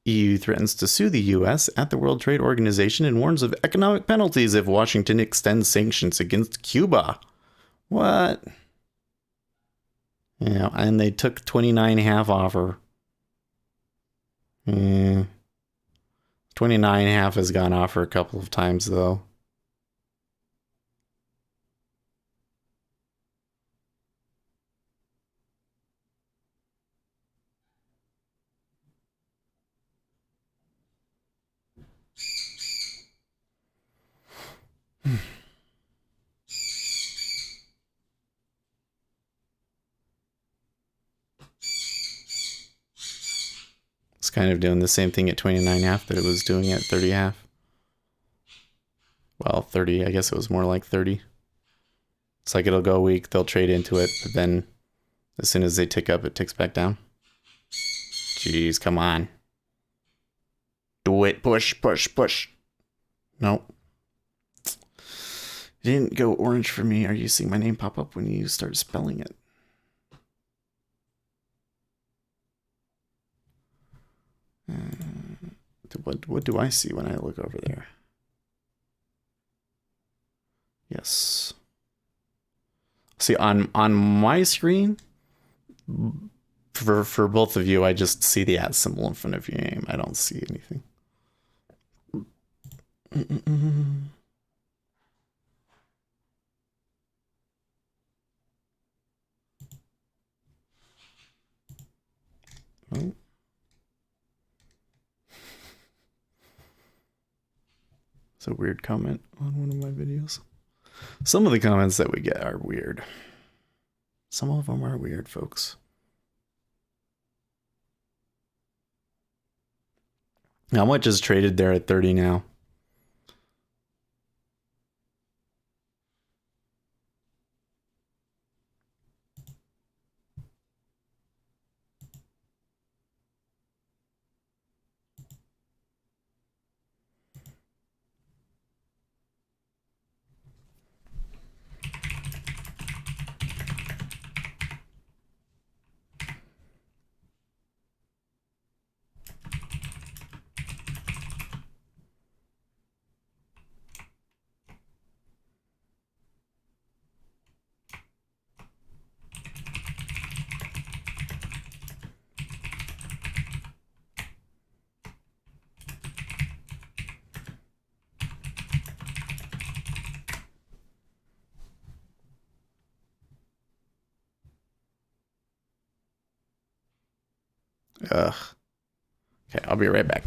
EU threatens to sue the US at the World Trade Organization and warns of economic penalties if Washington extends sanctions against Cuba. What? Yeah, and they took 29.5 offer. 29.5 has gone off for a couple of times, though. It's kind of doing the same thing at 29.5 that it was doing at 30.5. Well, 30, I guess it was more like 30. It's like it'll go a week, they'll trade into it, but then as soon as they tick up, it ticks back down. Jeez, come on. Do it. Push. Nope. It didn't go orange for me. Are you seeing my name pop up when you start spelling it? What do I see when I look over there? Yes. See, on my screen, For both of you, I just see the @ symbol in front of your name. I don't see anything. Oh. It's a weird comment on one of my videos. Some of the comments that we get are weird. Some of them are weird, folks. How much is traded there at 30 now? Ugh. Okay, I'll be right back.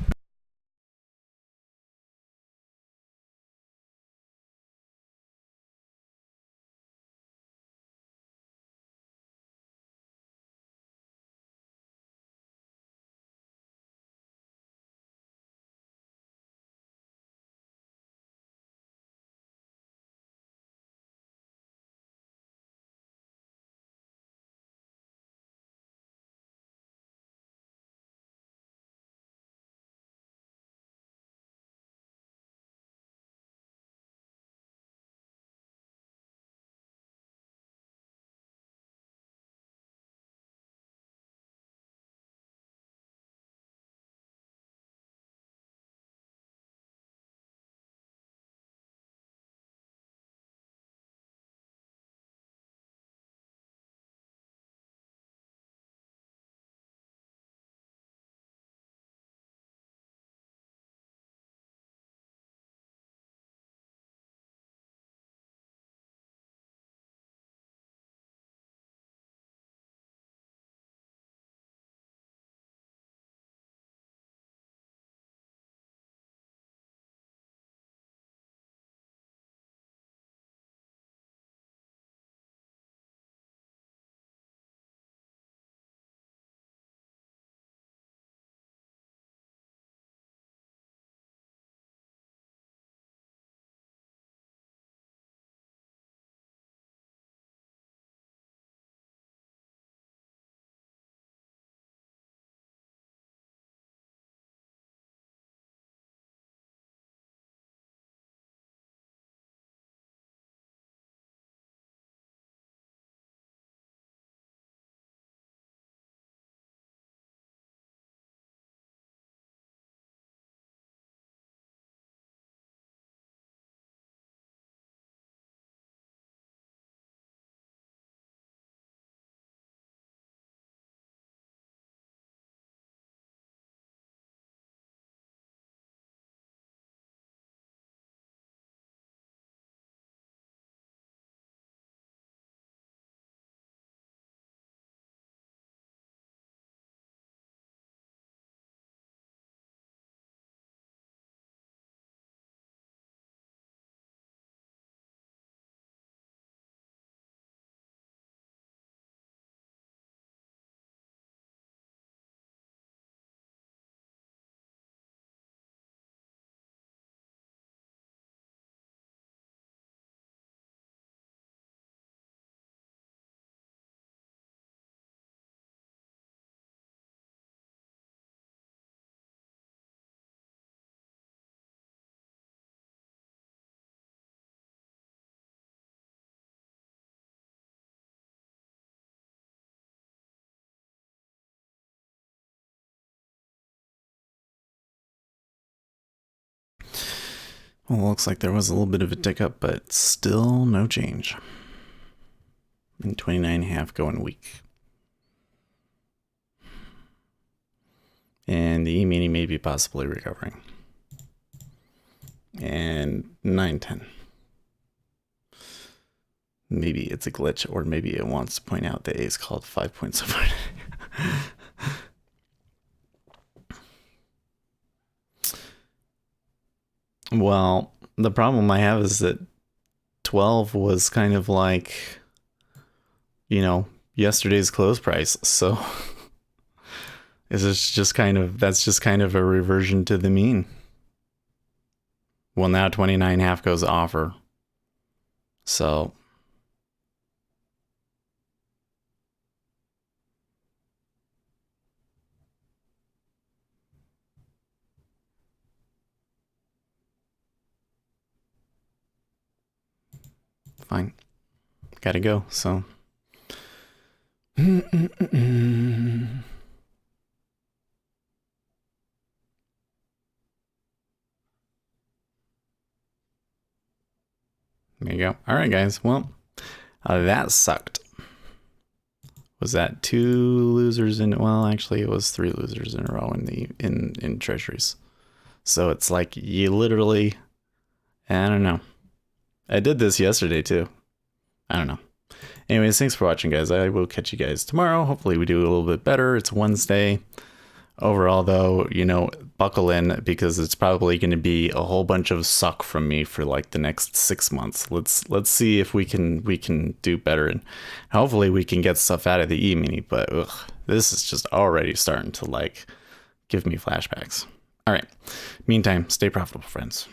Well, looks like there was a little bit of a tick up, but still no change. And 29.5 going weak. And the E-mini may be possibly recovering. And 910. Maybe it's a glitch, or maybe it wants to point out that A is called 5.7. Well, the problem I have is that 12 was kind of like, you know, yesterday's close price. So that's just kind of a reversion to the mean. Well, now 29.5 goes offer. So fine. Gotta go. So there you go. All right, guys. Well, that sucked. Was that 2 losers in? Well, actually, it was 3 losers in a row in treasuries. So it's like you literally, I don't know. I did this yesterday too. I don't know. Anyways, thanks for watching, guys. I will catch you guys tomorrow. Hopefully we do a little bit better. It's Wednesday. Overall, though, you know, buckle in, because it's probably going to be a whole bunch of suck from me for like the next 6 months. Let's see if we can do better, and hopefully we can get stuff out of the E-mini. But this is just already starting to like give me flashbacks. All right. Meantime, stay profitable, friends.